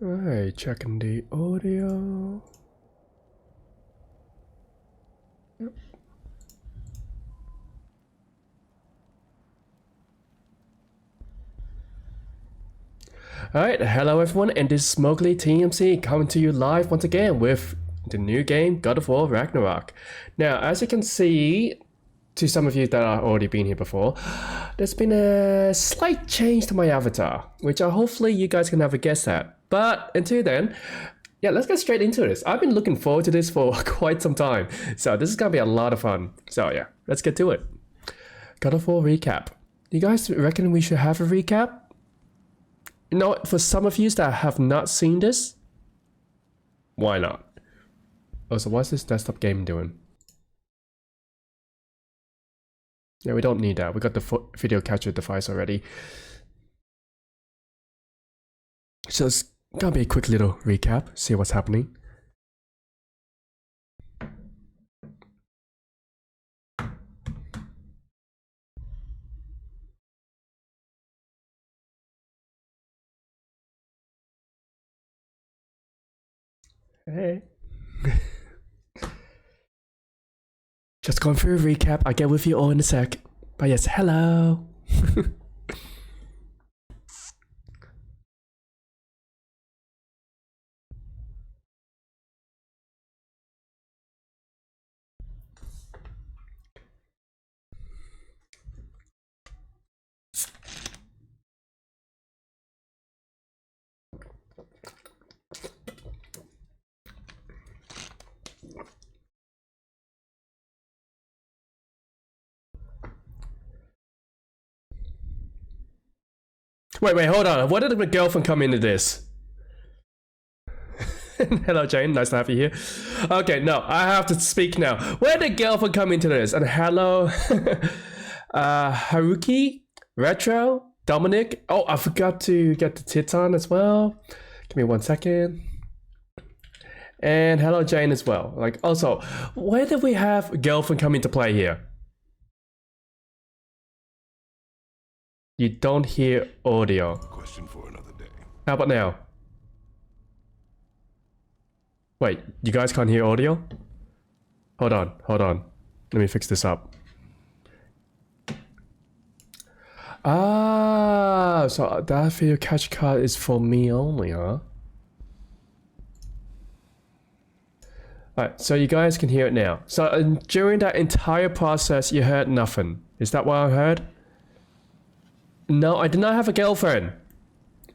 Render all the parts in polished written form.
Alright, checking the audio. Yep. Alright, hello everyone, and this is Mowgli TMC coming to you live once again with the new game God of War Ragnarok. Now, as you can see, to some of you that have already been here before, there's been a slight change to my avatar, which hopefully you guys can have a guess at. But until then, yeah, let's get straight into this. I've been looking forward to this for quite some time, so this is gonna be a lot of fun. So yeah, let's get to it. God of War recap. You guys reckon we should have a recap? You know, for some of you that have not seen this, why not? Oh, so what's this desktop game doing? Yeah, we don't need that. We got the video capture device already. So it's gonna be a quick little recap, see what's happening. Hey. Just going through a recap. I'll get with you all in a sec. But yes, hello. Wait, hold on. Where did my girlfriend come into this? Hello, Jane. Nice to have you here. Okay, no, I have to speak now. Where did girlfriend come into this? And hello, Haruki, Retro, Dominic. Oh, I forgot to get the tits on as well. Give me 1 second. And hello, Jane as well. Like, also, where did we have girlfriend come into play here? You don't hear audio. Question for another day. How about now? Wait, you guys can't hear audio? Hold on. Let me fix this up. Ah, so that video catch card is for me only, huh? Alright, so you guys can hear it now. So during that entire process, you heard nothing. Is that what I heard? No, I did not have a girlfriend.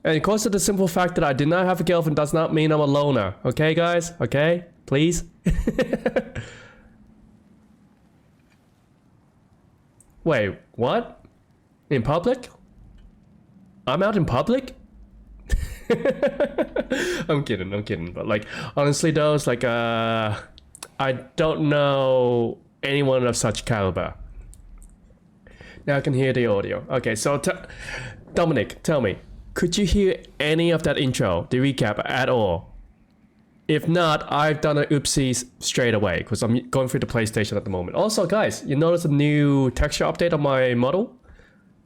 And because of the simple fact that I did not have a girlfriend does not mean I'm a loner. Okay, guys? Okay? Please? Wait, what? In public? I'm out in public? I'm kidding. But like, honestly though, it's like, I don't know anyone of such caliber. Now I can hear the audio. Okay, so Dominic, tell me, could you hear any of that intro, the recap at all? If not, I've done an oopsies straight away because I'm going through the PlayStation at the moment. Also, guys, you notice a new texture update on my model?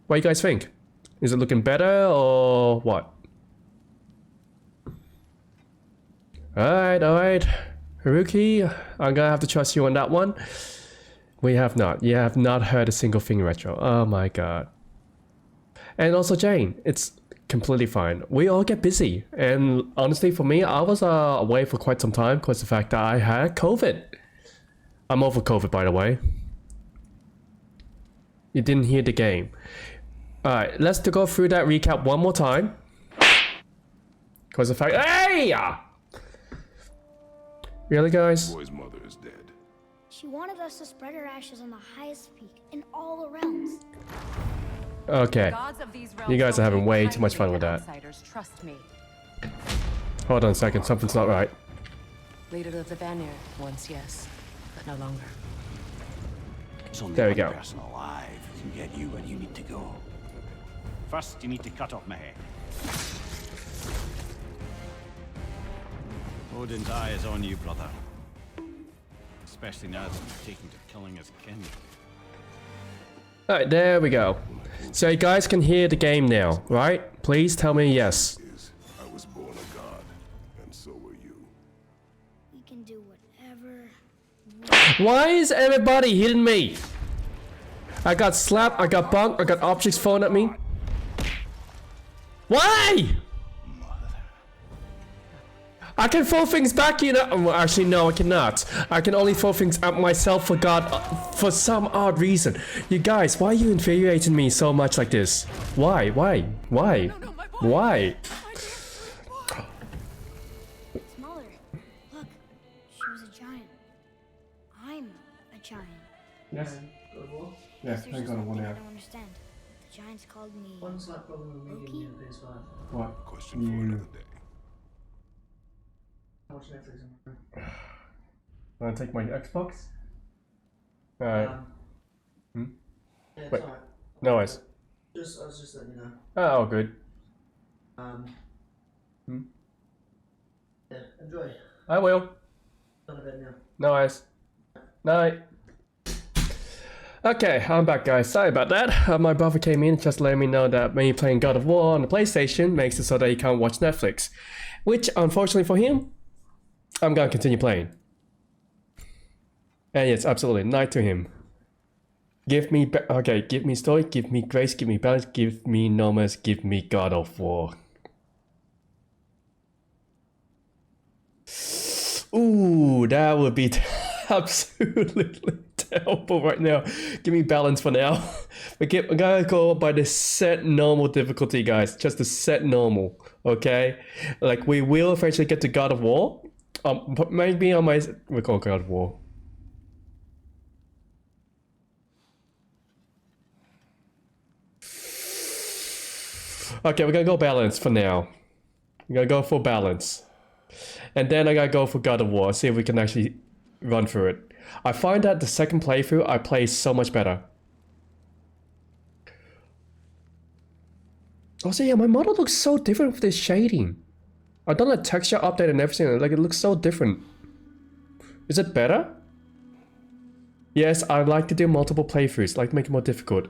What do you guys think? Is it looking better or what? Alright. Haruki, I'm gonna have to trust you on that one. We have not. You have not heard a single thing, Retro. Oh my god. And also Jane, it's completely fine. We all get busy. And honestly, for me, I was away for quite some time because the fact that I had COVID. I'm over COVID, by the way. You didn't hear the game. Alright, let's go through that recap one more time. Because the fact... Hey! Really, guys? The boy's mother is dead. She wanted us to spread her ashes on the highest peak in all the realms. Okay. You guys are having way too much fun with that. Trust me. Hold on a second, something's not right. Leader of the Vanir, once yes, but no longer. There we go. Person alive can get you where you need to go. First, you need to cut off my head. Odin's eye is on you, brother. Especially now that you're taking to killing his kin. Alright, there we go. So you guys can hear the game now, right? Please tell me yes. I was born a god. We can do whatever. Why is everybody hitting me? I got slapped, I got bunked, I got objects thrown at me. Why? I can throw things back, you know. Well, actually, no, I cannot. I can only throw things at myself for some odd reason. You guys, why are you infuriating me so much like this? Why? Why? Why? Smaller. Look, she was a giant. I'm a giant. Yes. There's just one thing I don't understand. The giants called me One slight problem with me giving you a PS5. What? Question for another day. How much Netflix am I? Wanna take my Xbox? Yeah, Hmm? it's Wait. alright. No worries. I was just letting you know. Oh, good. Yeah, enjoy. I will. Go to bed now. No worries. Night. Okay, I'm back, guys. Sorry about that. My brother came in just letting me know that me playing God of War on the PlayStation makes it so that he can't watch Netflix. Which, unfortunately for him, I'm gonna continue playing. And yes, absolutely, night to him. Give me, give me story, give me grace, give me balance, give me Nomas, give me God of War. Ooh, that would be absolutely terrible right now. Give me balance for now. We're gonna go by the set normal difficulty, guys. Just the set normal, okay? Like, we will eventually get to God of War. But maybe on my... We call God of War. Okay, we're gonna go balance for now. We're gonna go for balance. And then I gotta go for God of War, see if we can actually run through it. I find that the second playthrough, I play so much better. Also, yeah, my model looks so different with this shading. I've done a texture update and everything, like it looks so different. Is it better? Yes, I like to do multiple playthroughs, like to make it more difficult.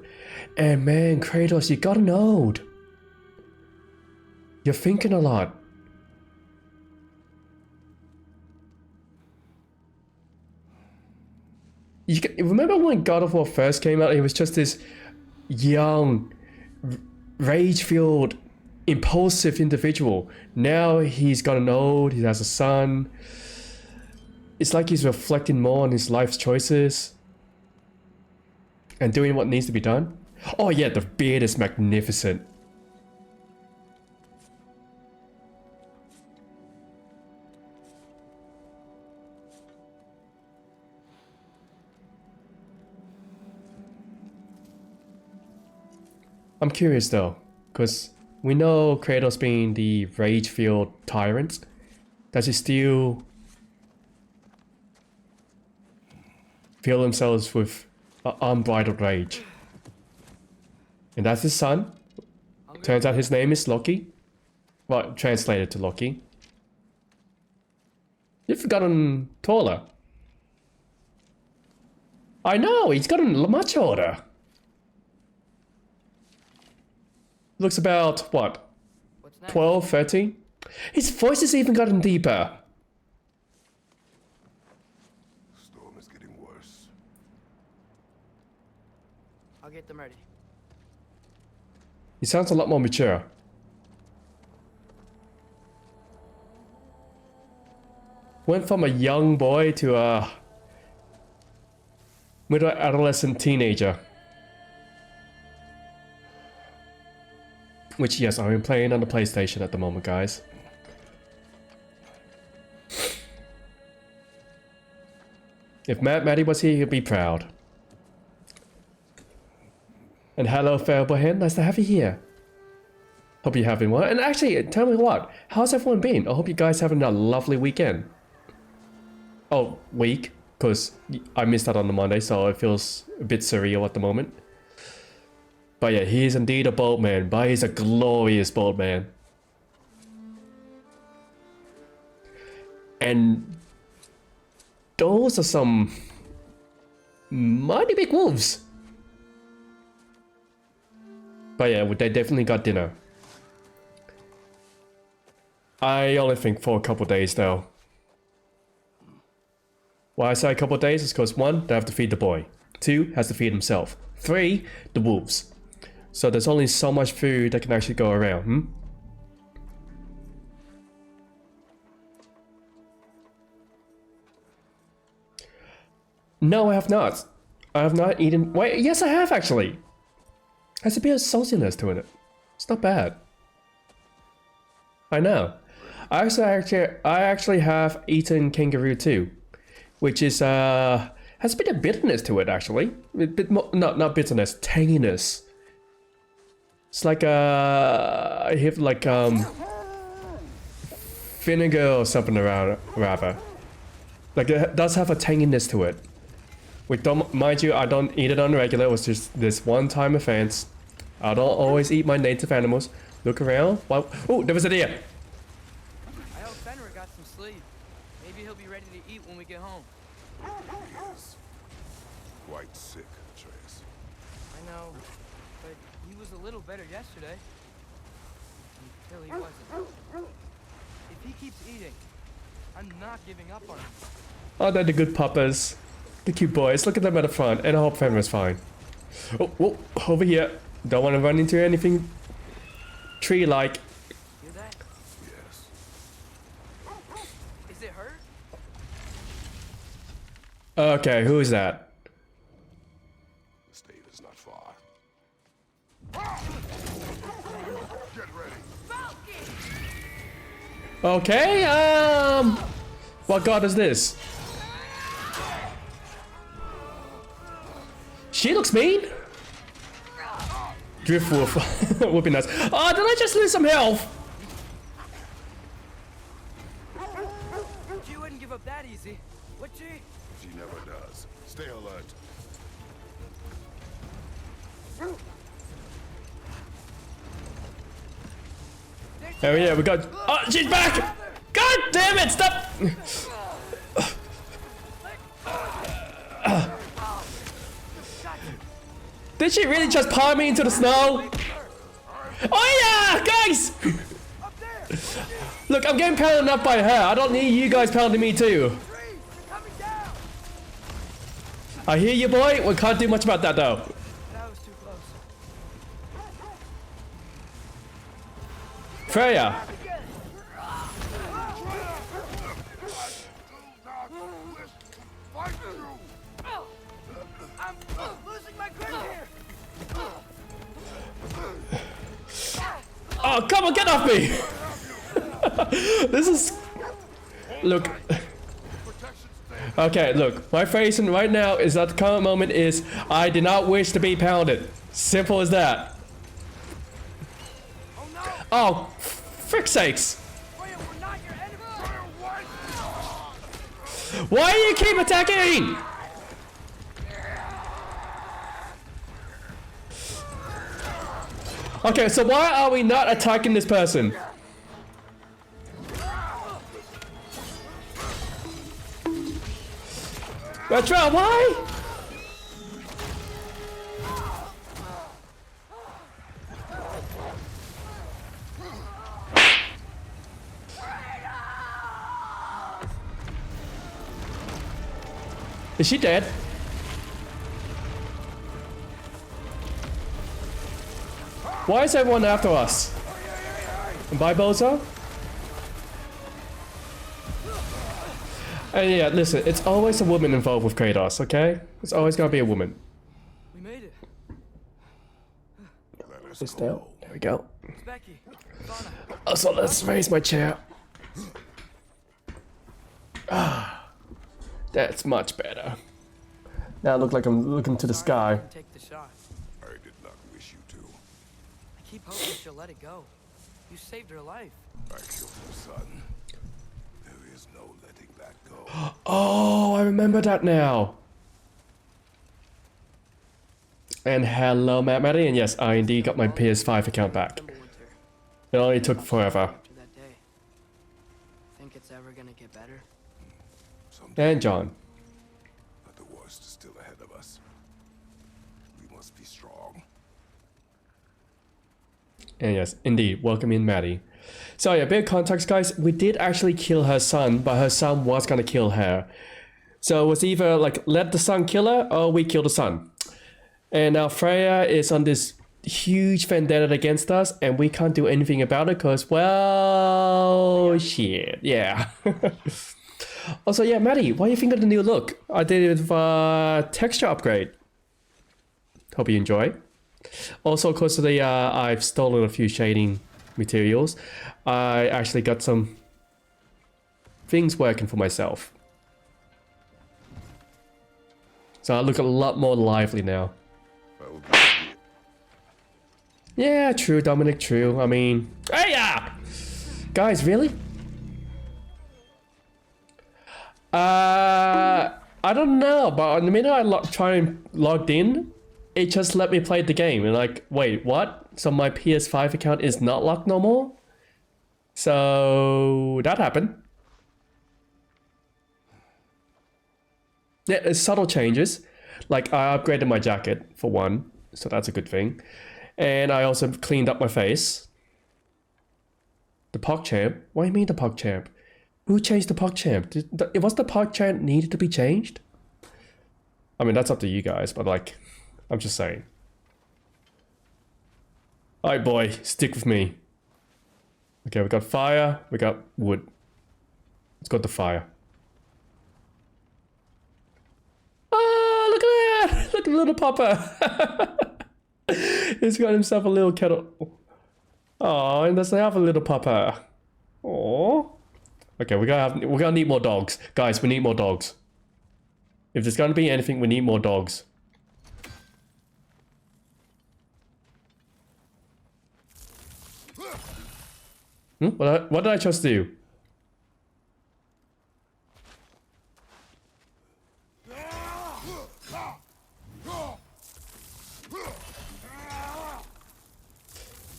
And man, Kratos, you got an ode. You're thinking a lot. Remember when God of War first came out? He was just this young, rage-filled, impulsive individual. Now he's got an ode, he has a son. It's like he's reflecting more on his life's choices and doing what needs to be done. Oh yeah, the beard is magnificent. I'm curious though, because we know Kratos being the rage-filled tyrant. Does he still fill himself with unbridled rage? And that's his son. Turns out his name is Loki. Well, translated to Loki. You've forgotten taller. I know, he's gotten much older. Looks about, what, 12, 13? His voice has even gotten deeper. Storm is getting worse. I'll get them ready. He sounds a lot more mature. Went from a young boy to a middle adolescent teenager. Which, yes, I'm playing on the PlayStation at the moment, guys. If Maddie was here, he'd be proud. And hello, Fairbohan, nice to have you here. Hope you're having one. And actually, tell me what, how's everyone been? I hope you guys having a lovely weekend. Oh, week, because I missed out on the Monday, so it feels a bit surreal at the moment. But yeah, he is indeed a bold man, but he's a glorious bold man. And those are some mighty big wolves. But yeah, they definitely got dinner. I only think for a couple days though. Why I say a couple of days is because 1, they have to feed the boy. 2, has to feed himself. 3, the wolves. So there's only so much food that can actually go around, No, I have not. I have not eaten. Wait, yes, I have actually. Has a bit of saltiness to it. It's not bad. I know. I actually have eaten kangaroo too, which is has a bit of bitterness to it actually. A bit more, not bitterness, tanginess. It's like I have like vinegar or something around rather. Like it does have a tanginess to it. Which don't mind you, I don't eat it on the regular. It was just this one-time offense. I don't always eat my native animals. Look around. Wow. Oh, there was a deer. I hope Fenrir got some sleep. Maybe he'll be ready to eat when we get home. He is quite sick, Atreus. I know, but he was a little better yesterday. Until he wasn't. If he keeps eating, I'm not giving up on him. Oh, they're the good puppers. The cute boys. Look at them at the front. And I hope Fenrir's fine. Oh, whoa, over here. Don't want to run into anything tree-like. Hear that? Yes. Is it hurt? Okay, who is that? The state is not far. Get ready. Okay, what god is this? She looks mean. Driftwolf would be nice. Oh, did I just lose some health? She wouldn't give up that easy, would she? She never does. Stay alert. Oh yeah, we got. Oh, she's back! God damn it! Stop! Did she really just palm me into the snow? Oh yeah, guys! Look, I'm getting pounded up by her. I don't need you guys pounding me too. I hear you, boy. We can't do much about that though. That was too close. Freya. I'm losing my grip here. Oh, come on, get off me! This is... Look. Okay, look. My face right now is at the current moment is I did not wish to be pounded. Simple as that. Oh, frick's sakes. Freya, we're not your enemy. Why do you keep attacking? Okay, so why are we not attacking this person? Petra, why? Is she dead? Why is everyone after us? And by Bozo? And yeah, listen, it's always a woman involved with Kratos, okay? It's always gonna be a woman. We made it. Let us This go. down. There we go. It's Becky. Fauna. Also, let's raise my chair. Ah, that's much better. Now I look like I'm looking to the sky. Take the shot. I did not wish you to. I keep hoping she'll let it go. You saved her life. I killed her son. There is no letting that go. Oh, I remember that now. And hello, Matty, and yes, I indeed got my PS5 account back. Remember Winter. It only took forever. After that day. Think it's ever gonna get better? Someday, And John. but the worst is still ahead of us. We must be strong. And yes, indeed, welcome in Maddie. So yeah, bit of context guys, we did actually kill her son, but her son was gonna kill her. So it was either like let the sun kill her or we kill the sun. And now Freya is on this huge vendetta against us, and we can't do anything about it because, well, shit, yeah. Also, yeah, Maddie, what do you think of the new look? I did it with texture upgrade. Hope you enjoy. Also, because of the I've stolen a few shading materials, I actually got some things working for myself. So I look a lot more lively now. Yeah, true, Dominic, true. I mean, hey, yeah! Guys, really? I don't know, but the minute I logged in, it just let me play the game. And like, wait, what? So my PS5 account is not locked no more? So that happened. Yeah, it's subtle changes. Like I upgraded my jacket for one, so that's a good thing. And I also cleaned up my face. The PogChamp? What do you mean the PogChamp? Who changed the PogChamp? Was the PogChamp needed to be changed? I mean, that's up to you guys, but like, I'm just saying. Alright, boy, stick with me. Okay, we got fire, we got wood. Let's go to fire. Ah, look at that! Look at the little popper. He's got himself a little kettle. Oh, and does he have a little popper? Oh. Okay, we're gonna need more dogs. Guys, we need more dogs. If there's gonna be anything, we need more dogs. What did I just do?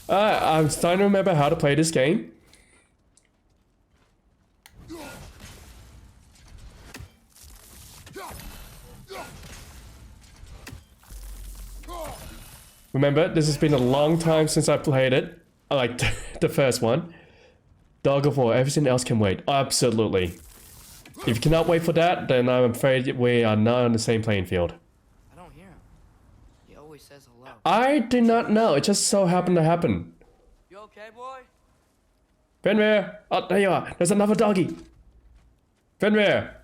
I'm starting to remember how to play this game. Remember, this has been a long time since I played it. I like the first one. Dog of War, everything else can wait. Absolutely. If you cannot wait for that, then I'm afraid we are not on the same playing field. I don't hear him. He always says hello. I do not know. It just so happened to happen. You okay, boy? Fenrir! Oh, there you are. There's another doggy. Fenrir!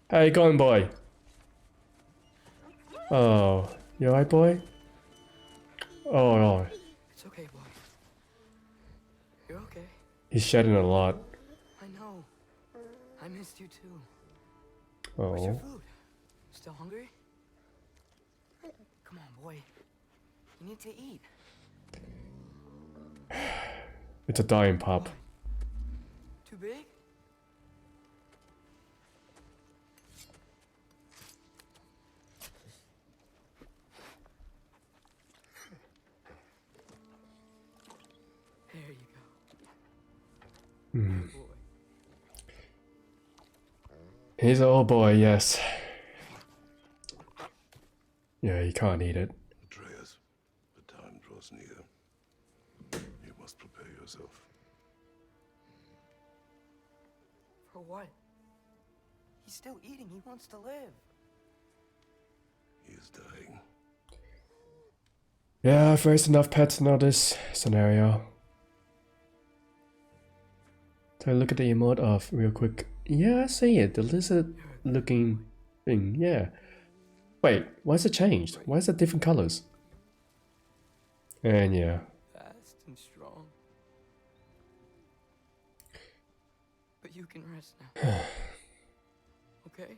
How you going, boy? Oh, you alright, boy? Oh, no. It's okay, boy. You're okay. He's shedding a lot. I know. I missed you too. Where's your Oh. food? Still hungry? Come on, boy. You need to eat. It's a dying pup. Too big? There you go. Good boy. He's an old boy, yes. Yeah, you can't eat it. Atreus, the time draws near. You must prepare yourself. For what? He's still eating. He wants to live. He is dying. Yeah, I've raised enough pets in this scenario. So look at the emote of real quick. Yeah, I see it. The lizard looking thing. Yeah. Wait, why is it changed? Why is it different colors? And yeah. Fast and strong. But you can rest now. Okay?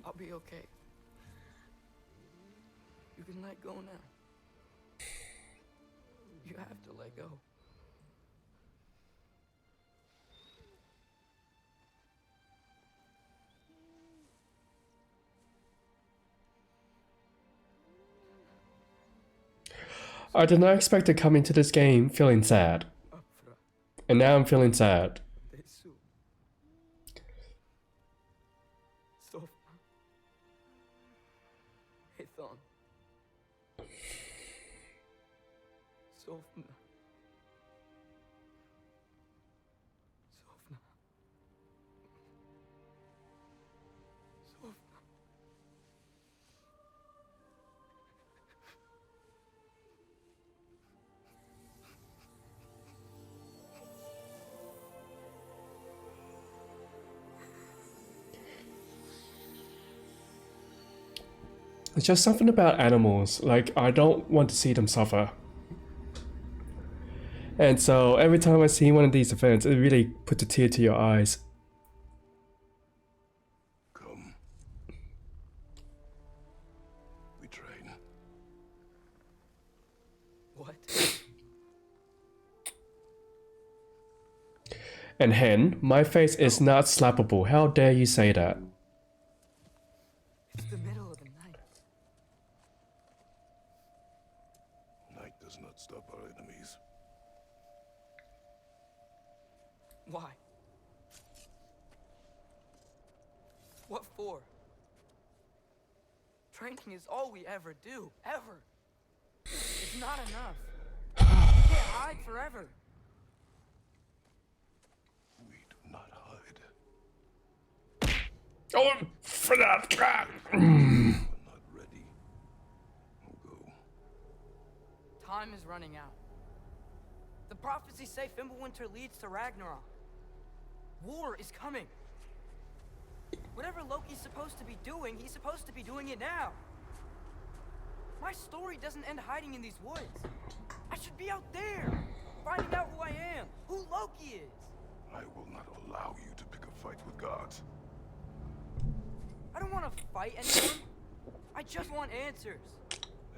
I'll be okay. You can let go now. You have to let go. I did not expect to come into this game feeling sad. And now I'm feeling sad. It's just something about animals. Like, I don't want to see them suffer. And so every time I see one of these events, it really puts a tear to your eyes. Come. We train. What? And Hen, my face is not slappable. How dare you say that? It's the middle of the night. Night does not stop our enemies. Why? What for? Training is all we ever do, ever. It's not enough. We can't hide forever. We do not hide. Oh, for that. We're not ready. We'll go. Time is running out. The prophecies say Fimbulwinter leads to Ragnarok. War is coming. Whatever Loki's supposed to be doing, he's supposed to be doing it now. My story doesn't end hiding in these woods. I should be out there, finding out who I am, who Loki is. I will not allow you to pick a fight with gods. I don't want to fight anyone. I just want answers.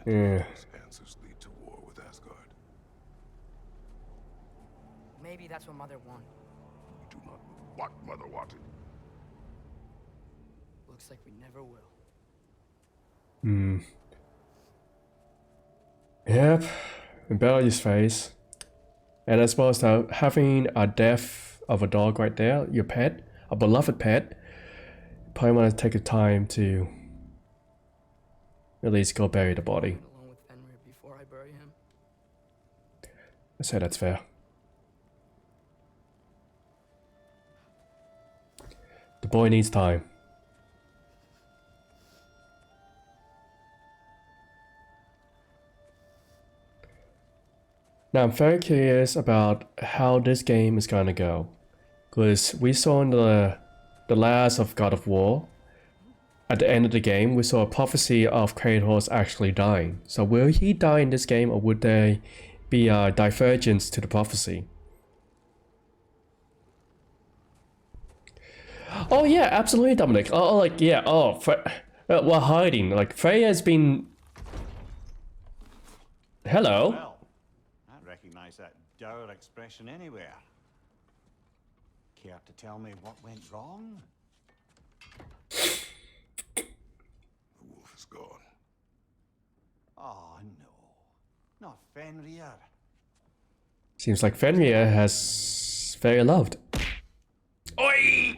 Yeah. Those answers lead to war with Asgard. Maybe that's what Mother wanted. We do not know what Mother wanted. Looks like we never will. Yep. Rebellious face. And I suppose that having a death of a dog right there, your pet, a beloved pet, probably want to take the time to at least go bury the body. Alone with Fenrir before I bury him. I say that's fair. The boy needs time. Now I'm very curious about how this game is gonna go, because we saw in the last of God of War, at the end of the game, we saw a prophecy of Kratos actually dying. So will he die in this game, or would there be a divergence to the prophecy? Oh yeah, absolutely, Dominic. Oh, like yeah. Oh, we're hiding. Like Freya's been. Hello. Well, I recognize that dour expression anywhere. Care to tell me what went wrong? The wolf is gone. Oh no, not Fenrir. Seems like Fenrir has very loved. Oi,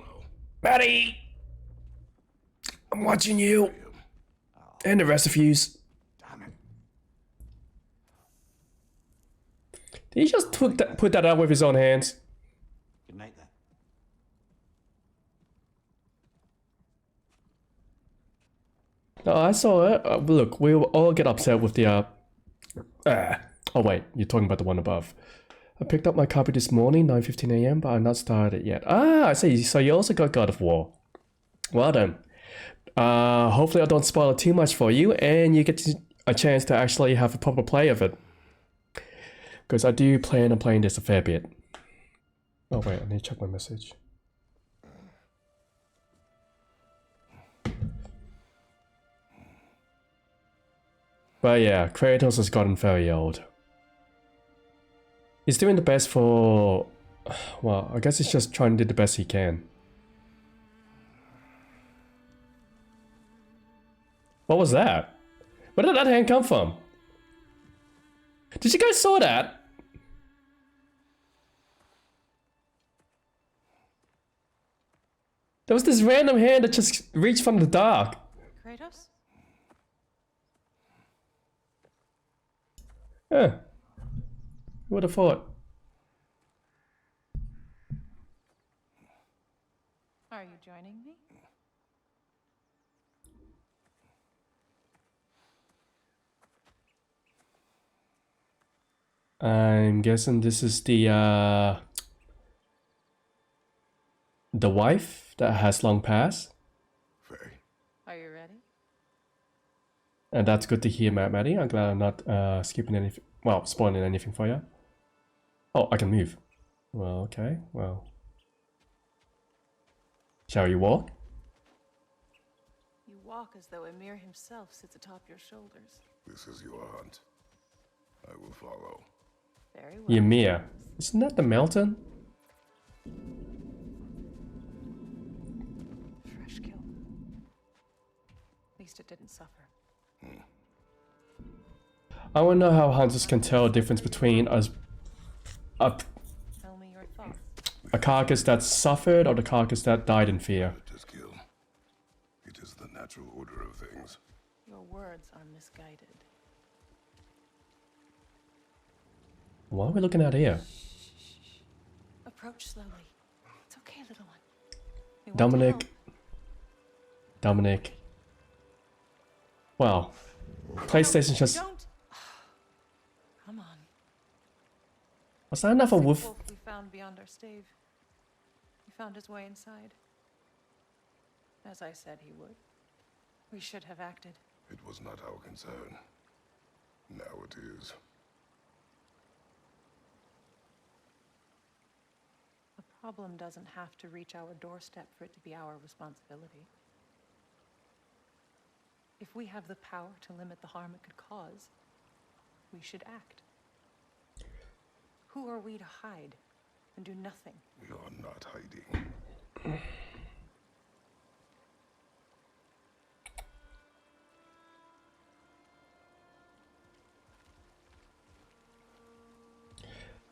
Maddie! I'm watching you, and the rest of yous. Damn it. Did he just put that out with his own hands? Good night then. No, I saw it. Look, we'll all get upset with the oh wait, you're talking about the one above. I picked up my copy this morning, 9:15 a.m., but I've not started it yet. Ah, I see. So you also got God of War. Well done. Hopefully I don't spoil it too much for you, and you get a chance to actually have a proper play of it. Because I do plan on playing this a fair bit. Oh wait, I need to check my message. But yeah, Kratos has gotten very old. He's doing the best for... Well, I guess he's just trying to do the best he can. What was that? Where did that hand come from? Did you guys saw that? There was this random hand that just reached from the dark. Kratos? Huh. Who would have thought? Are you joining me? I'm guessing this is the wife that has long passed. Faye, Are you ready? And that's good to hear, Maddie. I'm glad I'm not skipping anything. Well, spoiling anything for you. Oh, I can move. Well, okay. Well, shall we walk? You walk as though Emir himself sits atop your shoulders. This is your hunt. I will follow. Very well. Ymir. Isn't that the mountain? Fresh kill. At least it didn't suffer. I want to know how hunters can tell the difference between a Tell me your thoughts. carcass that suffered or the carcass that died in fear. It is kill. It is the natural order of things. Your words are misguided. What are we looking at here? Approach slowly. It's okay, little one. We want to Dominic. help. Dominic. Well, PlayStation just... Don't. Come on. Was that enough of The wolf? wolf we found beyond our stave. He found his way inside. As I said he would. We should have acted. It was not our concern. Now it is. The problem doesn't have to reach our doorstep for it to be our responsibility. If we have the power to limit the harm it could cause, we should act. Who are we to hide and do nothing? We are not hiding.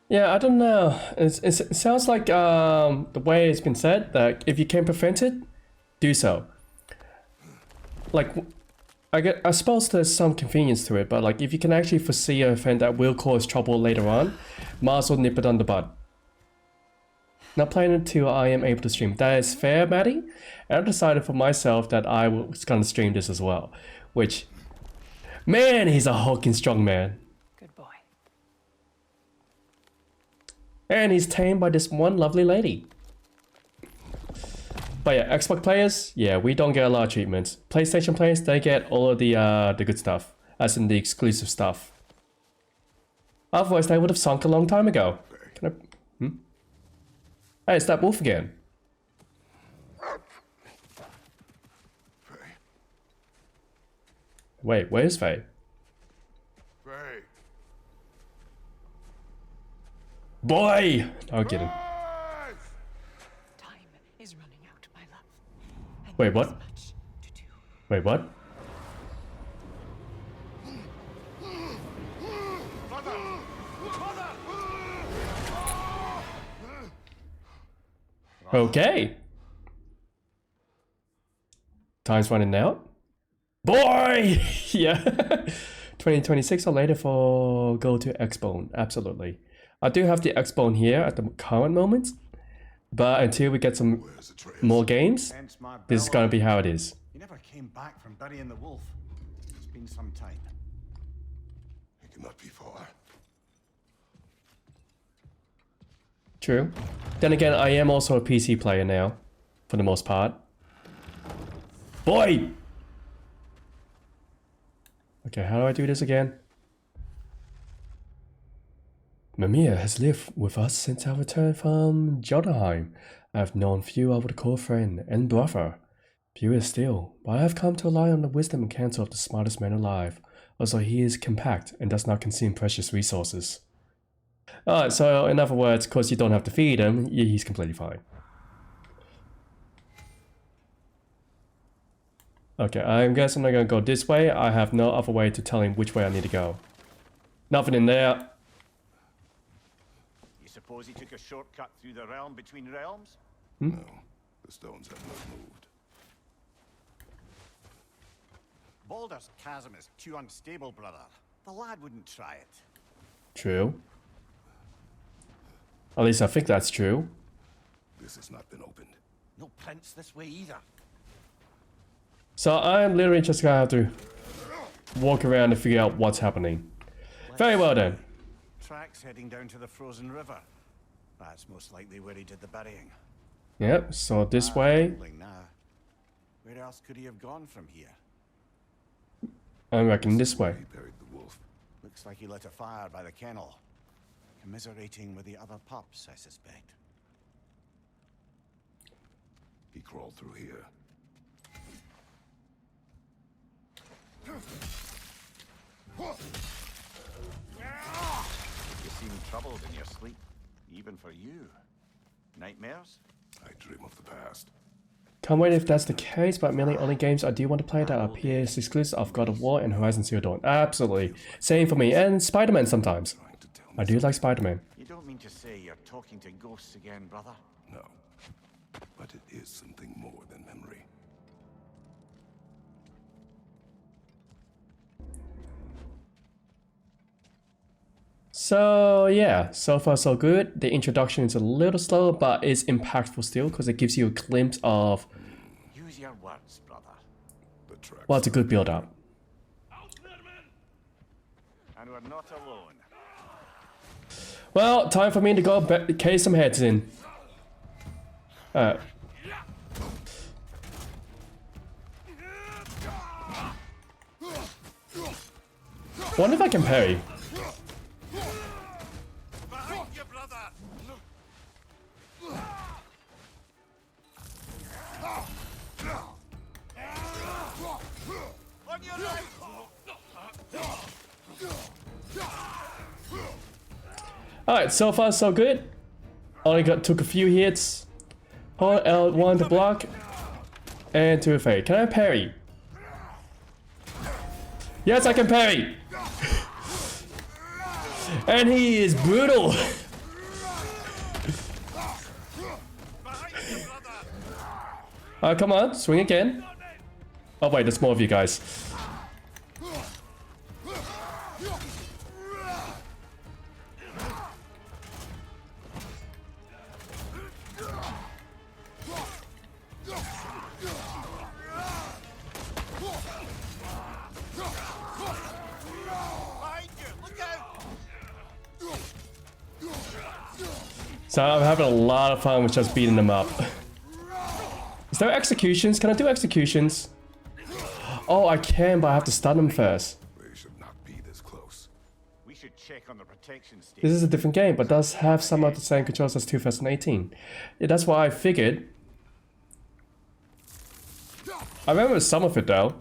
Yeah, I don't know. It sounds like the way it's been said that if you can prevent it, do so. Like, I suppose there's some convenience to it, but like if you can actually foresee an event that will cause trouble later on, might as well nip it on the bud. Not playing until I am able to stream. That is fair, Maddie. And I decided for myself that I was gonna stream this as well. Which, man, he's a hulking strong man. Good boy. And he's tamed by this one lovely lady. But yeah, Xbox players, yeah, we don't get a lot of treatments. PlayStation players, they get all of the good stuff, as in the exclusive stuff. Otherwise, they would have sunk a long time ago. Can I? Hey, it's that wolf again. Faye. Wait, where's Faye? Faye. Boy! No kidding. Time is running out, my love. And Wait, there is what? much to do. Wait, what? Okay. Time's running out. Boy! Yeah. 2026 or later for go to X-Bone. Absolutely. I do have the X-Bone here at the current moment. But until we get some Where's the trace? more games, Hence my this is bellow. gonna be how it is. You never came back from burying the wolf. It's been some time. It cannot be far. True. Then again, I am also a PC player now, for the most part. Boy! Okay, how do I do this again? Mimir has lived with us since our return from Jotunheim. I have known few of the core friend and brother. Fewer still, but I have come to rely on the wisdom and counsel of the smartest man alive. Also, he is compact and does not consume precious resources. Alright, so in other words, because you don't have to feed him, he's completely fine. Okay, I'm guessing I'm gonna go this way. I have no other way to tell him which way I need to go. Nothing in there. You suppose he took a shortcut through the realm between realms? No, the stones have not moved. Baldur's chasm is too unstable, brother. The lad wouldn't try it. True. At least I think that's true. This has not been opened. No prints this way either. So I'm literally just gonna have to walk around and figure out what's happening. Very well then. Tracks heading down to the frozen river. That's most likely where he did the burying. Yep, so this Ah, way. gambling now. Where else could he have gone from here? I reckon this way. He buried the wolf. Looks like he lit a fire by the kennel. Commiserating with the other pups, I suspect. He crawled through here. You seem troubled in your sleep, even for you. Nightmares? I dream of the past. Can't wait if that's the case, but mainly only games I do want to play that are PS exclusive of God of War and Horizon Zero Dawn. Absolutely. Same for me, and Spider-Man sometimes. Trying to tell me I do like Spider-Man. You don't mean to say you're talking to ghosts again, brother? no. But it is something more than memory. So yeah, so far so good. The introduction is a little slow, but it's impactful still because it gives you a glimpse of, Use your words, brother. The tracks. well, it's a good build-up. And we're not alone. Well, time for me to go case some heads in. Wonder if I can parry. Behind you, brother! On your right! Alright, so far so good. Only took a few hits. Hold L1 to block. And to evade. Can I parry? Yes, I can parry! And he is brutal! Come on, swing again. Oh wait, there's more of you guys. Behind you! Look out! So I'm having a lot of fun with just beating them up. Is there executions? Can I do executions? Oh, I can, but I have to stun them first. They should not be this close. We should check on the protection station. This is a different game, but does have some of the same controls as 2018. Yeah, that's why I figured. I remember some of it though.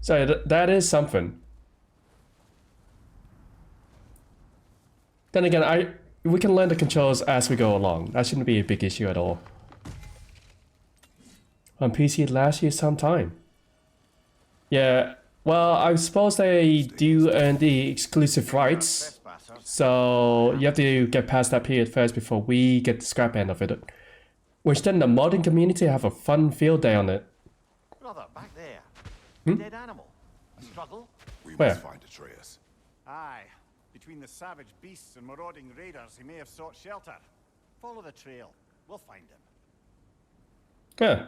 So that is something. Then again, we can learn the controls as we go along. That shouldn't be a big issue at all. On PC last year sometime. Yeah, well, I suppose they do earn the exclusive rights. So you have to get past that period first before we get the scrap end of it. Which then the modding community have a fun field day on it. Brother, back there. Dead animal. A struggle? We Where? must find Atreus. Aye. Between the savage beasts and marauding raiders, he may have sought shelter. Follow the trail. We'll find him. Yeah.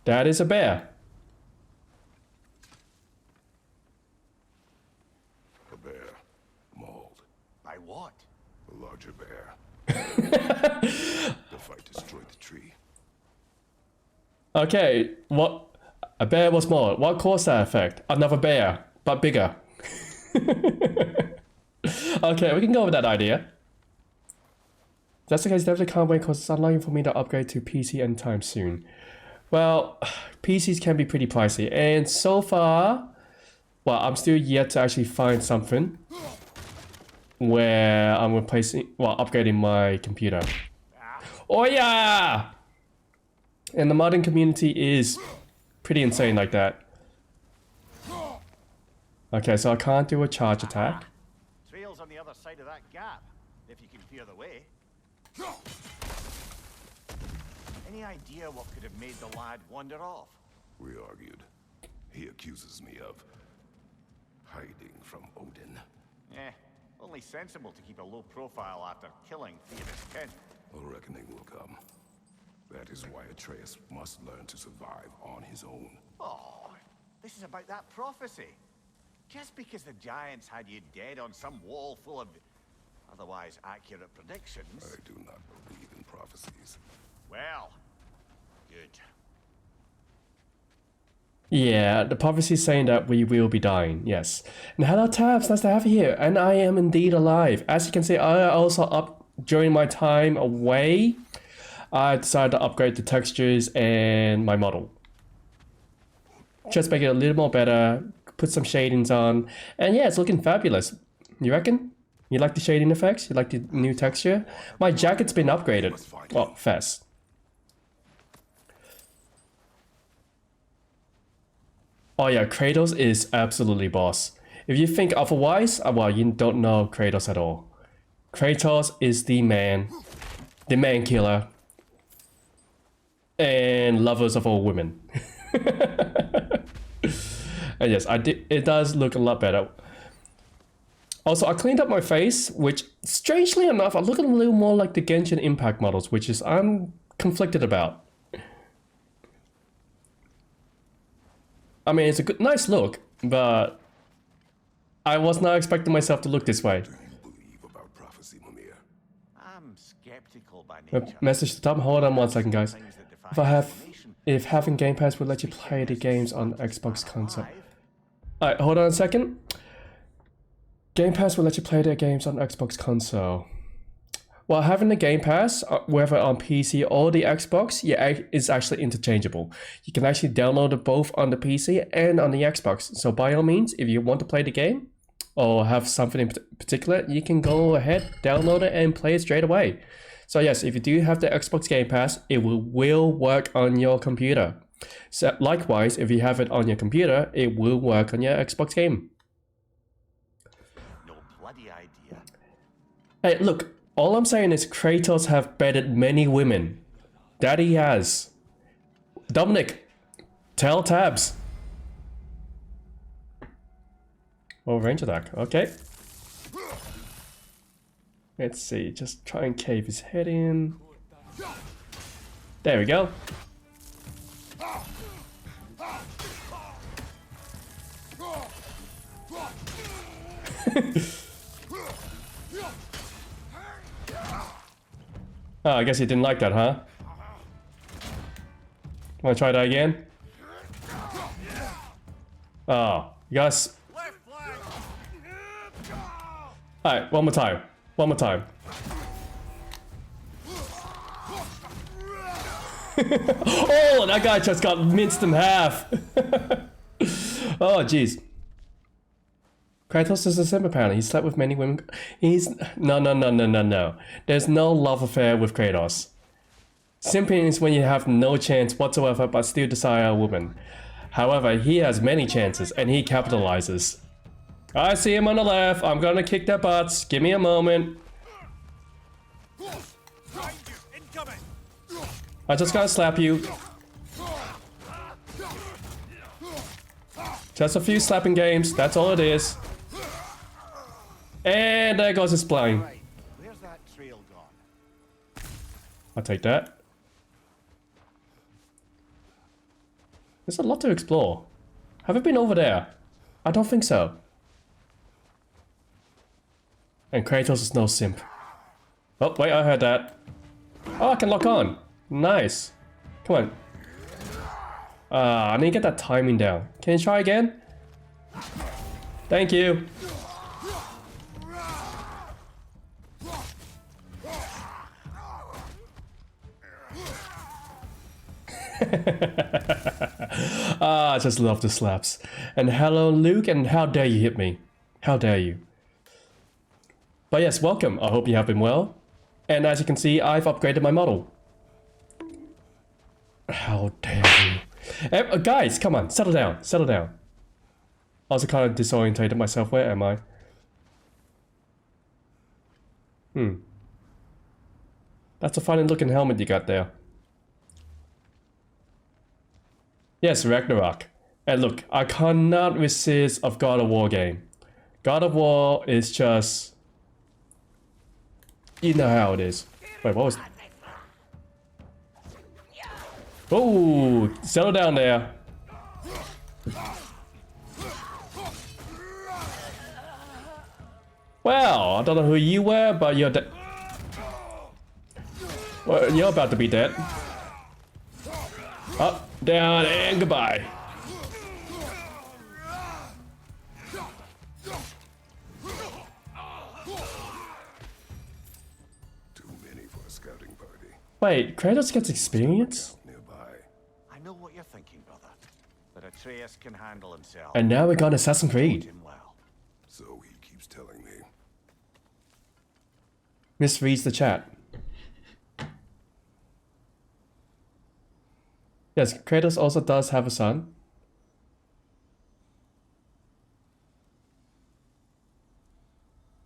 That is a bear. A bear. Mauled. By what? A larger bear. The fight destroyed the tree. Okay, what? A bear was mauled. What caused that effect? Another bear, but bigger. Okay, we can go with that idea. If that's the case, definitely can't wait because it's unlikely for me to upgrade to PC anytime soon. Well, PCs can be pretty pricey, and so far, well, I'm still yet to actually find something where I'm upgrading my computer. Oh yeah! And the modding community is pretty insane like that. Okay, so I can't do a charge attack. Trail's on the other side of that gap, if you can clear the way. Any idea what could have made the lad wander off? We argued. He accuses me of hiding from Odin. Only sensible to keep a low profile after killing 3 of his kin. A reckoning will come. That is why Atreus must learn to survive on his own. Oh, this is about that prophecy. Just because the giants had you dead on some wall full of... otherwise accurate predictions. I do not believe in prophecies. Well, good. Yeah, the prophecy is saying that we will be dying, yes. And hello Tabs, nice to have you here. And I am indeed alive. As you can see, I also during my time away, I decided to upgrade the textures and my model. Just make it a little more better, put some shadings on, and yeah, it's looking fabulous. You reckon? You like the shading effects? You like the new texture? My jacket's been upgraded. Well, fast. Oh yeah, Kratos is absolutely boss. If you think otherwise, well, you don't know Kratos at all. Kratos is the man killer, and lovers of all women. And yes, it does look a lot better. Also, I cleaned up my face, which strangely enough, I look a little more like the Genshin Impact models, which is I'm conflicted about. I mean, it's a nice look, but I was not expecting myself to look this way. Do you believe about prophecy, Mimir? I'm skeptical by A nature. message to Tom. Hold on one second, guys. Things that defy If having Game Pass would let you play the games on Xbox console. Alright, hold on a second. Game Pass will let you play the games on Xbox console. Well, having the Game Pass, whether on PC or the Xbox, yeah, is actually interchangeable. You can actually download it both on the PC and on the Xbox. So by all means, if you want to play the game or have something in particular, you can go ahead, download it, and play it straight away. So yes, if you do have the Xbox Game Pass, it will work on your computer. So likewise, if you have it on your computer, it will work on your Xbox game. No bloody idea. Hey, look. All I'm saying is Kratos have bedded many women. That he has. Dominic, tell Tabs. Oh, range attack. Okay. Let's see. Just try and cave his head in. There we go. Oh, I guess you didn't like that, huh? Wanna try that again? Oh, you guys. Alright, one more time. One more time. Oh, that guy just got minced in half. Oh, jeez. Kratos is a simp apparently. He slept with many women. He's... No. There's no love affair with Kratos. Simping is when you have no chance whatsoever but still desire a woman. However, he has many chances and he capitalizes. I see him on the left. I'm gonna kick their butts. Give me a moment. I just gotta slap you. Just a few slapping games. That's all it is. And there goes his spline. Right, where's that trail gone? I'll take that. There's a lot to explore. Have I been over there? I don't think so. And Kratos is no simp. Oh, wait, I heard that. Oh, I can lock on. Nice. Come on. I need to get that timing down. Can you try again? Thank you. I just love the slaps. And hello, Luke, and how dare you hit me? How dare you? But yes, welcome. I hope you have been well. And as you can see, I've upgraded my model. How dare you? Guys, come on, settle down, settle down. I also kind of disorientated myself. Where am I? That's a funny looking helmet you got there. Yes, Ragnarok. And look, I cannot resist of God of War game. God of War is just... You know how it is. Wait, what was... Oh, settle down there. Well, I don't know who you were, but you're dead. Well, you're about to be dead. Up, down, and goodbye. Too many for a scouting party. Wait, Kratos gets experience? Nearby. I know what you're thinking, brother. But Atreus can handle himself. And now we got Assassin's Creed. Him well. So he keeps telling me. Misreads the chat. Yes, Kratos also does have a son.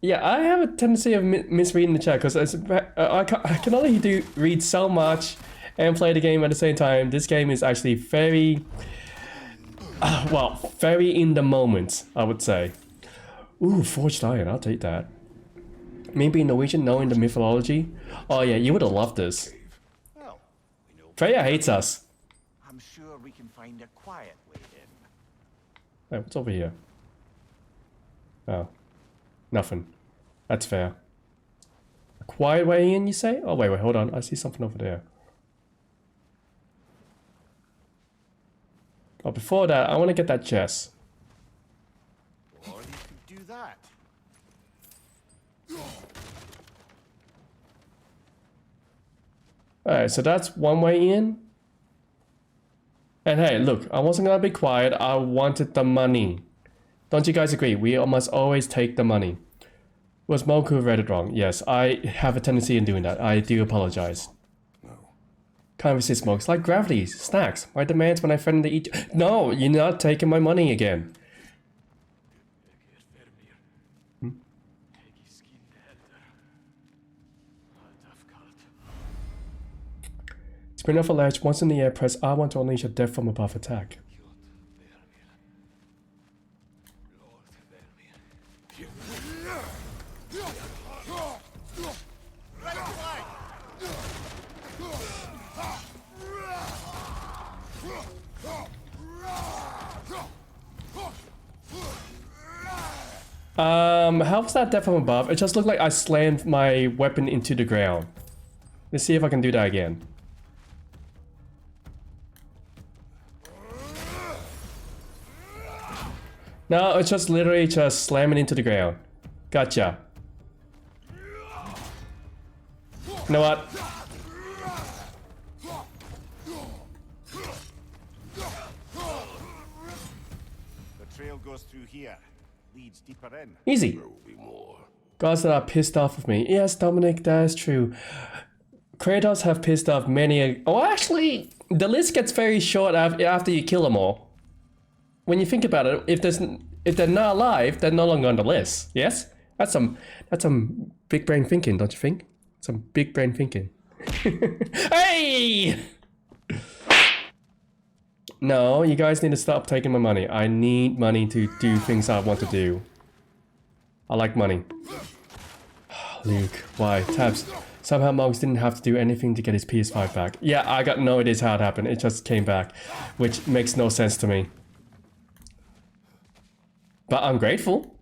Yeah, I have a tendency of misreading the chat because I can only read so much and play the game at the same time. This game is actually very, well, very in the moment, I would say. Ooh, Forged Iron, I'll take that. Maybe in Norwegian, knowing the mythology. Oh yeah, you would have loved this. Well, we know. Freya hates us. I'm sure we can find a quiet way in. Hey, what's over here? Oh, nothing. That's fair. A quiet way in, you say? Oh, wait, hold on. I see something over there. Oh, before that, I want to get that chest. Or you could do that. Alright, so that's one way in. And hey, look, I wasn't gonna be quiet. I wanted the money. Don't you guys agree? We must always take the money. Was Moku read it wrong? Yes, I have a tendency in doing that. I do apologize. No. Can't resist smokes like gravity, snacks. My demands when I threaten to eat. No, you're not taking my money again. Spin off a ledge, once in the air, press R1 to unleash a death from above attack. How was that death from above? It just looked like I slammed my weapon into the ground. Let's see if I can do that again. No, it's just literally just slamming into the ground. Gotcha. You know what? The trail goes through here. Leads deeper in. Easy. There will be more. Gods that are pissed off with me. Yes, Dominic, that is true. Kratos have pissed off many. Oh, actually, the list gets very short after you kill them all. When you think about it, if they're not alive, they're no longer on the list. Yes, that's some big brain thinking, don't you think? Some big brain thinking. Hey! No, you guys need to stop taking my money. I need money to do things I want to do. I like money. Luke, why? Tabs. Somehow Moggs didn't have to do anything to get his PS5 back. Yeah, I got no idea how it happened. It just came back, which makes no sense to me. But I'm grateful.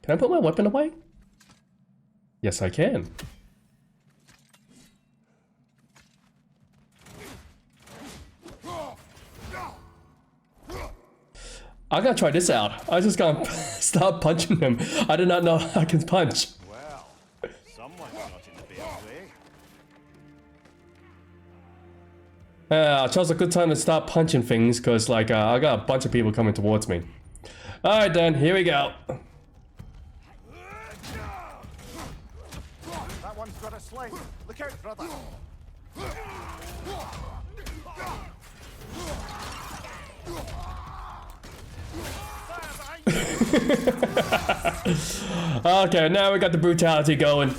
Can I put my weapon away? Yes, I can. I'm gonna try this out. I just gonna start punching him. I did not know I can punch. Well, someone's got in the bear's way. I chose a good time to start punching things because like I got a bunch of people coming towards me. Alright then, here we go. That one's got a sling. Look out, brother. Okay, now we got the brutality going.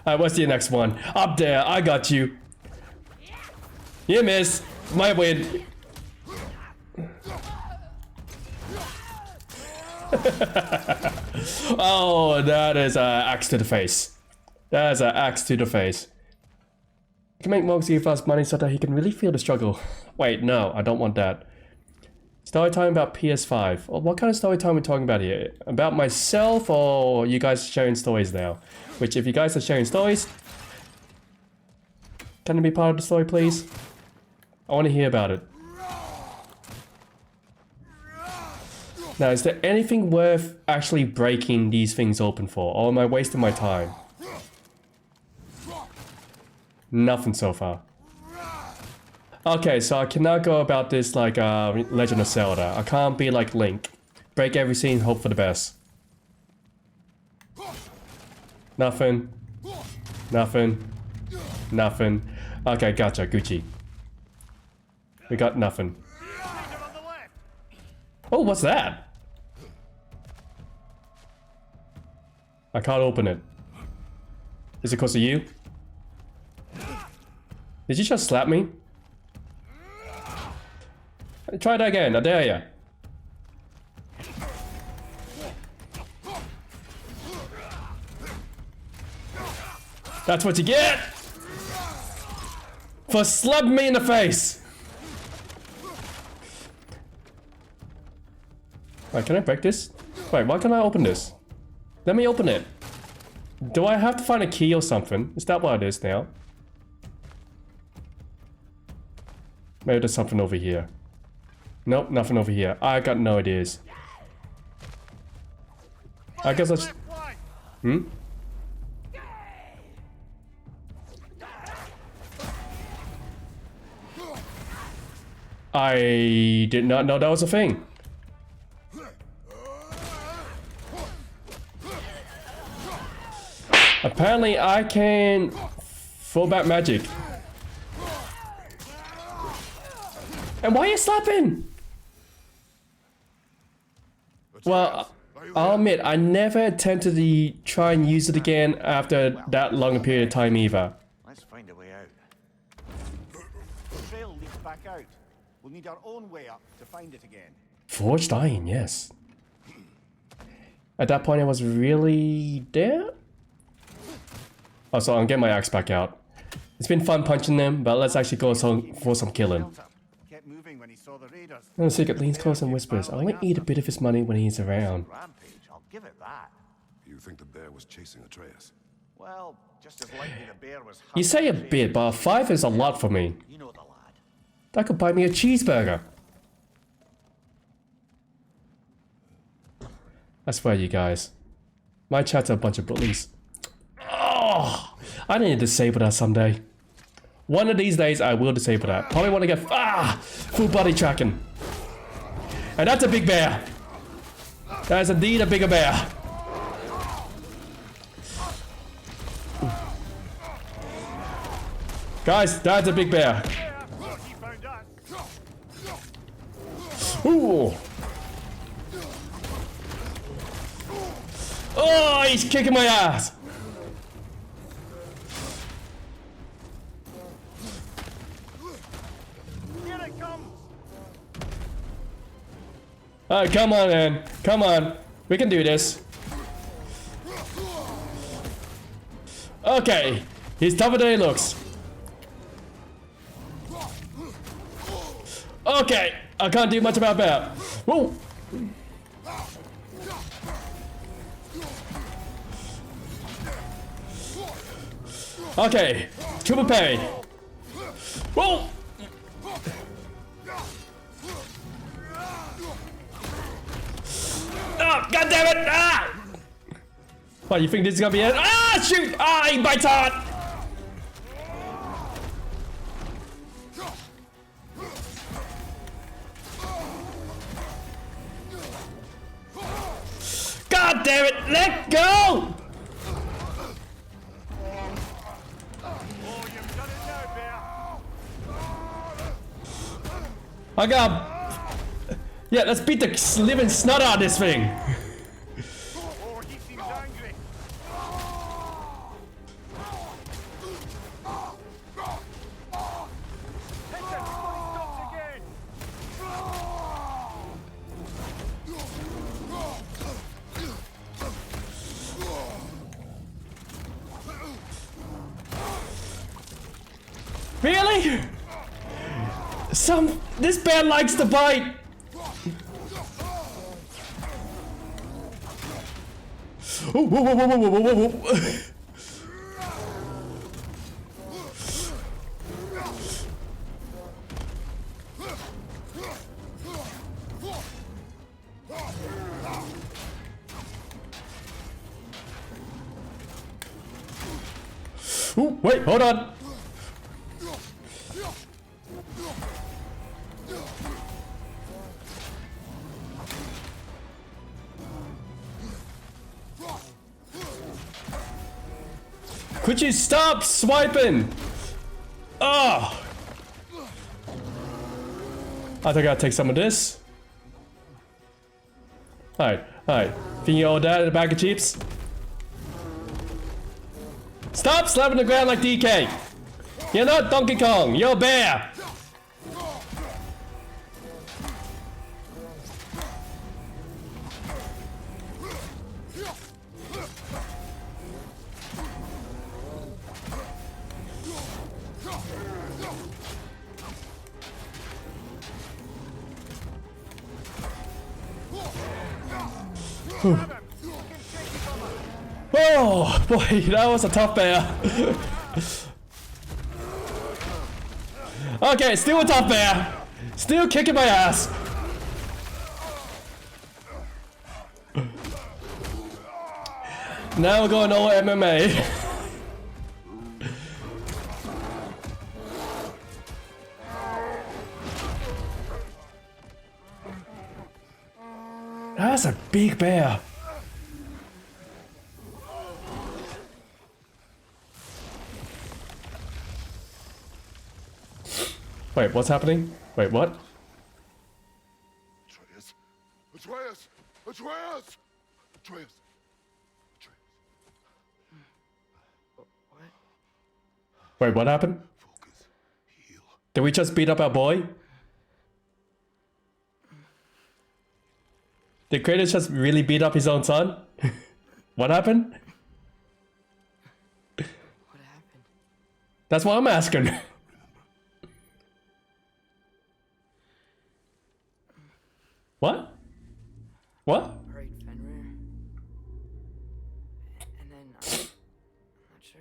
Alright, what's the next one? Up there, I got you. You miss. My win. Oh, that is an axe to the face. That is an axe to the face. I can make Morgs give us money so that he can really feel the struggle. Wait, no, I don't want that. Story time about PS5. Well, what kind of story time are we talking about here? About myself or you guys sharing stories now? Which, if you guys are sharing stories, can it be part of the story, please? I want to hear about it. Now, is there anything worth actually breaking these things open for? Or am I wasting my time? Nothing so far. Okay, so I cannot go about this like Legend of Zelda. I can't be like Link. Break every scene, hope for the best. Nothing. Nothing. Nothing. Okay, gotcha, Gucci. We got nothing. Oh, what's that? I can't open it. Is it because of you? Did you just slap me? Try that again, I dare ya. That's what you get! For slapping me in the face! Wait, can I break this? Wait, why can't I open this? Let me open it. Do I have to find a key or something? Is that what it is now? Maybe there's something over here. Nope, nothing over here. I got no ideas. I guess that's... Hmm? I did not know that was a thing. Apparently I can throw back magic. And why are you slapping? Well, I'll admit, I never attempted to try and use it again after that long a period of time either. Let's find a way out. The trail leads back out. We'll need our own way up to find it again. Forged iron, yes. At that point I was really there? Oh, so I'm getting my axe back out. It's been fun punching them, but let's actually go for some killing. Kept moving when he saw the raiders. And the secret leans close and whispers, I only eat a bit of his money when he's around. Rampage, I'll give it that. You think the bear was chasing Atreus? Well, just as likely the bear was. You say a bit, but 5 is a lot for me. You know the lad. That could buy me a cheeseburger. I swear, you guys. My chat's a bunch of bullies. Oh, I need to disable that someday. One of these days, I will disable that. Probably want to get full body tracking. And that's a big bear. That is indeed a bigger bear. Guys, that's a big bear. Ooh. Oh, he's kicking my ass. Alright, come on, man. Come on. We can do this. Okay. He's tougher than he looks. Okay. I can't do much about that. Whoa. Okay. Triple parry. Whoa. Oh, God damn it! Ah! What, you think this is gonna be it? Ah, shoot! Ah, he bites hard! God damn it! Let go! I got... Yeah, let's beat the living snot out of this thing. Oh, he seems angry. Hit him before he stops again. Really? This bear likes to bite. Oh, whoa, whoa, whoa, whoa, whoa, whoa, whoa. Ooh, wait, hold on. Could you stop swiping? Oh! I think I gotta take some of this. Alright, alright. Think you all that in a bag of chips? Stop slapping the ground like DK! You're not Donkey Kong, you're a bear! Oh boy, that was a tough bear. Okay, still a tough bear. Still kicking my ass. Now we're going all MMA. That's a big bear. Wait, what's happening? Wait, what? Atreus! Atreus! Atreus! Atreus! Wait, what happened? Focus. Heal. Did we just beat up our boy? Did Kratos just really beat up his own son? What happened? What happened? That's what I'm asking. What? What? Right, Fenrir. And then I'm not sure.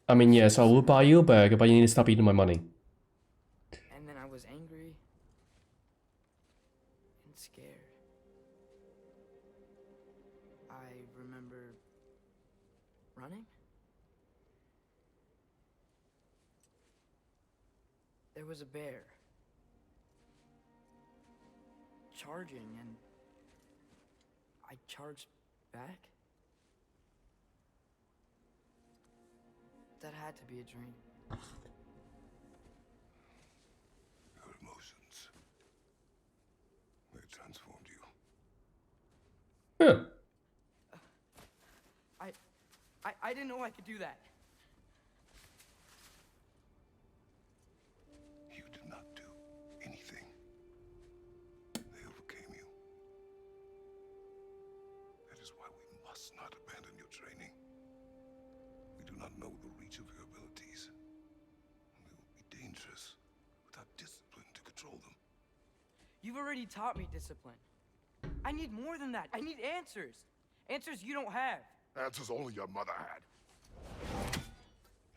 I mean, yes, I will buy you a burger, but you need to stop eating my money. And then I was angry and scared. I remember running. There was a bear charging, and I charged back. That had to be a dream. Your emotions. They transformed you. Huh. I didn't know I could do that. You did not do anything. They overcame you. That is why we must not abandon your training. We do not know the reach of your abilities. They will be dangerous without discipline to control them. You've already taught me discipline. I need more than that. I need answers. Answers you don't have. Answers only your mother had.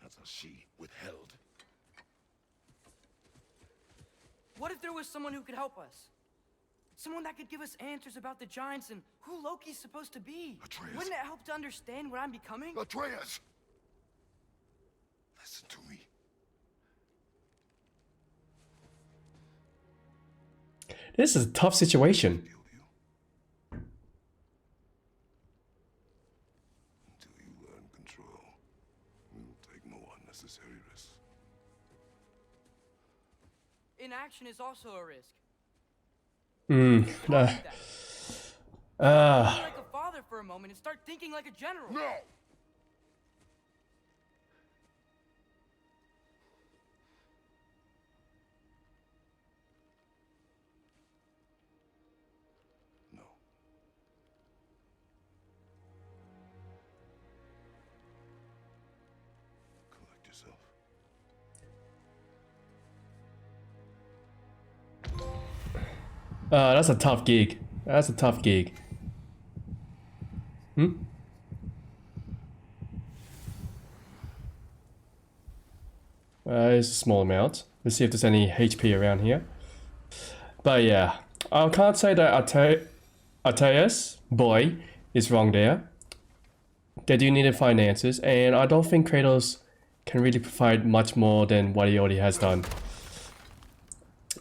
Answers she withheld. What if there was someone who could help us? Someone that could give us answers about the giants and who Loki's supposed to be. Atreus. Wouldn't it help to understand what I'm becoming? Atreus! Listen to me. This is a tough situation. Heal you. Until you learn control, we will take no unnecessary risks. Inaction is also a risk. Hmm. Be like a father for a moment and start thinking like a general. No! No. That's a tough gig. That's a tough gig. Hmm? It's a small amount. Let's see if there's any HP around here. But yeah, I can't say that Atreus, boy, is wrong there. They do need finances, and I don't think Kratos can really provide much more than what he already has done.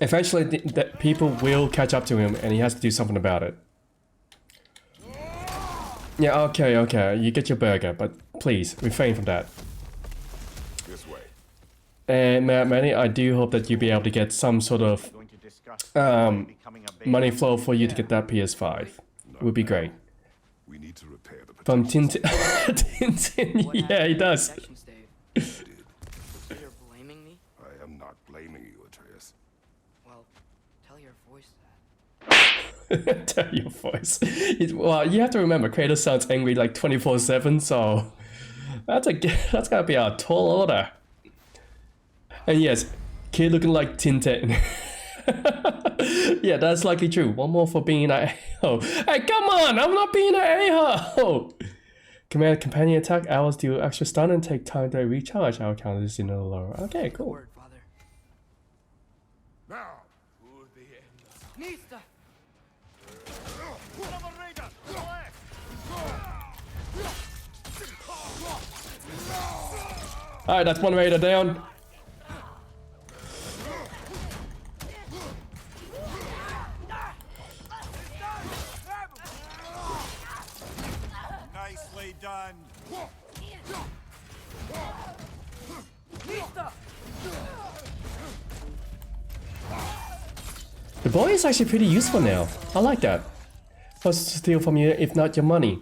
Eventually, the people will catch up to him, and he has to do something about it. Yeah, okay, you get your burger, but please, refrain from that. This way. And Manny, I do hope that you'll be able to get some sort of Going to discuss becoming a money flow for you to get that PS5. It would be great. We need to repair the From protection Tintin, Tintin, yeah, he does. Protections, Dave. system did. So you're blaming me? I am not blaming you, Atreus. Well, tell your voice that. Tell your voice. Well, you have to remember, Kratos sounds angry like 24/7, so that's gotta be a tall order. And yes, kid looking like Tintin. Yeah, that's likely true. One more for being an a-hole. Hey, come on! I'm not being an a-hole! Command companion attack hours do extra stun and take time to recharge. Our count is in the lower. Okay, cool. Word, Father. Now, Nista! Another raider! To the left! Alright, that's one raider down. Nicely done! Nista! The boy is actually pretty useful now. I like that. What's to steal from you if not your money?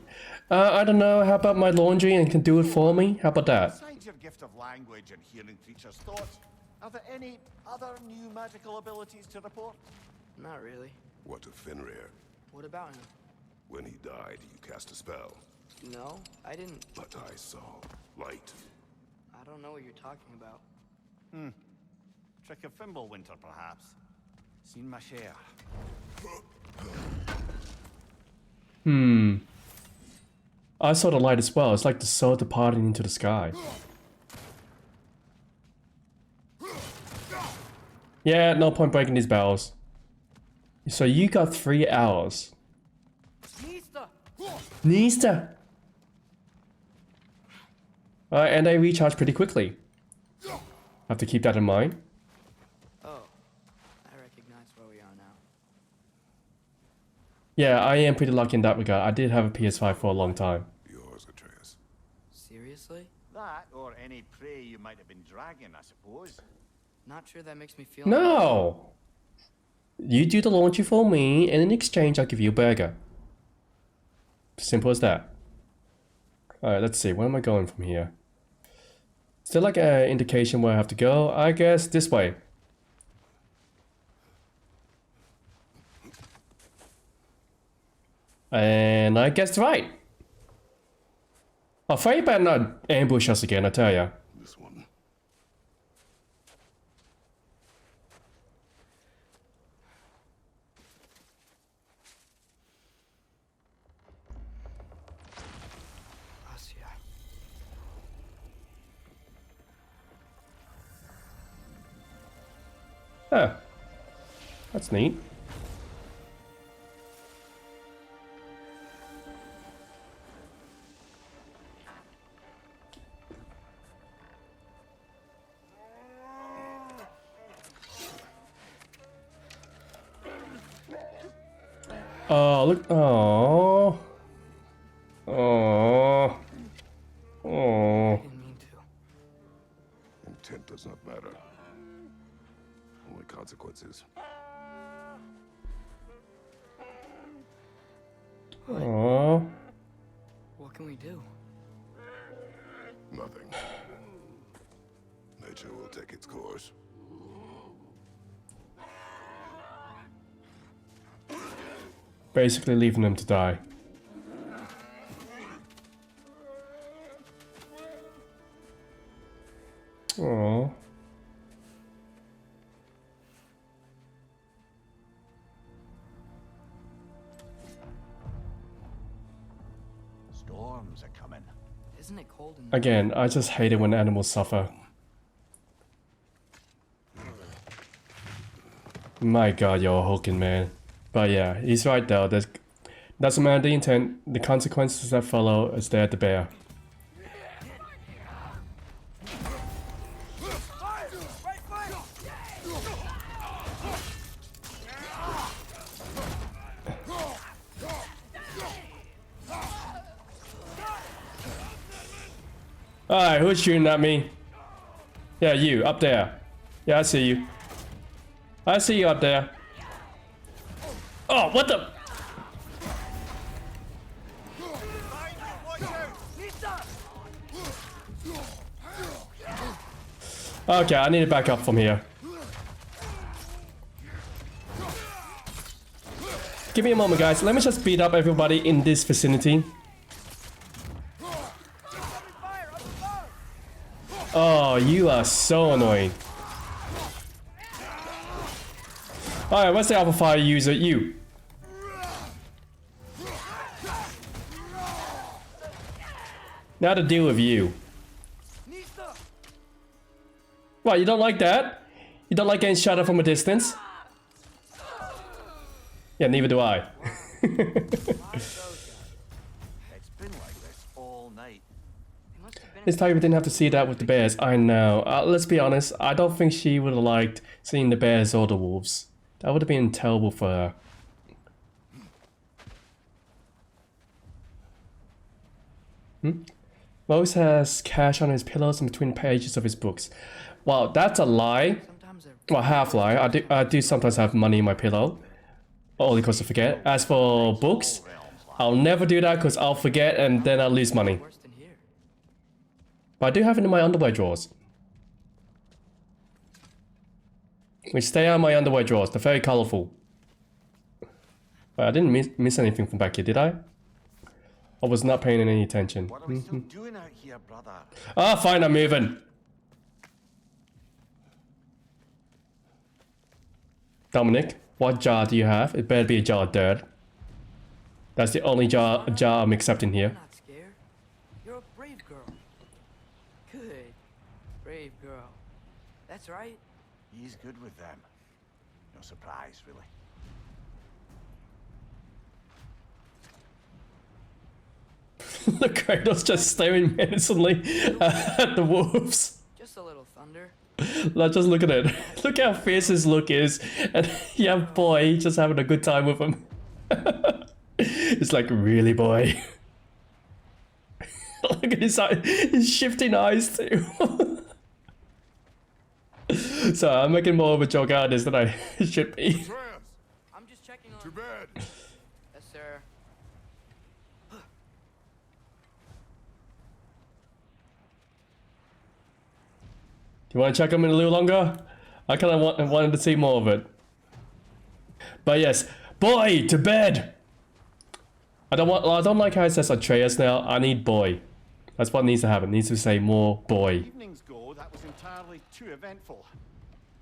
I don't know, how about my laundry and can do it for me? How about that? Besides your gift of language and hearing creatures' thoughts, are there any other new magical abilities to report? Not really. what of Fenrir? What about him? When he died, you cast a spell. No, I didn't. But I saw light. I don't know what you're talking about. Trick of Fimbulwinter, perhaps? Seen my share. I saw the light as well. It's like the soul departing into the sky. Yeah, no point breaking these barrels. So you got 3 hours. Nista! Nista! And they recharge pretty quickly. Have to keep that in mind. Oh, I recognize where we are now. Yeah, I am pretty lucky in that regard. I did have a PS5 for a long time. Yours, Atreus. Seriously? That, or any prey you might have been dragging, I suppose. Not sure that makes me feel... No! You do the laundry for me, and in exchange I'll give you a burger. Simple as that. Alright, let's see. Where am I going from here? Is there like an indication where I have to go? I guess this way. And I guessed right. Oh, Faye better not ambush us again, I tell ya. This one. Us, yeah. Huh. That's neat. Oh, look. Oh. Oh. Oh. I didn't mean to. Intent does not matter. Only consequences. Oh. What can we do? Nothing. Nature will take its course. Basically leaving them to die. Oh. Isn't it cold in Again, I just hate it when animals suffer. My god, you're a Hulking, man. But yeah, he's right though. Doesn't matter the intent, the consequences that follow is there to bear. Alright, who's shooting at me? Yeah, you, up there. Yeah, I see you. I see you up there. Oh, what the? Okay, I need to back up from here. Give me a moment, guys. Let me just beat up everybody in this vicinity. Oh, you are so annoying. Alright, what's the Alpha Fire user? You. Now to deal with you. What, you don't like that? You don't like getting shot at from a distance? Yeah, neither do I. It's been like this all night. This time we didn't have to see that with the bears. I know. Let's be honest, I don't think she would have liked seeing the bears or the wolves. That would have been terrible for her. Mose has cash on his pillows and between pages of his books. Well, that's a lie. Well, half lie. I do sometimes have money in my pillow. Only because I forget. As for books, I'll never do that because I'll forget and then I'll lose money. But I do have it in my underwear drawers. Which stay out of my underwear drawers. They're very colorful. But I didn't miss anything from back here, did I? I was not paying any attention. What are we still doing out here, brother? Ah, fine, I'm moving. Dominic, what jar do you have? It better be a jar of dirt. That's the only jar I'm accepting here. You're not scared. You're a brave girl. Good. Brave girl. That's right. He's good with them. No surprise, really. Look, Kratos just staring menacingly at the wolves. Just a little thunder. Like, just look at it. Look how fierce his look is. And yeah, boy, just having a good time with him. It's like, really, boy? Look at his shifting eyes too. So I'm making more of a joke out of this than I should be. I'm just checking on. To bed. Yes, sir. Do you want to check him in a little longer? I kind of wanted to see more of it. But yes, boy, to bed. I don't like how it says Atreus now. I need boy. That's what needs to happen. It needs to say more boy. Evenings go, that was entirely too eventful.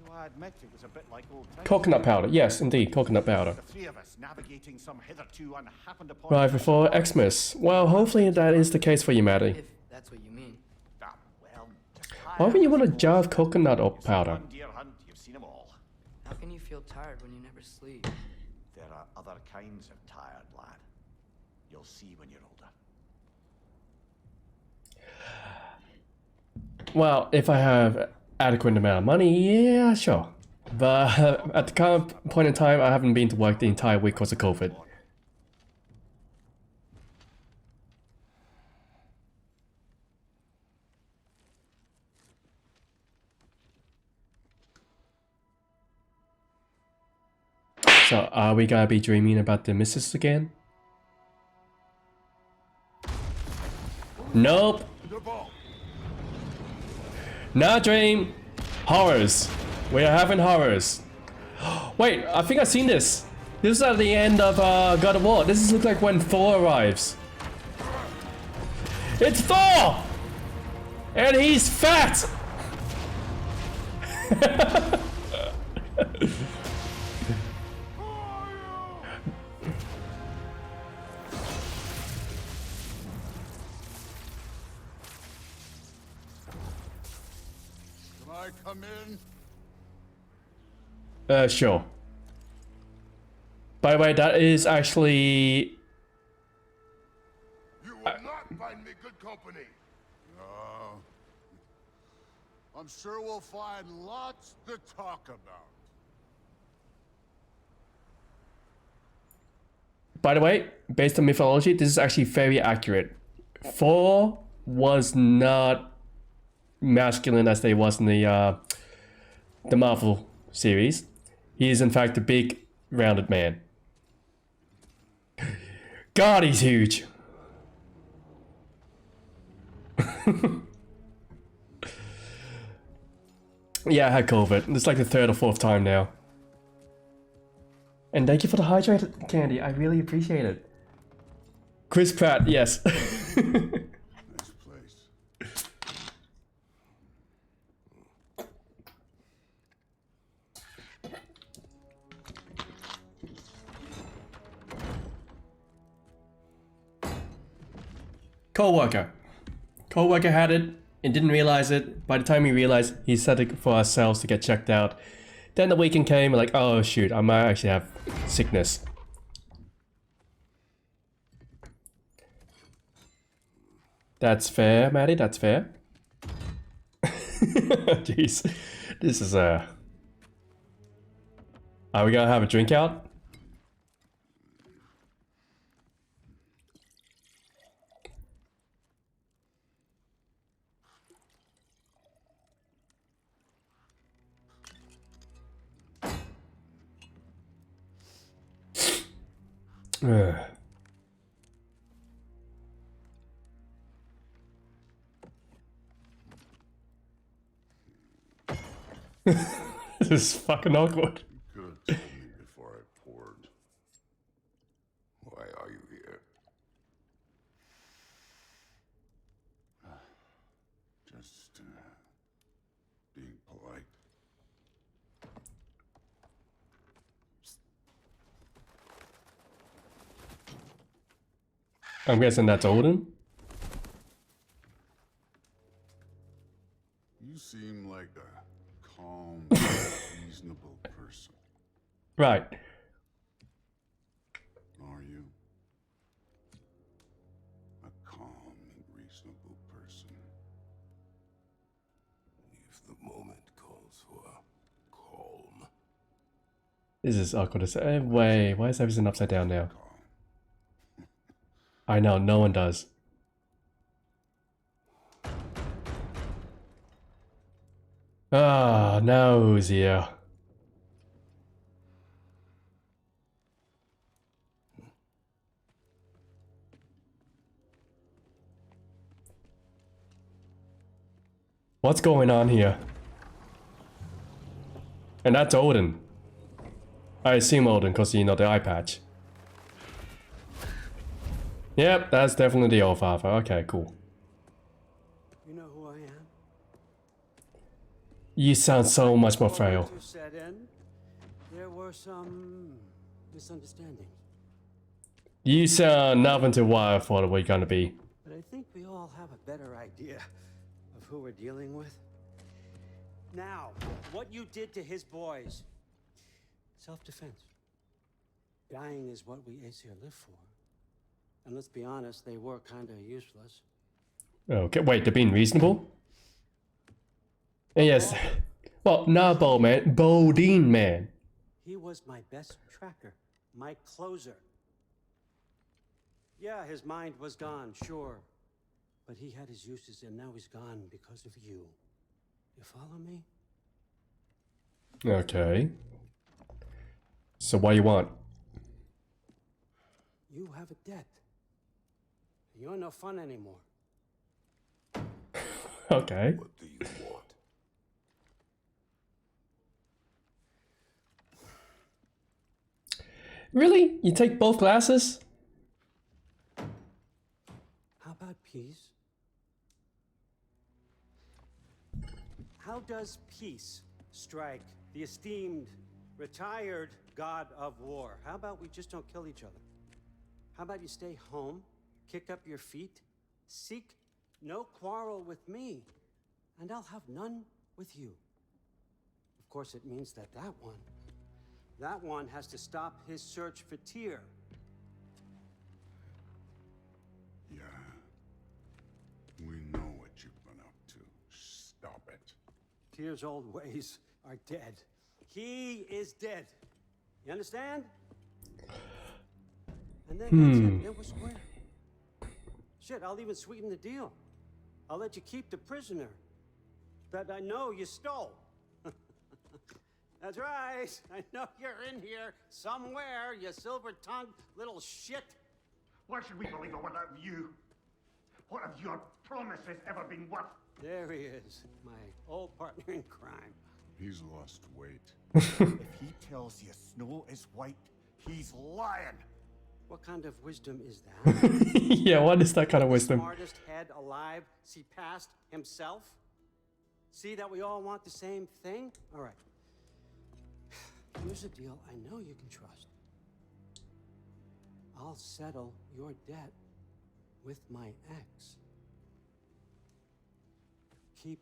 Though I admit it was a bit like old times. Coconut powder. Yes, indeed, coconut powder. The three of us navigating some hitherto unhappened upon. Right before Xmas. Well, hopefully that is the case for you, Maddie. If that's what you mean. Ah, well, just Why would you want a jar of coconut or powder? one deer hunt, you've seen them all. How can you feel tired when you never sleep? There are other kinds of tired, lad. You'll see when you're older. Well, if I have adequate amount of money, yeah, sure. But at the current point in time, I haven't been to work the entire week because of COVID. So, are we gonna be dreaming about the missus again? Nope. Not dream. Horrors. We are having horrors. Wait, I think I've seen this. This is at the end of God of War. This looks like when Thor arrives. It's Thor! And he's fat! Sure. By the way, that is actually... You will not find me good company. No. I'm sure we'll find lots to talk about. By the way, based on mythology, this is actually very accurate. Thor was not masculine as they was in the Marvel series. He is in fact a big, rounded man. God, he's huge. Yeah, I had COVID. It's like the 3rd or 4th time now. And thank you for the hydrated candy. I really appreciate it. Chris Pratt, yes. Nice place. Co-worker. Co-worker had it and didn't realize it. By the time he realized, he set it for ourselves to get checked out. Then the weekend came, like, oh shoot, I might actually have sickness. That's fair, Maddie, that's fair. Jeez, this is Are we gonna have a drink out? This is fucking awkward. You could have told me before I poured. Why are you here? Just being polite. I'm guessing that's Odin. You seem like a calm, reasonable person. Right. Are you? A calm and reasonable person. If the moment calls for calm. This is awkward to say. Wait, why is everything upside down now? Calm. I know, no one does. Ah, now who's here? What's going on here? And that's Odin. I assume Odin, because you know the eye patch. Yep, that's definitely the Allfather. Okay, cool. You know who I am? You sound so much more frail. Winter set in, there were some misunderstandings. You sound nothing to what I thought we're gonna be. But I think we all have a better idea of who we're dealing with. Now, what you did to his boys. Self-defense. Dying is what we Aesir live for. And let's be honest, they were kinda useless. Okay, wait, they're being reasonable? Yes. Well, not Bowman, Bodine Man. He was my best tracker, my closer. Yeah, his mind was gone, sure. But he had his uses and now he's gone because of you. You follow me? Okay. So what do you want? You have a debt. You're no fun anymore. Okay. What do you want? Really? You take both glasses? How about peace? How does peace strike the esteemed, retired god of war? How about we just don't kill each other? How about you stay home, kick up your feet, seek no quarrel with me, and I'll have none with you. Of course, it means that that one has to stop his search for Tyr. Yeah. We know what you've been up to. Stop it. Tyr's old ways are dead. He is dead. You understand? And then that's it. Then we're square. Shit, I'll even sweeten the deal. I'll let you keep the prisoner that I know you stole. That's right. I know you're in here somewhere, you silver-tongued little shit. Why should we believe a word out of you? What have your promises ever been worth? There he is, my old partner in crime. He's lost weight. If he tells you snow is white, he's lying. What kind of wisdom is that? Yeah, what is that kind of wisdom? Smartest head alive see past himself? See that we all want the same thing? All right. Here's a deal I know you can trust. I'll settle your debt with my ex. Keep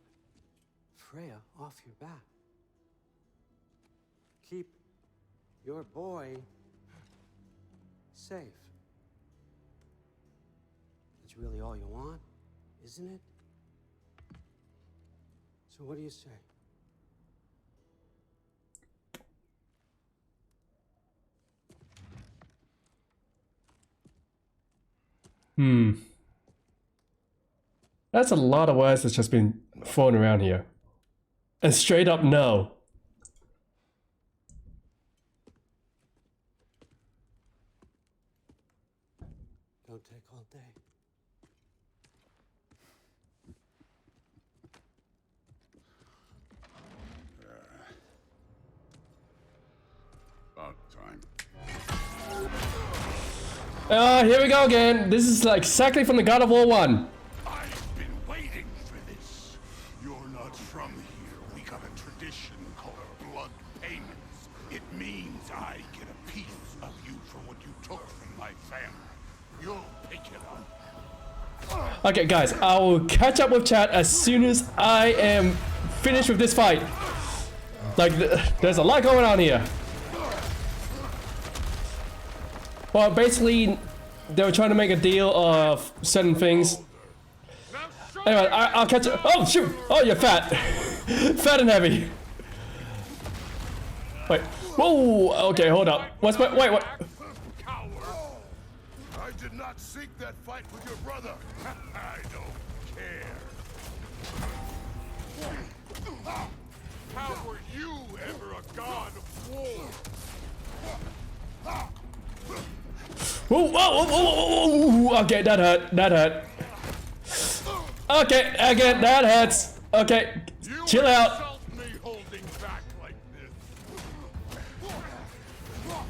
Freya off your back. Keep your boy safe. That's really all you want, isn't it? So what do you say? That's a lot of words that's just been thrown around here. And straight up no. Don't take all day. About time. Here we go again. This is like exactly from the God of War 1. I've been waiting for this. You're not from here. We got a tradition called blood payments. It means I get a piece of you for what you took from my family. You'll pick it up. Okay, guys, I will catch up with chat as soon as I am finished with this fight. Like, there's a lot going on here. Well, basically, they were trying to make a deal of certain things. Anyway, I'll catch up. Oh, shoot! Oh, you're fat. Fat and heavy. Wait. Whoa! Okay, hold up. What's my... Wait, what? Coward! I did not seek that fight with your brother. I don't care. How were you ever a god of war? Whoa, whoa, whoa, whoa, whoa, whoa. Okay, that hurt. That hurt. Okay, again, that hurts. Okay, chill out. Me holding back like this.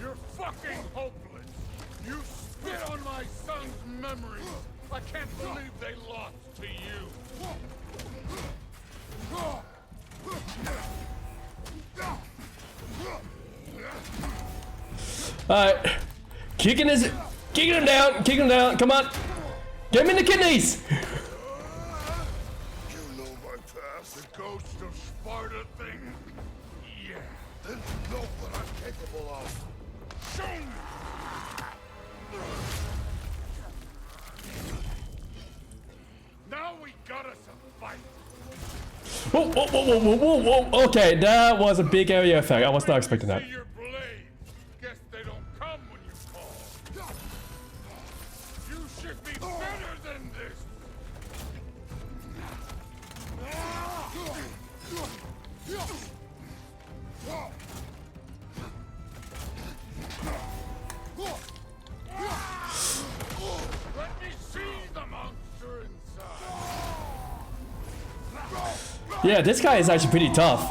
You're fucking hopeless. You spit on my son's memories. I can't believe they lost to you. Alright. Kicking him down, come on. Get him in the kidneys. You know my past. The ghost of Sparta thing? Yeah. Then you know what I'm capable of. Show me! Now we got us a fight. Whoa, whoa, whoa, whoa, whoa, whoa, whoa. Okay, that was a big area effect. I was not expecting that. See your blades. Guess they don't come when you call. You should be better than this. Let me see the monster inside. Yeah, this guy is actually pretty tough.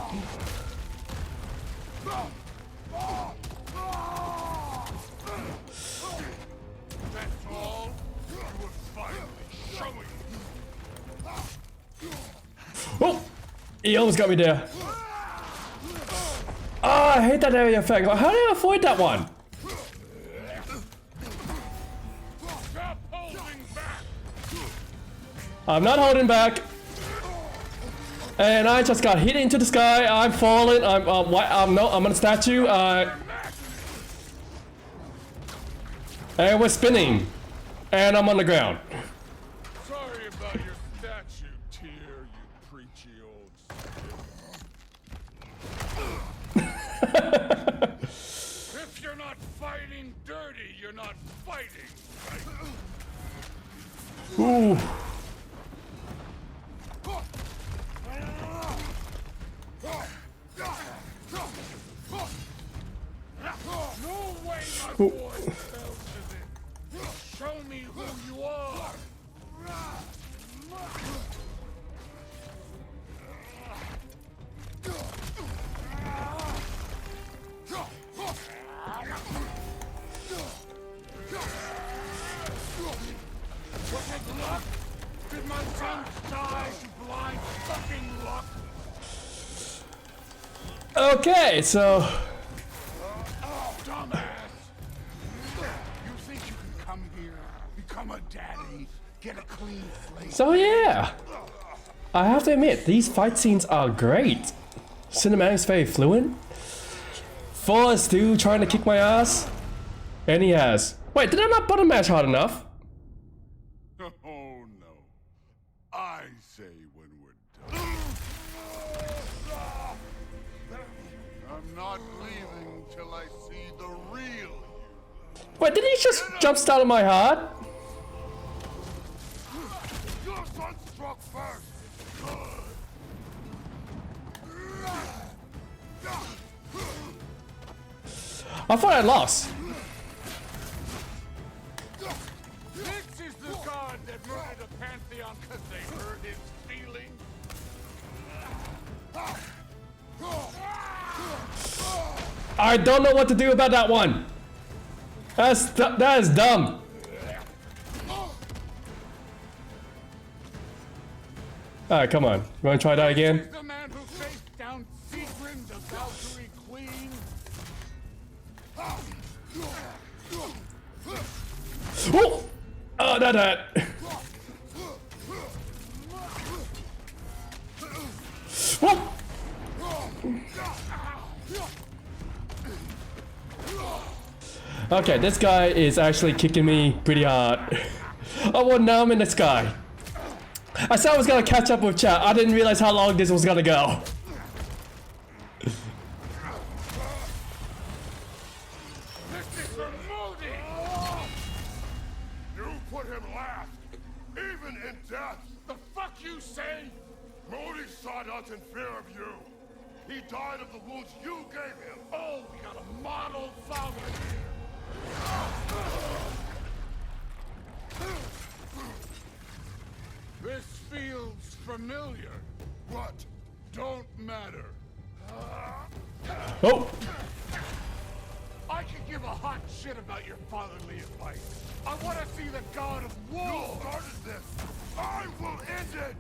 That's all? You were finally showing. Oh! He almost got me there. Oh, I hate that area effect. How do I avoid that one? Stop holding back. I'm not holding back. And I just got hit into the sky. I'm falling. No, I'm on a statue. And we're spinning. And I'm on the ground. Sorry about your statue, Tyr, you preachy old stick. If you're not fighting dirty, you're not fighting, right? Ooh. No way my boy spells is it. Show me who you are. Was it luck? Did my son die to blind fucking luck? Okay, so Dumbass! You think you can come here, become a daddy, get a clean slate? So yeah, I have to admit, these fight scenes are great. Cinematics very fluent. Thor is still trying to kick my ass. And he has. Wait, did I not button mash hard enough? Oh no. I say when we're done. I'm not leaving till I see the real you. Wait, did he just jump start on my heart? Your son struck first. I thought I lost. This is the god that murdered a pantheon because they hurt his feelings. I don't know what to do about that one. That is dumb. Alright, come on. You wanna try that again? This is the man who faced down Sigrun, the Valkyrie queen. Oh! Oh, not that. Whoa! Okay, this guy is actually kicking me pretty hard. Oh, well, now I'm in the sky. I said I was gonna catch up with chat. I didn't realize how long this was gonna go. This is for Modi! You put him last, even in death. The fuck you say? Modi sought us in fear of you. He died of the wounds you gave him. Oh, we got a model father here. This feels familiar. What? Don't matter. Oh! I could give a hot shit about your fatherly advice. I want to see the god of war. You started this. I will end it.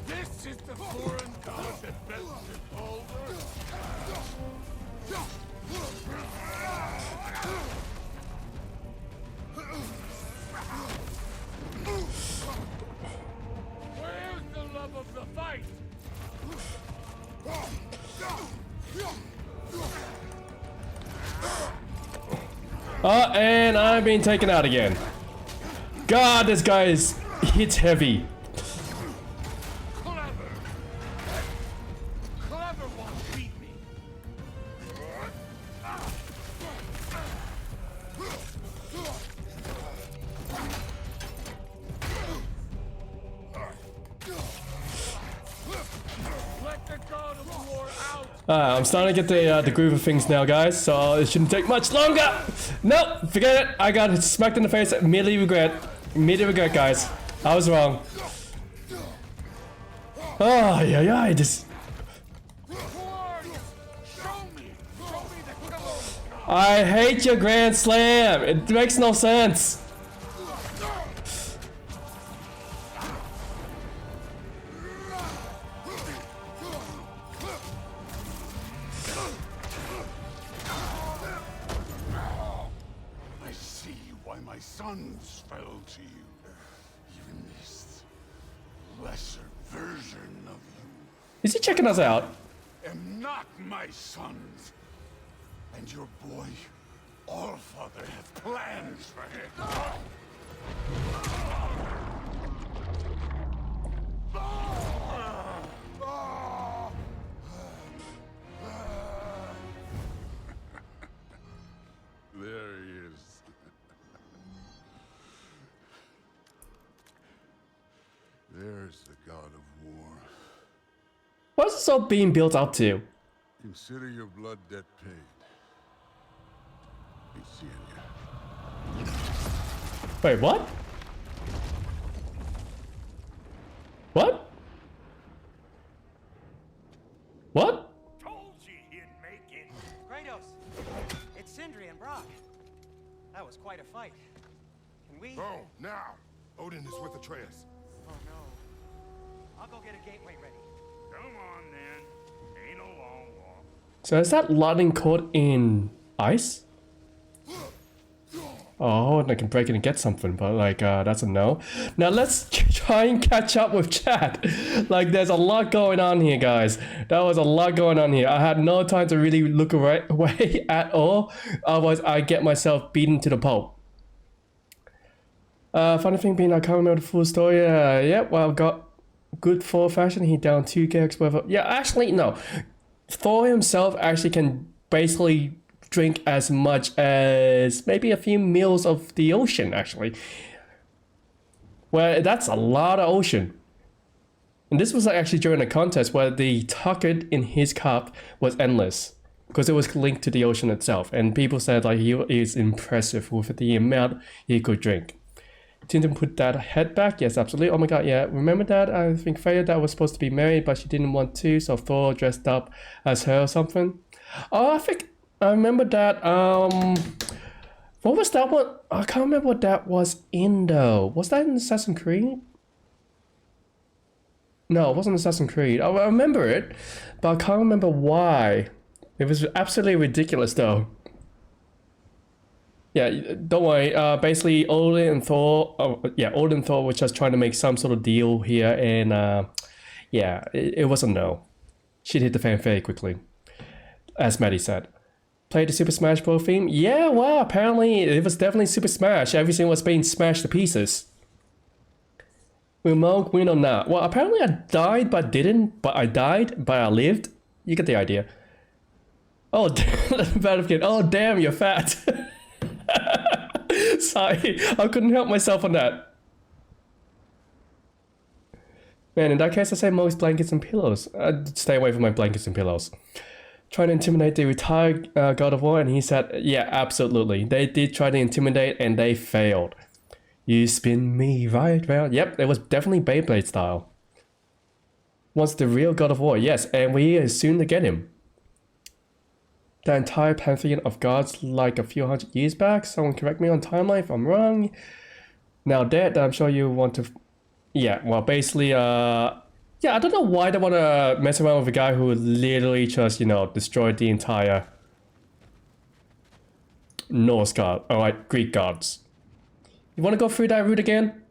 This is the foreign god that bends his boulder. Where's the love of the fight? And I'm being taken out again. God, this guy hits heavy. Clever won't beat me. Let the god of war out. I'm starting to get the groove of things now, guys, so it shouldn't take much longer. Nope, forget it. I got smacked in the face. Immediately regret. Immediate regret, guys. I was wrong. Oh, yeah, just. I hate your Grand Slam. It makes no sense. why my sons fell to you. Even this lesser version of you Is he checking us out? am not my sons. And your boy, Allfather, hath plans for him. There he is. There's the god of war. What's this all being built up to? Consider your blood debt paid. Be seeing you. Wait, what? What? What? Told you he'd make it. Kratos, it's Sindri and Brock. That was quite a fight. Can we? Oh, now! Odin is with Atreus. Oh no. I'll go get a gateway ready. Come on then. Ain't a long walk. So is that lightning caught in ice? Oh, I can break it and get something, but like, that's a no. Now let's try and catch up with chat. Like, there's a lot going on here, guys. That was a lot going on here. I had no time to really look away at all. Otherwise, I get myself beaten to the pulp. Funny thing being, I can't remember the full story. Yeah, well, got good Thor fashion. He down 2 gigs worth of... Yeah, actually, no. Thor himself actually can basically drink as much as maybe a few meals of the ocean, actually. Well, that's a lot of ocean. And this was actually during a contest where the tucket in his cup was endless because it was linked to the ocean itself. And people said like he is impressive with the amount he could drink. Didn't put that head back? Yes, absolutely. Oh my god, yeah. Remember that? I think Freya that was supposed to be married, but she didn't want to, so Thor dressed up as her or something. Oh, I think I remember that. What was that one? I can't remember what that was in though. Was that in Assassin's Creed? No, it wasn't Assassin's Creed. I remember it, but I can't remember why. It was absolutely ridiculous though. Yeah, don't worry. Basically, Odin and Thor. Odin and Thor were just trying to make some sort of deal here, and yeah, it was a no. She'd hit the fan very quickly, as Maddie said. Played the Super Smash Bros. Theme? Yeah, well, apparently it was definitely Super Smash. Everything was being smashed to pieces. Will Monk win or not? Well, apparently I died, but didn't. But I died, but I lived. You get the idea. Oh, Battlefield. Oh, damn, you're fat. Sorry, I couldn't help myself on that. Man, in that case, I say most blankets and pillows. I'd stay away from my blankets and pillows. Trying to intimidate the retired God of War, and he said, yeah, absolutely. They did try to intimidate, and they failed. You spin me right round. Yep, it was definitely Beyblade style. Wants the real God of War, yes, and we are soon to get him. The entire pantheon of gods like a few hundred years back. Someone correct me on timeline if I'm wrong. Now that I'm sure you want to... Yeah, well basically, yeah, I don't know why they want to mess around with a guy who literally just, you know, destroyed the entire Norse god, alright, Greek gods. You want to go through that route again?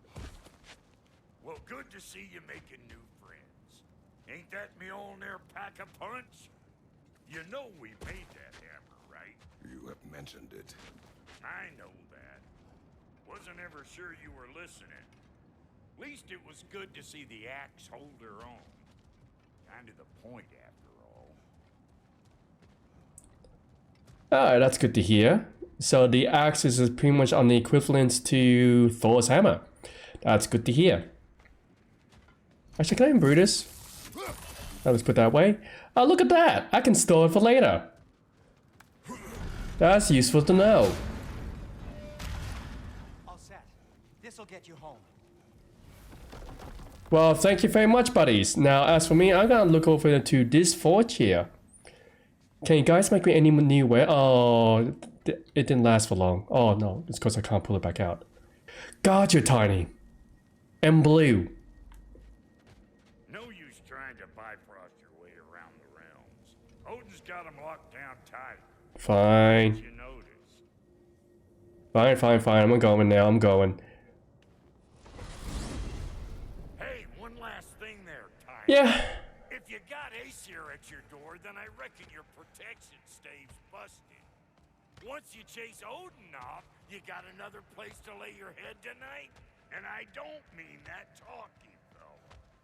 Well, good to see you making new friends. Ain't that me old there pack a punch? You know we made that hammer, right? You have mentioned it. I know that. Wasn't ever sure you were listening. Least it was good to see the axe hold her own. Kind of the point, after all. Alright, that's good to hear. So the axe is pretty much on the equivalent to Thor's hammer. That's good to hear. Actually, can I improve this? Let's put that way. Oh, look at that! I can store it for later. That's useful to know. All set. This'll get you home. Well, thank you very much, buddies. Now, as for me, I'm gonna look over to this forge here. Can you guys make me any new way? Oh, it didn't last for long. Oh no, it's because I can't pull it back out. God, you're tiny. And blue. No use trying to bifrost your way around the realms. Odin's got him locked down tight. Fine. You notice. Fine, fine, fine. I'm going now. I'm going. Hey, one last thing there, Ty. Yeah. If you got Aesir at your door, then I reckon your protection stave's busted. Once you chase Odin off, you got another place to lay your head tonight? And I don't mean that talking, though.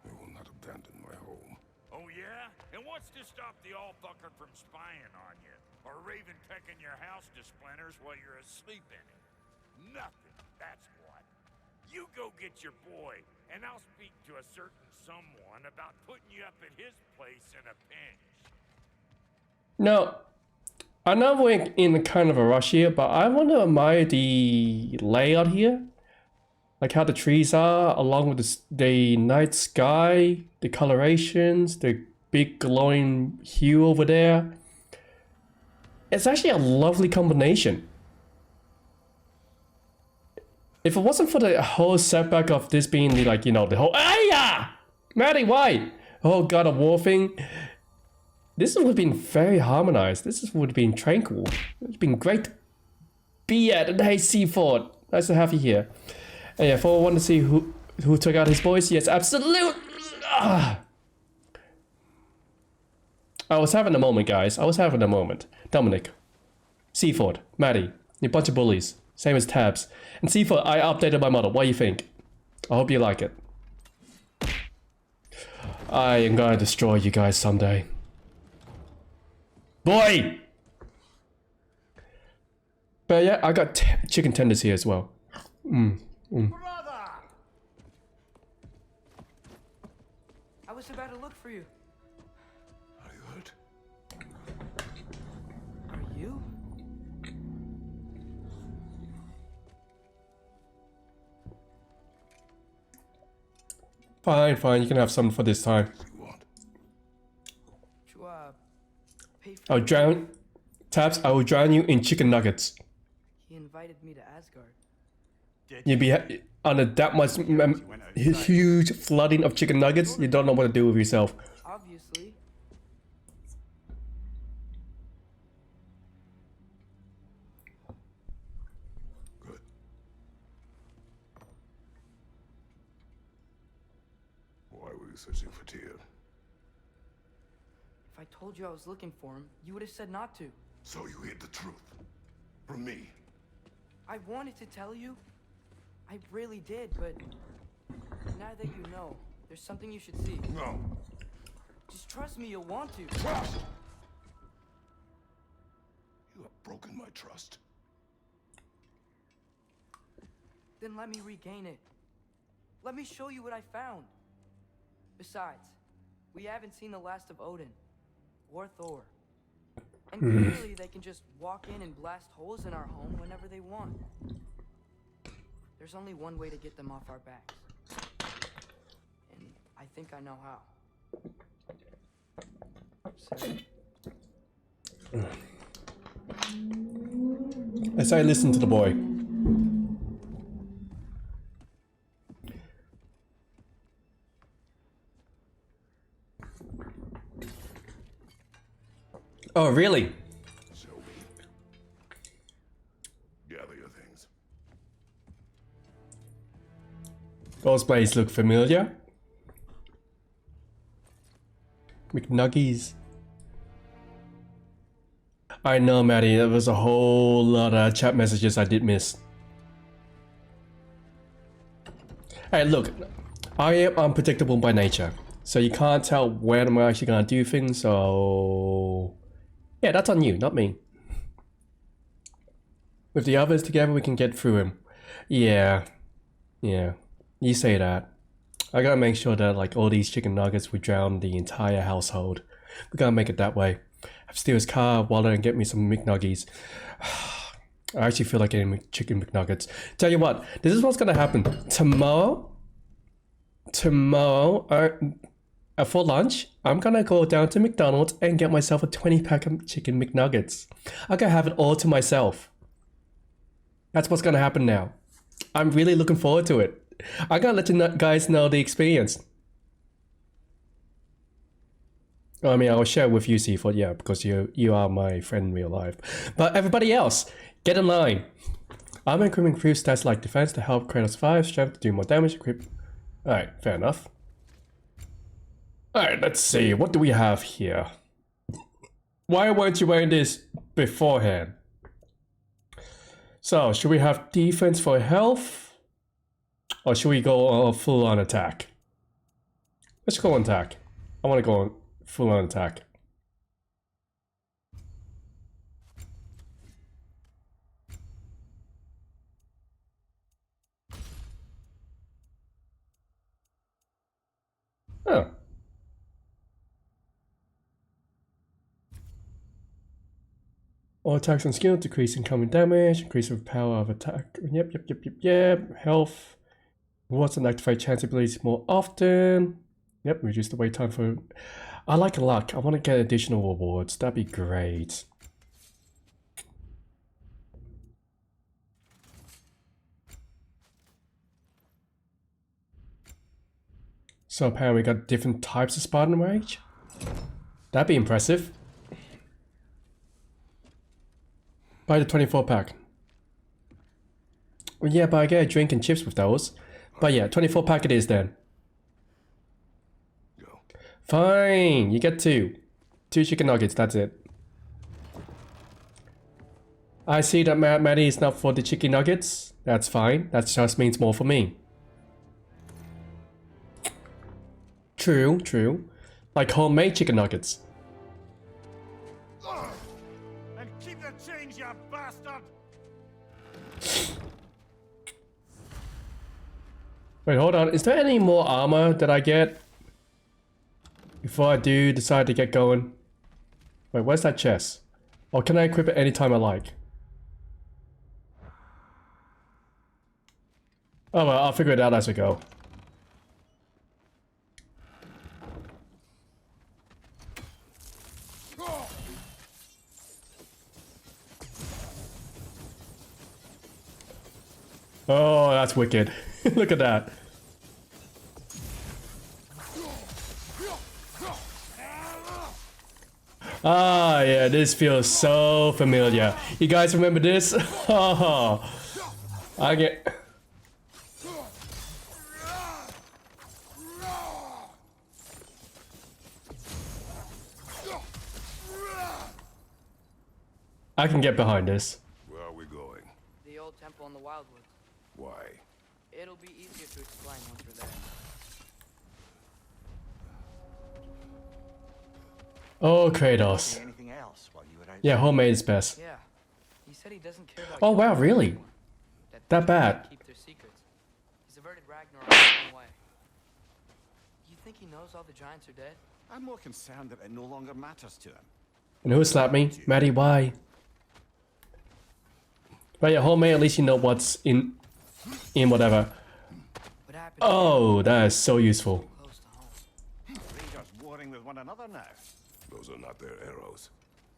I will not abandon my home. Oh, yeah? And what's to stop the all-fucker from spying on you? Or Raven pecking your house to splinters while you're asleep in it? Nothing, that's what. You go get your boy, and I'll speak to a certain someone about putting you up at his place in a pinch. No. I know we're in kind of a rush here, but I want to admire the layout here. Like how the trees are, along with the night sky, the colorations, the big glowing hue over there. It's actually a lovely combination. If it wasn't for the whole setback of this being the, like, you know, the whole Maddie, why? Oh, God of War thing. This would have been very harmonized. This would have been tranquil. It's been great to be at. And hey, Seaford, nice to have you here. And yeah, for want to see who took out his boys, yes, absolutely. I was having a moment, guys. I was having a moment. Dominic, Seaford, Maddie, you bunch of bullies. Same as Tabs. And Seaford, I updated my model. What do you think? I hope you like it. I am gonna destroy you guys someday. Boy! But yeah, I got chicken tenders here as well. Brother! I was about to look for you. Are you hurt? Are you? Fine, fine. You can have some for this time. You want? To, pay for I'll drown... Tabs, I will drown you in chicken nuggets. He invited me to Asgard. You'd be under that much huge flooding of chicken nuggets, you don't know what to do with yourself. Obviously. Good. Why were you searching for Tyr? If I told you I was looking for him, you would have said not to. So you hid the truth. From me. I wanted to tell you. I really did, but now that you know, there's something you should see. No. Just trust me, you'll want to. Trust! You have broken my trust. Then let me regain it. Let me show you what I found. Besides, we haven't seen the last of Odin or Thor. And clearly they can just walk in and blast holes in our home whenever they want. There's only one way to get them off our backs. And I think I know how. So... As I listen to the boy. Oh, really? Sylvie. Gather your things. Those blades look familiar. McNuggies. I know, Maddie, there was a whole lot of chat messages I did miss. Hey, look, I am unpredictable by nature, so you can't tell when I'm actually gonna do things, so... Yeah, that's on you, not me. With the others together, we can get through him. Yeah, you say that. I gotta make sure that like all these chicken nuggets would drown the entire household. We gotta make it that way. Have to steal his car, wallet, and get me some McNuggies. I actually feel like getting chicken McNuggets. Tell you what, this is what's gonna happen. Tomorrow, for lunch, I'm gonna go down to McDonald's and get myself a 20-pack of chicken McNuggets. I'm gonna have it all to myself. That's what's gonna happen now. I'm really looking forward to it. I gotta let you guys know the experience. I mean, I'll share with you, Seaford, yeah, because you are my friend in real life. But everybody else, get in line. Armor equipment improves stats like defense to help Kratos 5, strength to do more damage, equip. Alright, fair enough. Alright, let's see. What do we have here? Why weren't you wearing this beforehand? So, should we have defense for health? Or should we go full on attack? Let's go on attack. I want to go on full on attack. Oh. All attacks on skill decrease incoming damage, increase the power of attack. Yep. Health. Rewards and activate chance abilities more often. Yep, reduce the wait time for. I like luck. I want to get additional rewards. That'd be great. So apparently we got different types of Spartan Rage. That'd be impressive. Buy the 24 pack. Well, yeah, but I get a drink and chips with those. But yeah, 24 pack it is then. Go. Fine, you get 2. 2 chicken nuggets, that's it. I see that Maddie is not for the chicken nuggets. That's fine, that just means more for me. True. Like homemade chicken nuggets. And keep the change, you bastard! Wait, hold on. Is there any more armor that I get before I do decide to get going? Wait, where's that chest? Or can I equip it anytime I like? Oh well, I'll figure it out as we go. Oh, that's wicked. Look at that. Ah, yeah, this feels so familiar. You guys remember this? Oh, I get... I can get behind this. Where are we going? The old temple in the Wildwoods. Why? It'll be easier to explain once we're there. Oh, Kratos. Anything else while you were out? Yeah, homemade is best. Yeah. He said he doesn't care about Oh wow, killing really? anyone. That bad? Keep their secrets. He's averted Ragnarok in some way. You think he knows all the giants are dead? I'm more concerned that it no longer matters to him. And who slapped me? Maddie, why? But yeah, homemade, at least you know what's in whatever. What happened? Oh, that is so useful. Close to home. Raiders warring with one another now. Those are not their arrows.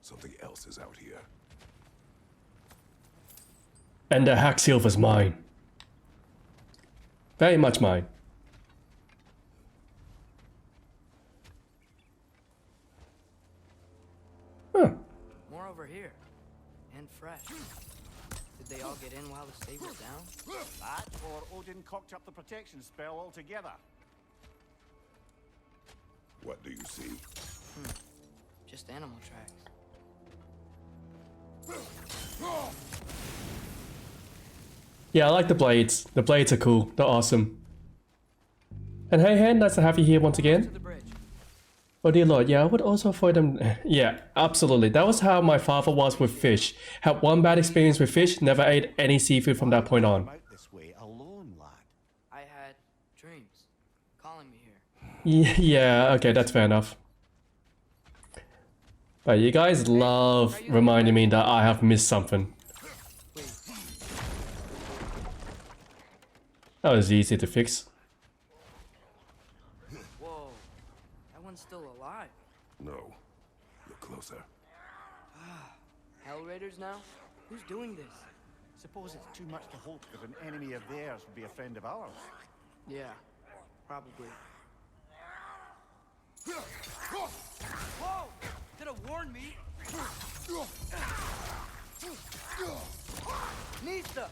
Something else is out here. And the hack silver's mine. Very much mine. Huh. More over here. And fresh. Did they all get in while the state was down? That, or Odin cocked up the protection spell altogether. What do you see? Just animal tracks. Yeah, I like the blades. The blades are cool. They're awesome. And hey, Hen, nice to have you here once To again. the bridge. Oh dear lord, yeah, I would also avoid them. Yeah, absolutely. That was how my father was with fish. Had one bad experience with fish, never ate any seafood from that point on. Out this way alone, lad. I had dreams calling me here. Yeah, okay, that's fair enough. But you guys love reminding me that I have missed something. That was easy to fix. Whoa. That one's still alive. No. Look closer. Hell Raiders now? Who's doing this? Suppose it's too much to hope that an enemy of theirs would be a friend of ours. Yeah, probably. Whoa! Could have warned me. Nista!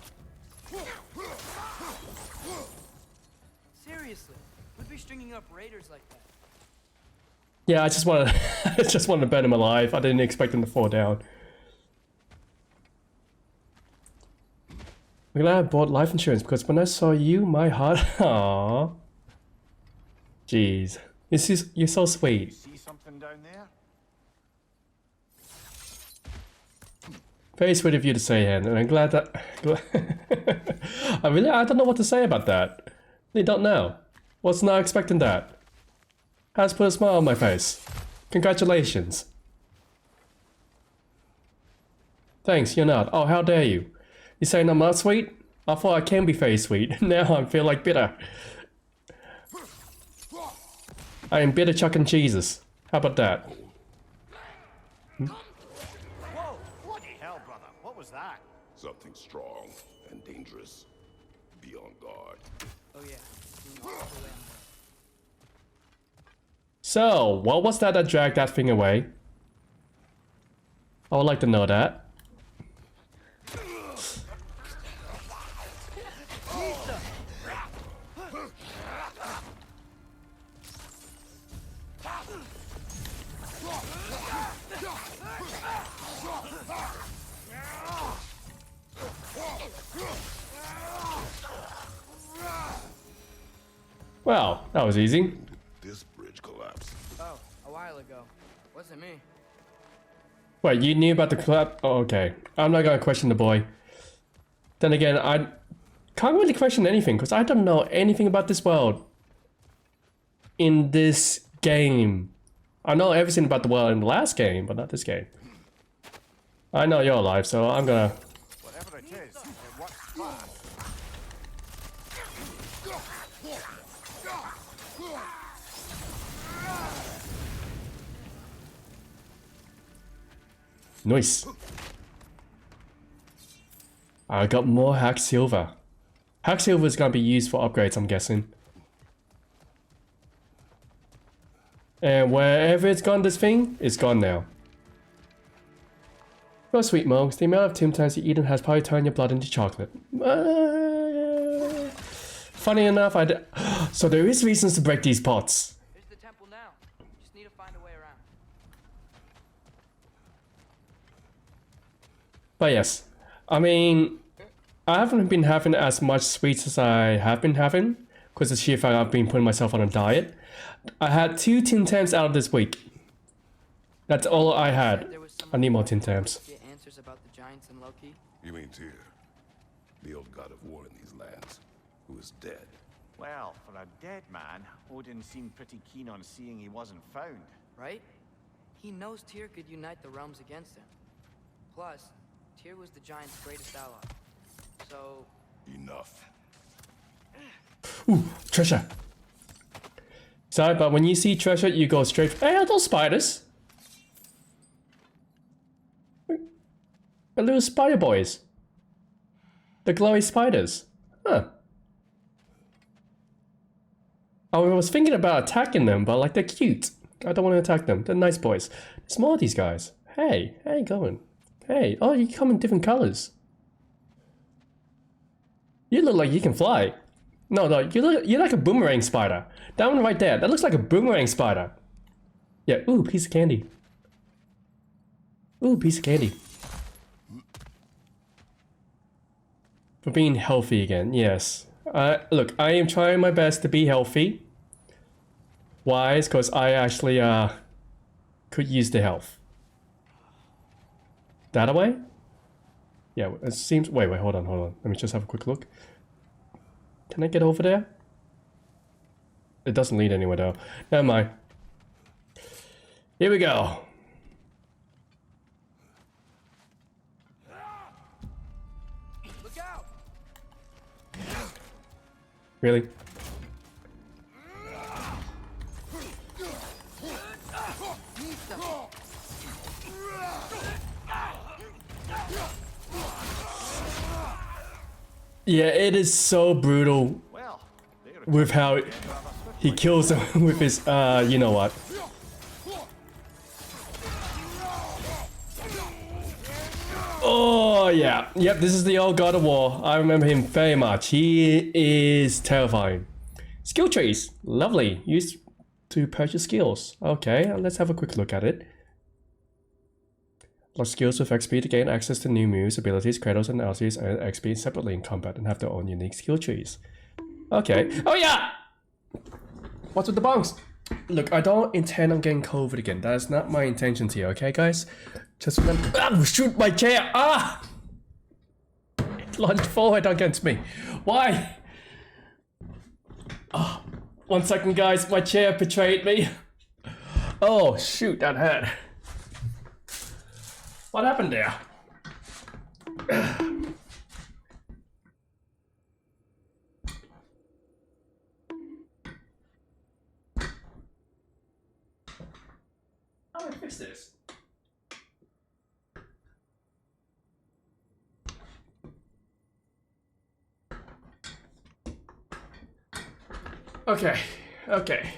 Seriously, we'd be stringing up raiders like that. Yeah, I just wanted, I just wanted to burn him alive. I didn't expect him to fall down. I'm glad I bought life insurance because when I saw you, my heart. Aww. Jeez, you're so sweet. See something down there? Very sweet of you to say, Hen, and I'm glad that. I don't know what to say about that. They don't know. Was not expecting that. Has put a smile on my face. Congratulations. Thanks, you're not. Oh, how dare you? You saying I'm not sweet? I thought I can be very sweet. Now I feel like bitter. I am bitter chucking cheeses. How about that? Whoa! Bloody hell, brother. What was that? Something strong and dangerous. Be on guard. Oh yeah. So, what was that dragged that thing away? I would like to know that. Wow, that was easy. This bridge collapsed. Oh, a while ago. Wasn't me. Wait, you knew about the collapse? Oh, okay. I'm not gonna question the boy. Then again, I can't really question anything because I don't know anything about this world. In this game. I know everything about the world in the last game, but not this game. I know you're alive, so I'm gonna... Whatever it is, it works fast. Nice. I got more hack silver. Hack silver is gonna be used for upgrades, I'm guessing. And wherever it's gone, this thing, it's gone now. Well, sweet monks, the amount of Tim Tams you eaten has probably turned your blood into chocolate. Funny enough, so there is reasons to break these pots. Here's the temple now. Just need to find a way around. But yes, I mean, I haven't been having as much sweets as I have been having, because the sheer fact I've been putting myself on a diet. I had 2 Tim Tams out of this week. That's all I had. I need more Tim Tams. Get answers about the giants and Loki. You mean Tyr, the old god of war in these lands, who is dead. Well, for a dead man, Odin seemed pretty keen on seeing he wasn't found. Right? He knows Tyr could unite the realms against him. Plus, Tyr was the giant's greatest ally. So... Enough. Ooh, treasure. Sorry, but when you see treasure, you go straight... Hey, are those spiders? The little spider boys. The glowy spiders. Huh. I was thinking about attacking them, but like they're cute. I don't want to attack them. They're nice boys. There's more of these guys. Hey, how you going? Hey, oh, you come in different colors. You look like you can fly. No, you're like a boomerang spider. That one right there, that looks like a boomerang spider. Yeah, ooh, piece of candy. Ooh, piece of candy. For being healthy again, yes. Look, I am trying my best to be healthy. Why? It's because I actually could use the health. That away? Yeah, it seems... Wait, hold on. Let me just have a quick look. Can I get over there? It doesn't lead anywhere though. Never mind. Here we go. Look out! Really? Yeah, it is so brutal with how he kills them with his, you know what. Oh yeah, yep. This is the old God of War. I remember him very much. He is terrifying. Skill trees, lovely. Used to purchase skills. Okay, let's have a quick look at it. Lock skills with XP to gain access to new moves, abilities. Kratos and Arceus earn XP separately in combat and have their own unique skill trees. Okay. Oh yeah! What's with the bunks? Look, I don't intend on getting COVID again. That is not my intentions here, okay guys? Just remember— ah, shoot my chair! Ah! It lunged forward against me. Why? Oh, 1 second guys, my chair betrayed me. Oh shoot, that hurt. What happened there? How do I fix this? Okay, okay.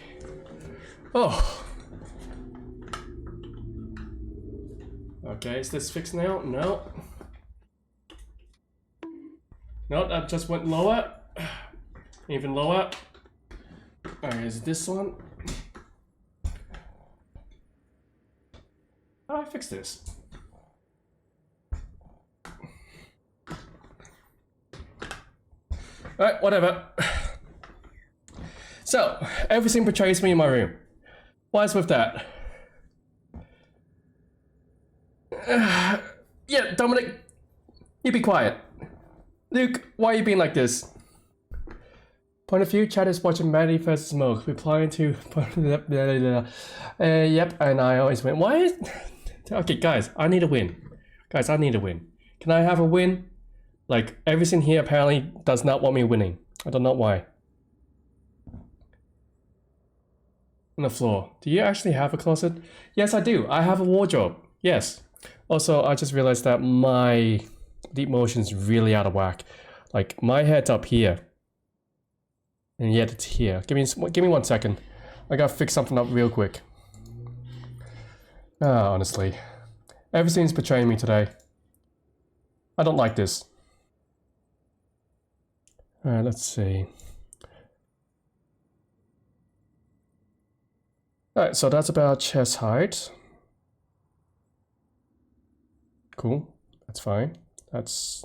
Oh. Okay, is this fixed now? No. No, that just went lower. Even lower. Alright, is this one? How do I fix this? Alright, whatever. So, everything betrays me in my room. What is with that? Yeah, Dominic, you be quiet. Luke, why are you being like this? Point of view, Chad is watching Maddie vs. Smoke, replying to yep, and I always win. Why is... Okay, guys, I need a win. Guys, I need a win. Can I have a win? Like, everything here apparently does not want me winning. I don't know why. On the floor. Do you actually have a closet? Yes, I do. I have a wardrobe. Yes. Also, I just realized that my deep motion is really out of whack. Like, my head's up here. And yet it's here. Give me 1 second. I gotta fix something up real quick. Ah, honestly. Everything's betraying me today. I don't like this. Alright, let's see. Alright, so that's about chest height. Cool, that's fine. That's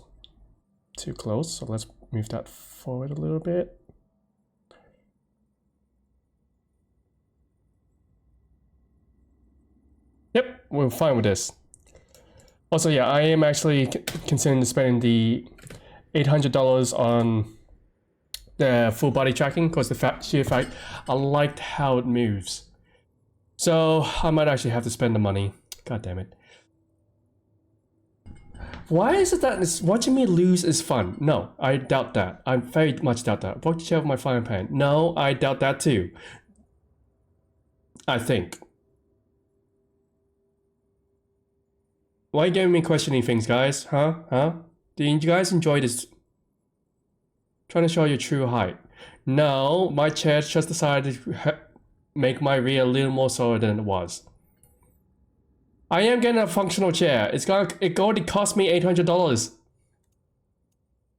too close, so let's move that forward a little bit. Yep, we're fine with this. Also, yeah, I am actually considering spending the $800 on the full body tracking because the sheer fact I liked how it moves. So I might actually have to spend the money. God damn it. Why is it that watching me lose is fun? No, I doubt that. I very much doubt that. Broke the chair with my frying pan. No, I doubt that too. I think. Why are you getting me questioning things, guys? Huh? Do you guys enjoy this? Trying to show your true height. No, my chair just decided to make my rear a little more solid than it was. I am getting a functional chair. It already cost me $800.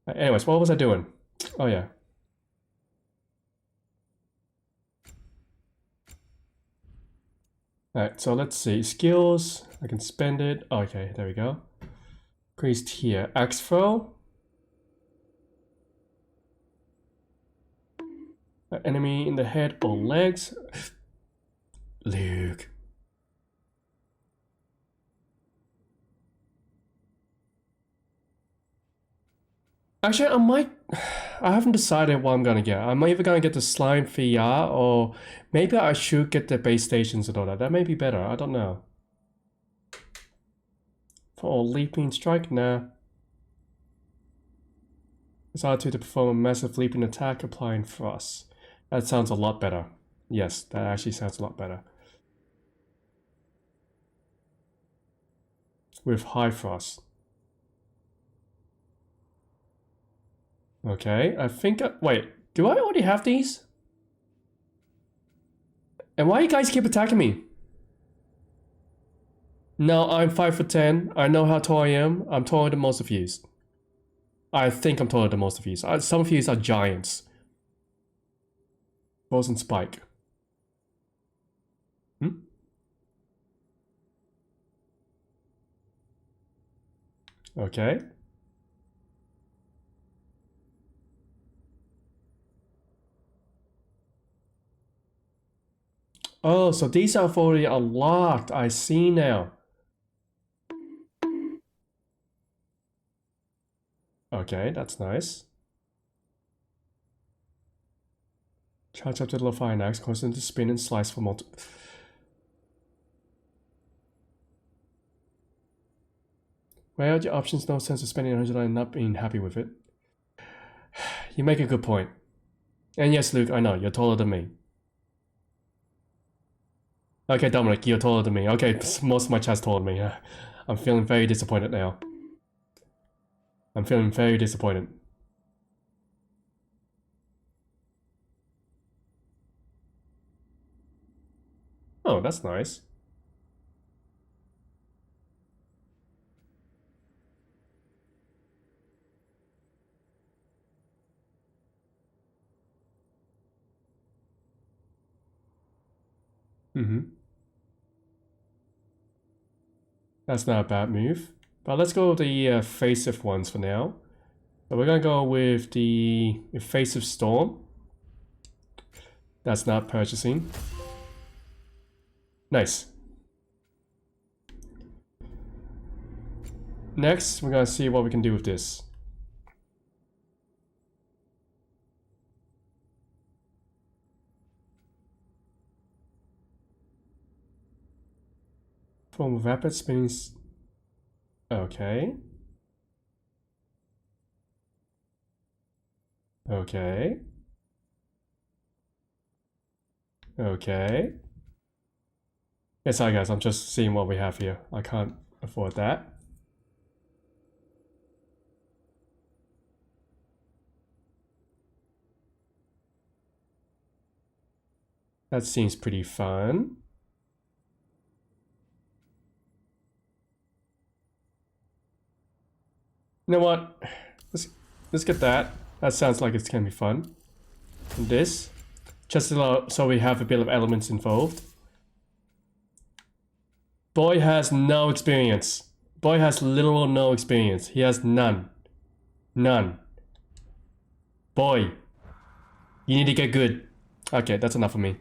Anyways, what was I doing? Oh yeah. Alright, so let's see. Skills. I can spend it. Okay, there we go. Increased here. Axe throw. Enemy in the head or legs. Luke. Actually, I haven't decided what I'm gonna get. I'm either gonna get the slime VR or maybe I should get the base stations and all that. That may be better. I don't know. For leaping strike, nah. It's R2 to perform a massive leaping attack, applying thrust. That sounds a lot better. Yes, that actually sounds a lot better. With high thrust. Okay, I think... wait, do I already have these? And why you guys keep attacking me? No, I'm 5'10". I know how tall I am. I'm taller than most of you. I think I'm taller than most of you. Some of you are giants. Balls and Spike. Hmm? Okay. Oh, so these are already unlocked. I see now. Okay, that's nice. Charge up to the low fire axe, constantly spin and slice for multiple. Where are your options? No sense of spending 100 and not being happy with it. You make a good point. And yes, Luke, I know, you're taller than me. Okay, Dominic, you're taller than me. Okay, most of my chat's taller than me. I'm feeling very disappointed now. I'm feeling very disappointed. Oh, that's nice. That's not a bad move. But let's go with the evasive ones for now. So we're gonna go with the evasive storm. That's not purchasing. Nice. Next, we're gonna see what we can do with this. From rapid spinning. Okay. Okay. Okay. Yes, hi guys, I'm just seeing what we have here. I can't afford that. That seems pretty fun. You know what? Let's get that. That sounds like it's gonna be fun. And this, just so we have a bit of elements involved. Boy has no experience. Boy has little or no experience. He has none. None. Boy, you need to get good. Okay, that's enough for me.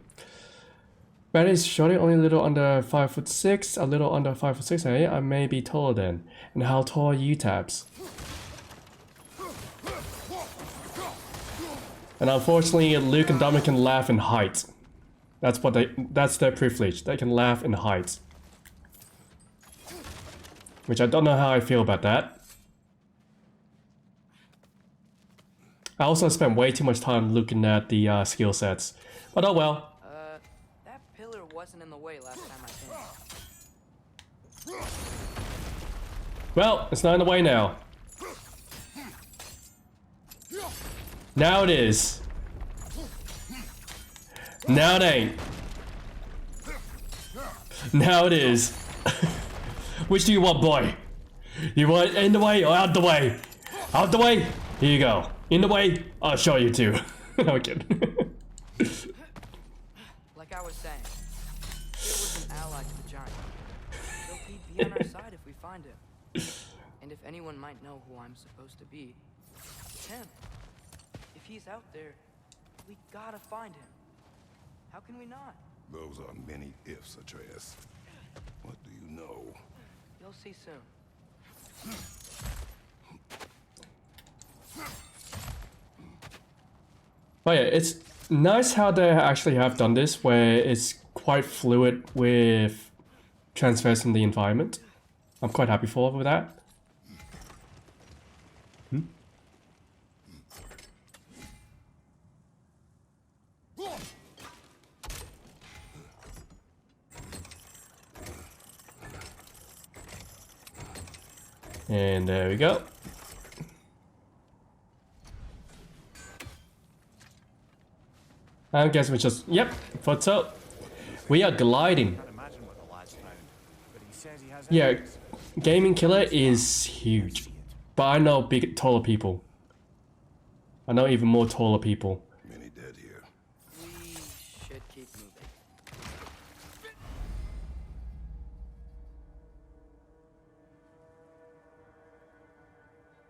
Brad is surely only a little under 5'6", a little under 5'6". Hey, I may be taller then. And how tall are you, Tabs? And unfortunately, Luke and Dominic can laugh in height. That's their privilege. They can laugh in height. Which I don't know how I feel about that. I also spent way too much time looking at the skill sets. But oh well. That pillar wasn't in the way last time I came. Well, it's not in the way now. Now it is. Now it ain't. Now it is. Which do you want, boy? You want in the way or out the way? Out the way? Here you go. In the way? I'll show you too. No, I'm kidding. Like I was saying, Tyr was an ally to the giant. So he'd be on our side if we find him. And if anyone might know who I'm supposed to be, it's him. If he's out there, we gotta find him. How can we not? Those are many ifs, Atreus. What do you know? You'll see soon. Oh yeah, it's nice how they actually have done this, where it's quite fluid with transversing the environment. I'm quite happy with that. And there we go. I guess we yep, foot up. We are gliding. Can't imagine what the lad's found, but he says he has Yeah, gaming killer is huge. But I know taller people. I know even more taller people. Many dead here. We should keep moving.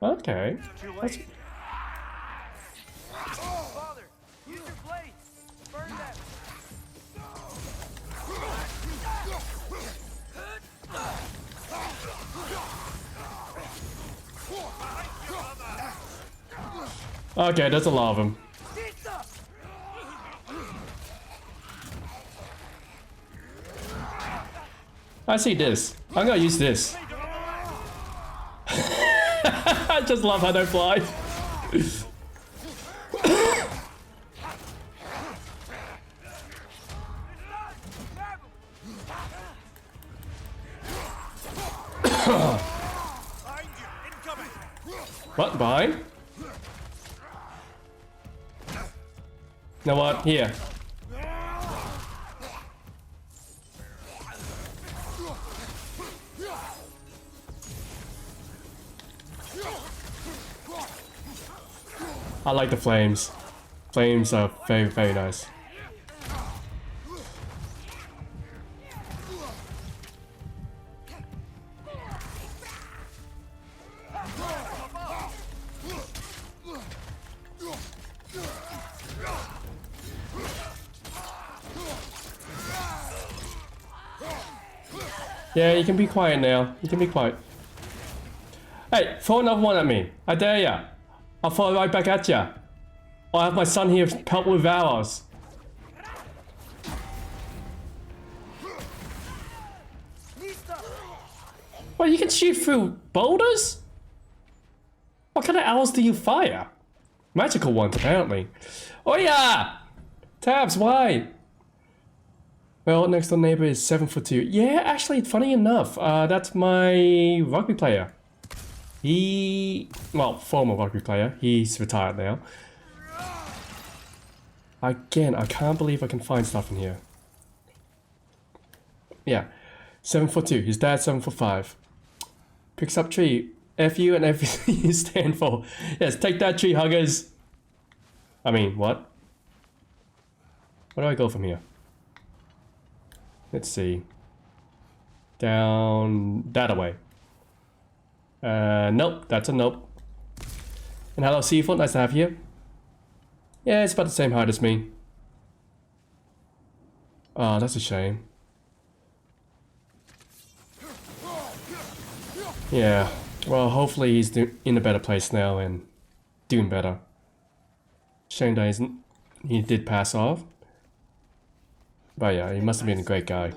Okay. That's... Father, use your blades. Burn them. Okay, there's a lot of them. I see this. I'm gonna use this. I just love how they fly. What? Behind? You know what? Here. I like the flames. Flames are very, very nice. Yeah, you can be quiet now. You can be quiet. Hey, throw another one at me. I dare ya. I'll throw it right back at ya. I have my son here pelt with arrows. Well, you can shoot through boulders? What kind of arrows do you fire? Magical ones, apparently. Oh yeah! Tabs, why? Well, next door neighbor is 7'2". Yeah, actually, funny enough, that's my rugby player. Well, former rugby player. He's retired now. Again, I can't believe I can find stuff in here. Yeah, 7'2". His dad's 7'5". Picks up tree. FU and everything you stand for. Yes, take that, tree huggers. I mean, what? Where do I go from here? Let's see. Down that way. Nope, that's a nope. And hello, Seafoot, nice to have you. Yeah, it's about the same height as me. Oh, that's a shame. Yeah, well, hopefully he's in a better place now and doing better. Shame that he did pass off. But yeah, he must have been a great guy.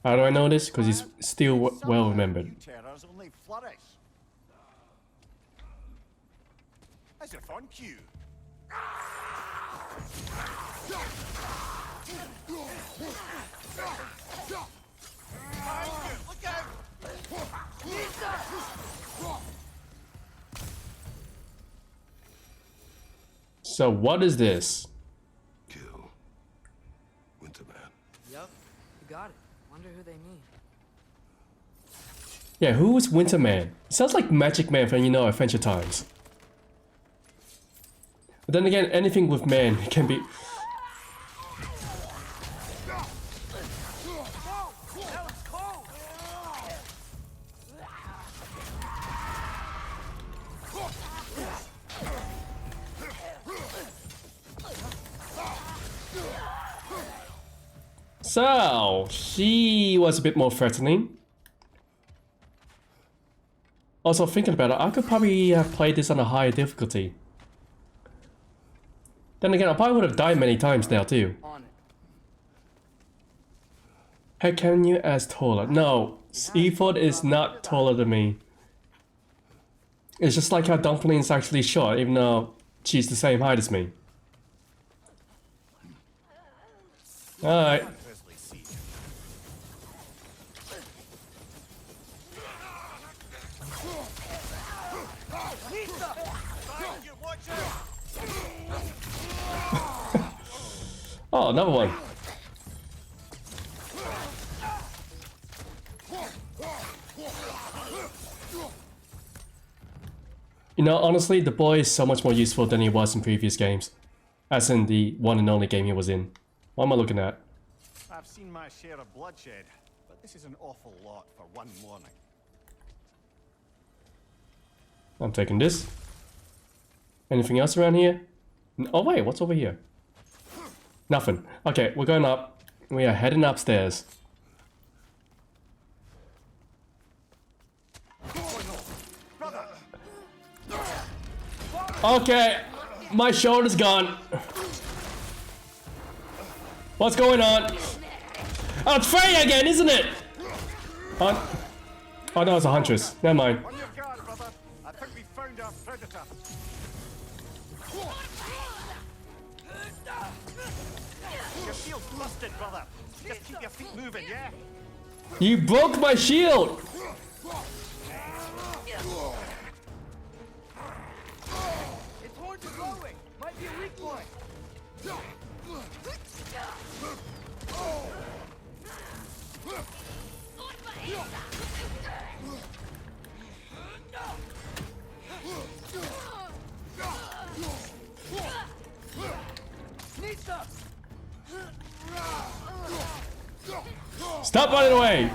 How do I know this? Because he's still well remembered. That's a fun cue. Look out! So what is this? Kill. Winterman. Yep, you got it. Wonder who they mean. Yeah, who is Winterman? It sounds like Magic Man from, you know, Adventure Times. But then again, anything with man can be... So, she was a bit more threatening. Also, thinking about it, I could probably have played this on a higher difficulty. Then again, I probably would have died many times now too. How can you as taller? No, Seaford is not taller than me. It's just like how Dumpling's actually short, even though she's the same height as me. Alright. Oh, another one. You know, honestly, the boy is so much more useful than he was in previous games. As in the one and only game he was in. What am I looking at? I've seen my share of bloodshed, but this is an awful lot for one morning. I'm taking this. Anything else around here? Oh wait, what's over here? Nothing. Okay, we're going up. We are heading upstairs. Okay, my shoulder's gone. What's going on? Oh, it's Freya again, isn't it? Oh no, it's a huntress. Never mind. On your guard, brother. I think we found our predator. Your shield's busted, brother. Just keep your feet moving, yeah? You broke my shield! Its horns are glowing. Might be a weak point. Stop running away!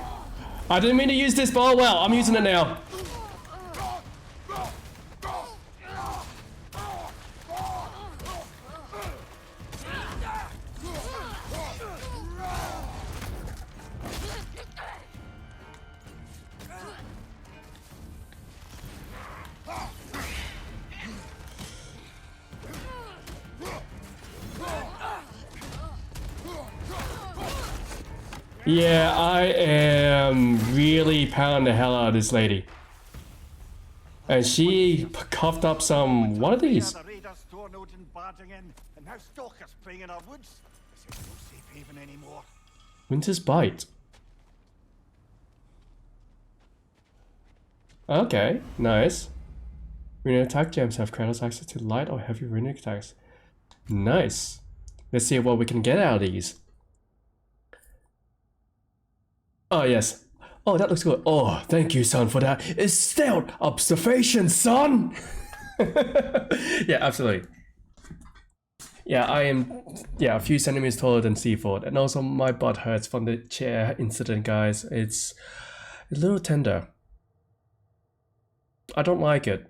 I didn't mean to use this, but oh well, I'm using it now. Yeah, I am really pounding the hell out of this lady. And she coughed up some... What are these? The raiders stormed out and barging in, and now stalkers preying in our woods. This is no safe haven anymore. Winter's Bite. Okay, nice. Runic attack gems have Kratos access to light or heavy runic attacks. Nice. Let's see what we can get out of these. Oh, yes. Oh, that looks good. Oh, thank you, son, for that. It's stealth observation, son! Yeah, absolutely. Yeah, I am, a few centimeters taller than Seaford. And also, my butt hurts from the chair incident, guys. It's a little tender. I don't like it.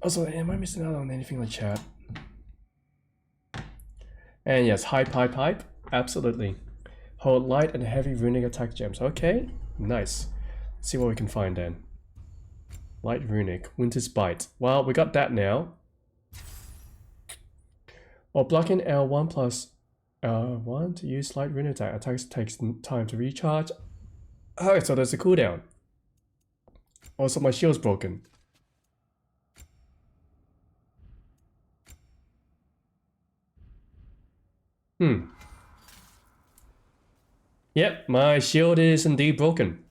Also, am I missing out on anything in the chat? And yes, hype. Absolutely. Hold light and heavy runic attack gems. Okay, nice. Let's see what we can find then. Light runic, Winter's Bite. Well, we got that now. Or blocking L1 plus L1 to use light runic attack. Attacks takes time to recharge. Alright, so there's a cooldown. Also, my shield's broken. Yep, my shield is indeed broken.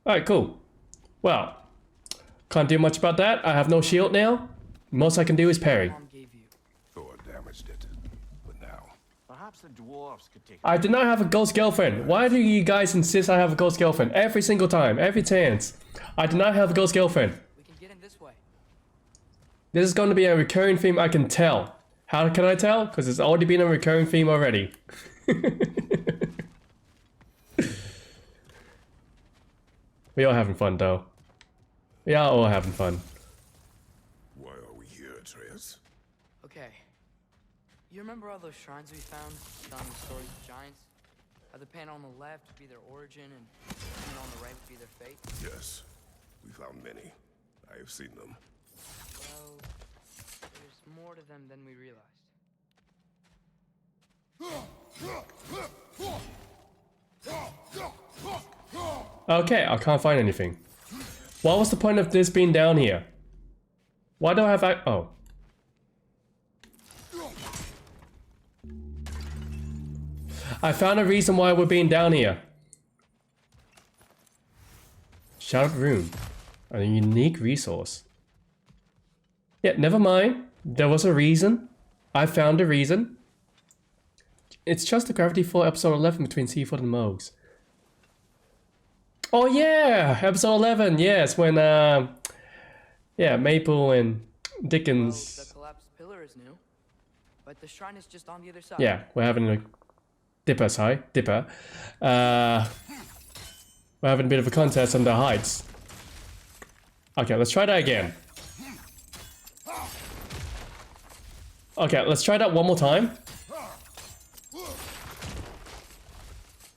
Alright, cool. Well, can't do much about that. I have no shield now. Most I can do is parry. Thor damaged it, but now Perhaps the dwarves could take. I did not have a ghost girlfriend. Why do you guys insist I have a ghost girlfriend? Every single time, every chance. I did not have a ghost girlfriend. We can get in this way. This is going to be a recurring theme, I can tell. How can I tell? Because it's already been a recurring theme already. We are having fun, though. We are all having fun. why are we here, Atreus? Okay. You remember all those shrines we found down in the stories of giants? How the panel on the left would be their origin and the panel on the right would be their fate? Yes, we found many. I have seen them. Well, there's more to them than we realized. Okay, I can't find anything. What was the point of this being down here? Why do I have oh. I found a reason why we're being down here. Shouted room. A unique resource. Yeah, never mind. There was a reason. I found the reason. It's just the gravity for episode 11 between Seaford and Mogs. Oh yeah, episode 11. Yes, when yeah, Maple and Dickens. Well, the collapsed pillar is new, but the shrine is just on the other side. Yeah, we're having a Dipper. We're having a bit of a contest on the heights. Okay, let's try that again. Okay, let's try that one more time.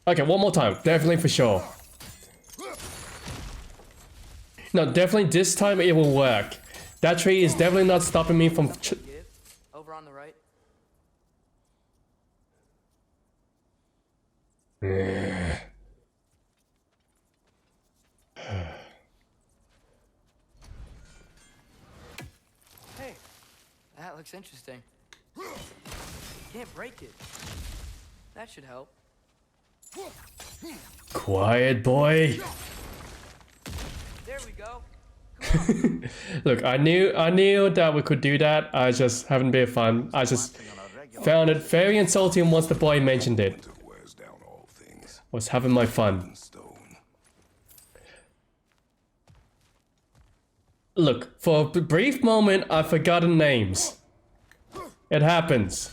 Okay, one more time. Definitely for sure. No, definitely this time it will work. That tree is definitely not stopping me from... Over on the right. Hey, that looks interesting. Can't break it. That should help. Quiet, boy. There we go. Look, I knew that we could do that. I just having a bit of fun. I just found it very insulting once the boy mentioned it. Was having my fun. Look, for a brief moment, I've forgotten names. It happens.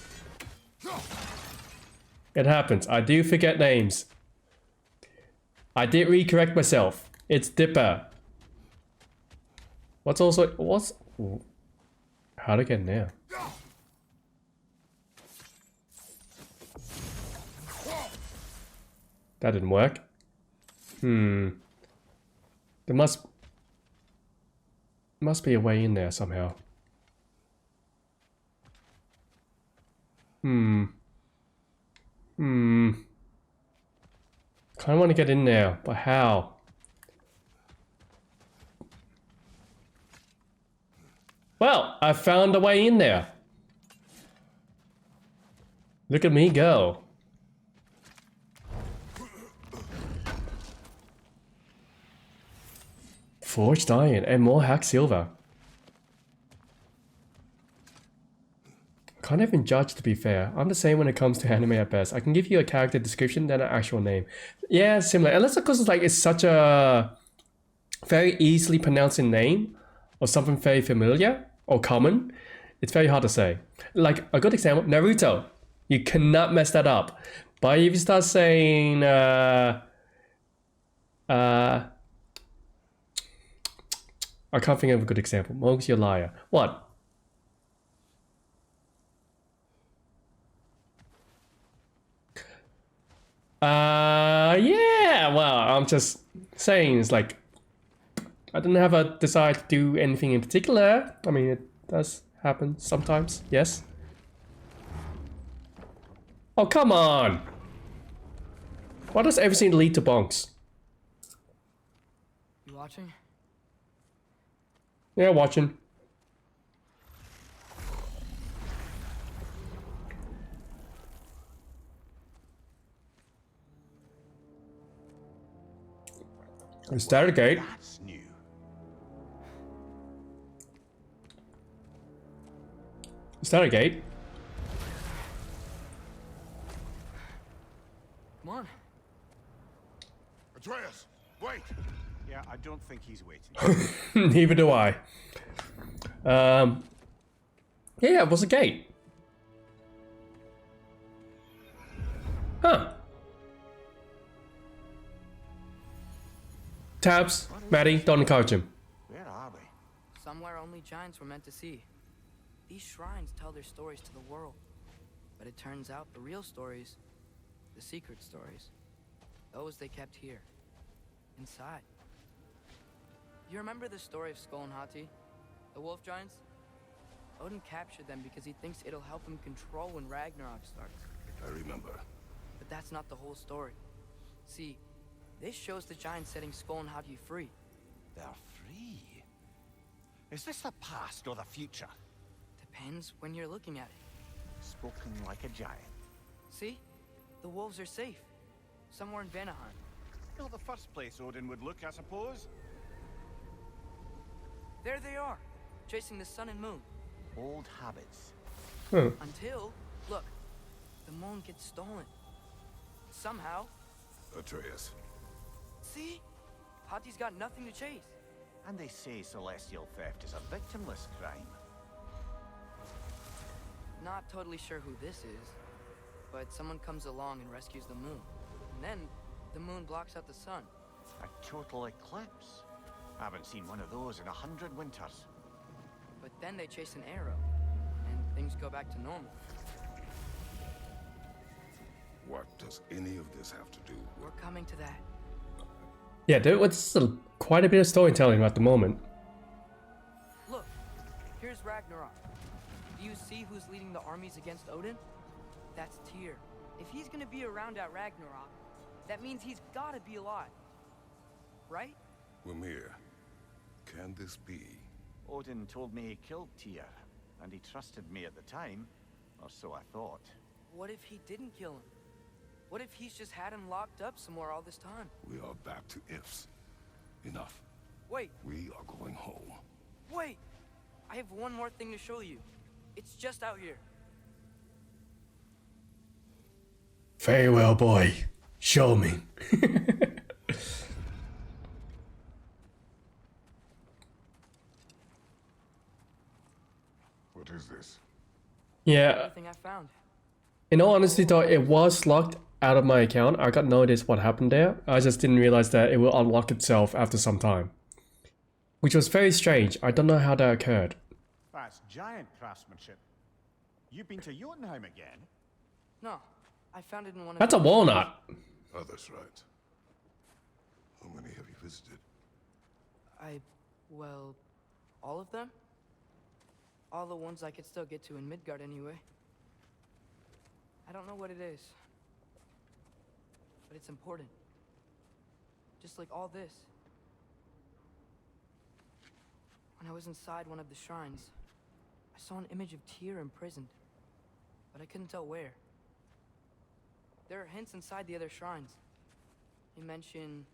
It happens. I do forget names. I did recorrect myself. It's Dipper. What's... How to get in there? That didn't work. There must be a way in there somehow. Kind of want to get in there, but how? Well, I found a way in there. Look at me go. Forged iron and more hack silver. Can't even judge, to be fair. I'm the same when it comes to anime at best. I can give you a character description than an actual name. Yeah, similar. Unless of course it's like it's such a very easily pronouncing name or something very familiar or common. It's very hard to say. Like a good example, Naruto. You cannot mess that up. But if you start saying I can't think of a good example. Mogs, you're a liar. What? Yeah, well, I'm just saying, it's like, I didn't have a desire to do anything in particular. I mean, it does happen sometimes, yes. Oh, come on! Why does everything lead to bonks? You watching? Yeah, watching. Is that a gate? That's new. Is that a gate? Come on. Atreus, wait! Yeah, I don't think he's waiting. Neither do I. Yeah, it was a gate. Huh. Tabs, Maddie, don't encourage him. Where are we? Somewhere only giants were meant to see. These shrines tell their stories to the world. But it turns out the real stories, the secret stories, those they kept here, inside. You remember the story of Skull and Hati, the wolf giants? Odin captured them because he thinks it'll help him control when Ragnarok starts. I remember. But that's not the whole story. See, this shows the giants setting Skull and Hati free. They're free. Is this the past or the future? Depends when you're looking at it. Spoken like a giant. See? The wolves are safe. Somewhere in Vanaheim. Not the first place Odin would look, I suppose. There they are, chasing the sun and moon. Old habits. Huh. Until, look, the moon gets stolen. Somehow. Atreus. See? Hati's got nothing to chase. And they say celestial theft is a victimless crime. Not totally sure who this is, but someone comes along and rescues the moon. And then, the moon blocks out the sun. A total eclipse. I haven't seen one of those in 100 winters. But then they chase an arrow, and things go back to normal. What does any of this have to do with... We're coming to that. Yeah, there was quite a bit of storytelling at the moment. Look, here's Ragnarok. Do you see who's leading the armies against Odin? That's Tyr. If he's gonna be around at Ragnarok, that means he's gotta be alive. Right? Mimir, can this be? Odin told me he killed Tyr, and he trusted me at the time, or so I thought. What if he didn't kill him? What if he's just had him locked up somewhere all this time? We are back to ifs. Enough. Wait, We are going home. wait! I have one more thing to show you. It's just out here. Very well, boy. Show me. What is this? Yeah, Everything I found. in all honesty though, it was locked out of my account. I got noticed what happened there. I just didn't realize that it will unlock itself after some time. Which was very strange. I don't know how that occurred. That's giant craftsmanship. You've been to Jotunheim again? No, I found it in one of That's a walnut. Others, right? How many have you visited? Well, all of them? All the ones I could still get to in Midgard anyway. I don't know what it is. But it's important. Just like all this. When I was inside one of the shrines, I saw an image of Tyr imprisoned. But I couldn't tell where. There are hints inside the other shrines. They mention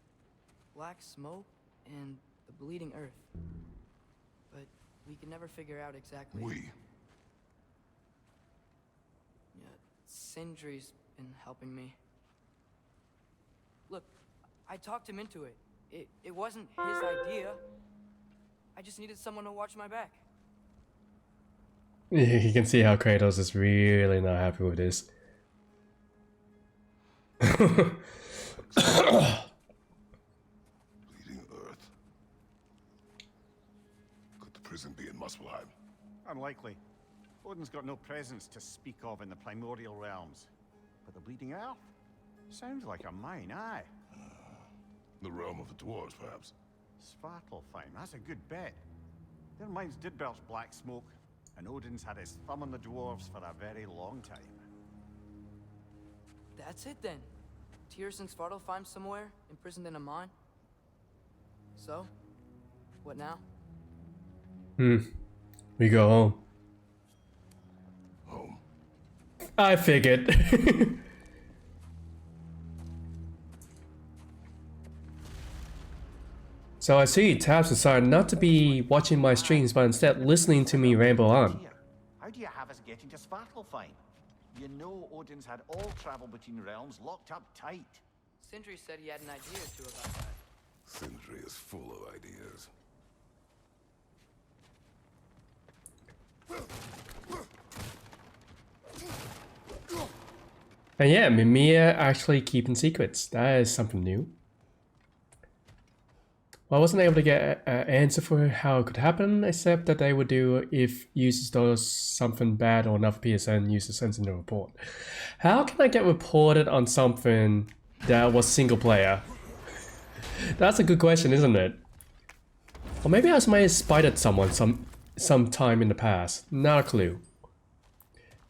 black smoke and the bleeding earth. But we can never figure out exactly. We. Yeah, Sindri's been helping me. Look, I talked him into it. It wasn't his idea. I just needed someone to watch my back. You can see how Kratos is really not happy with this. Bleeding earth. Could the prison be in Muspelheim? Unlikely. Odin's got no presence to speak of in the primordial realms. But the Bleeding Earth? Sounds like a mine, aye. The realm of the dwarves, perhaps. Svartalfheim, that's a good bet. Their mines did belch black smoke, and Odin's had his thumb on the dwarves for a very long time. That's it then. Tyr's in Svartalfheim somewhere, imprisoned in a mine. So, what now? We go home. Home. I figured. So I see Tabs decided not to be watching my streams, but instead listening to me ramble on. How do you have us getting to Svartalfheim? You know Odin's had all travel between realms locked up tight. Sindri said he had an idea or two about that. Sindri is full of ideas. And yeah, Mimir actually keeping secrets. That is something new. Well, I wasn't able to get an answer for how it could happen, except that they would do if users does something bad or enough PSN user sends in a report. How can I get reported on something that was single player? That's a good question, isn't it? Or maybe I might have spited someone some time in the past. Not a clue.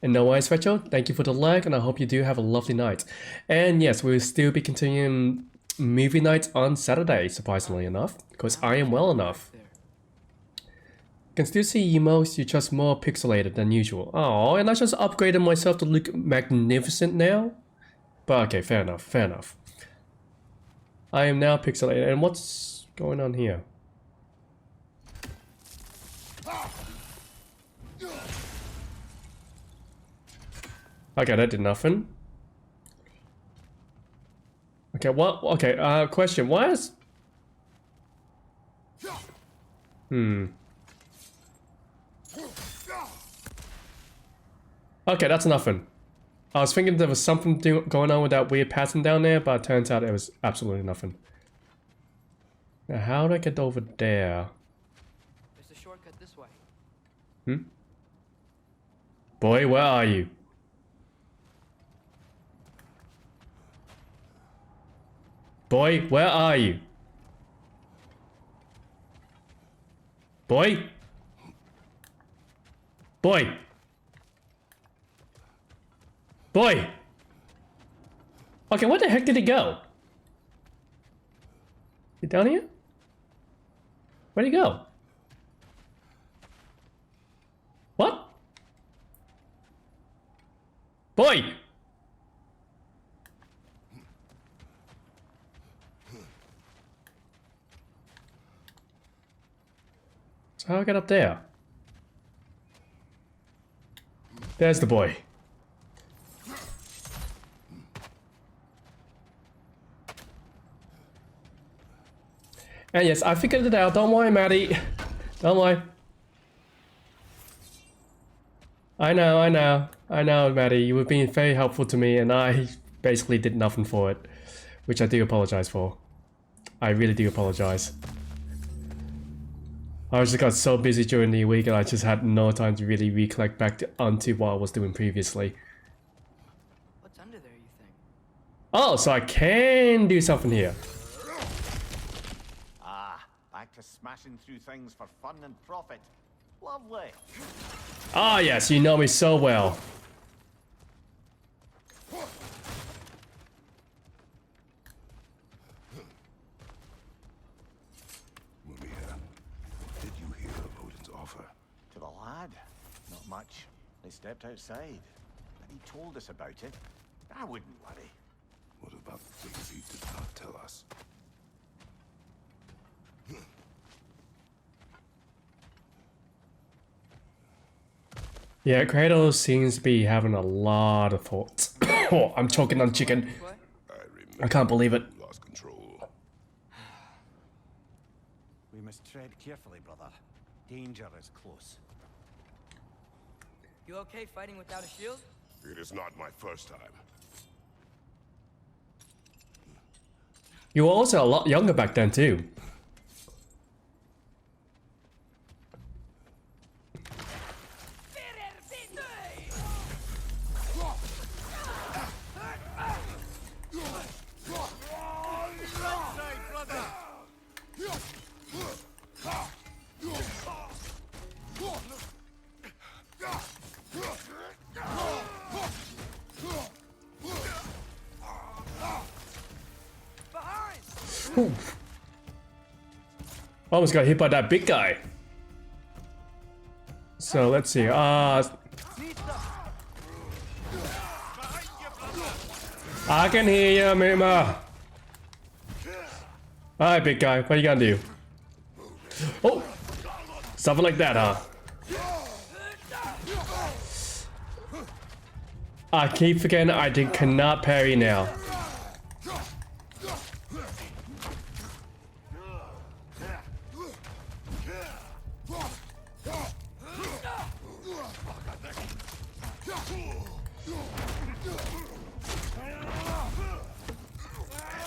And no worries, Retro, thank you for the like, and I hope you do have a lovely night. And yes, we'll still be continuing movie nights on Saturday, surprisingly enough, because I am well enough. Can still see emotes, you're just more pixelated than usual. Oh, and I just upgraded myself to look magnificent now? But okay, fair enough, fair enough. I am now pixelated, and what's going on here? Okay, that did nothing. Okay, what? Okay, question. Why is... Okay, that's nothing. I was thinking there was something going on with that weird pattern down there, but it turns out it was absolutely nothing. Now, how do I get over there? There's a shortcut this way. Boy, where are you? Boy, where are you? Boy? Boy! Boy! Okay, where the heck did he go? He down here? Where'd he go? What? Boy! So how do I get up there? There's the boy. And yes, I figured it out. Don't worry, Maddie. Don't worry. I know, Maddie. You were being very helpful to me, and I basically did nothing for it. Which I do apologize for. I really do apologize. I just got so busy during the week, and I just had no time to really recollect back onto what I was doing previously. What's under there, you think? Oh, so I can do something here. Back to smashing through things for fun and profit. Lovely. Ah, yes, you know me so well. Maria, did you hear of Odin's offer? To the lad? Not much. They stepped outside. But he told us about it. I wouldn't worry. What about the things he did not tell us? Yeah, Kratos seems to be having a lot of thoughts. Oh, I'm choking on chicken. I can't believe it. Lost control. We must tread carefully, brother. Danger is close. You okay fighting without a shield? It is not my first time. You were also a lot younger back then too. Ooh. Almost got hit by that big guy. So let's see. I can hear you, Mima. Alright, big guy. What are you gonna do? Oh! Something like that, huh? I keep forgetting I cannot parry now.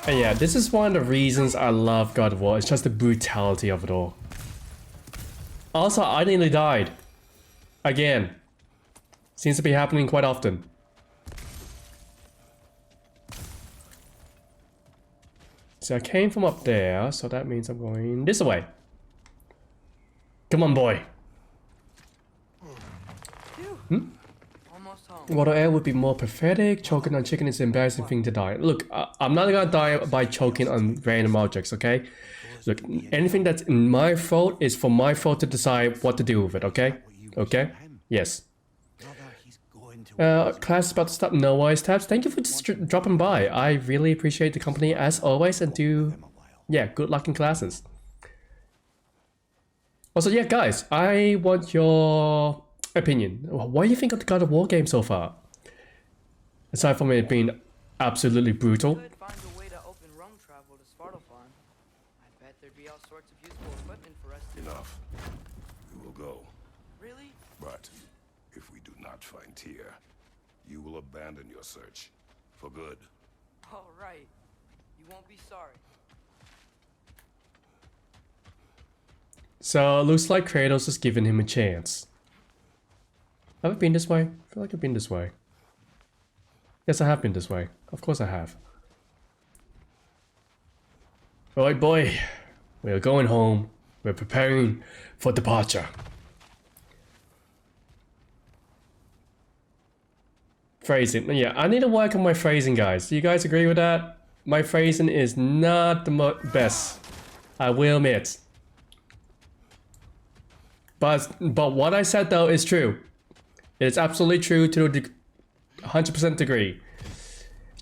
And yeah, this is one of the reasons I love God of War. It's just the brutality of it all. Also, I nearly died. Again. Seems to be happening quite often. So I came from up there, so that means I'm going this way. Come on, boy. Water air would be more pathetic. Choking on chicken is an embarrassing thing to die. Look, I'm not gonna die by choking on random objects, okay? Look, anything that's in my throat is for my throat to decide what to do with it, okay? Okay? Yes. Class is about to stop. No worries, Tabs. Thank you for just dropping by. I really appreciate the company as always, and yeah, good luck in classes. Also, yeah, guys, I want your opinion. What do you think of the God of War game so far? Aside from it being absolutely brutal. Could find a way to open Rome travel to Svartalfheim. I bet there'd be all sorts of useful equipment for us to... Enough. We will go. Really? But if we do not find Tyr, you will abandon your search. For good. All right. You won't be sorry. So looks like Kratos is giving him a chance. Have I been this way? I feel like I've been this way. Yes, I have been this way. Of course I have. Alright boy, we're going home. We're preparing for departure. Phrasing. Yeah, I need to work on my phrasing, guys. Do you guys agree with that? My phrasing is not the best. I will admit. But what I said though is true. It's absolutely true to the 100% degree.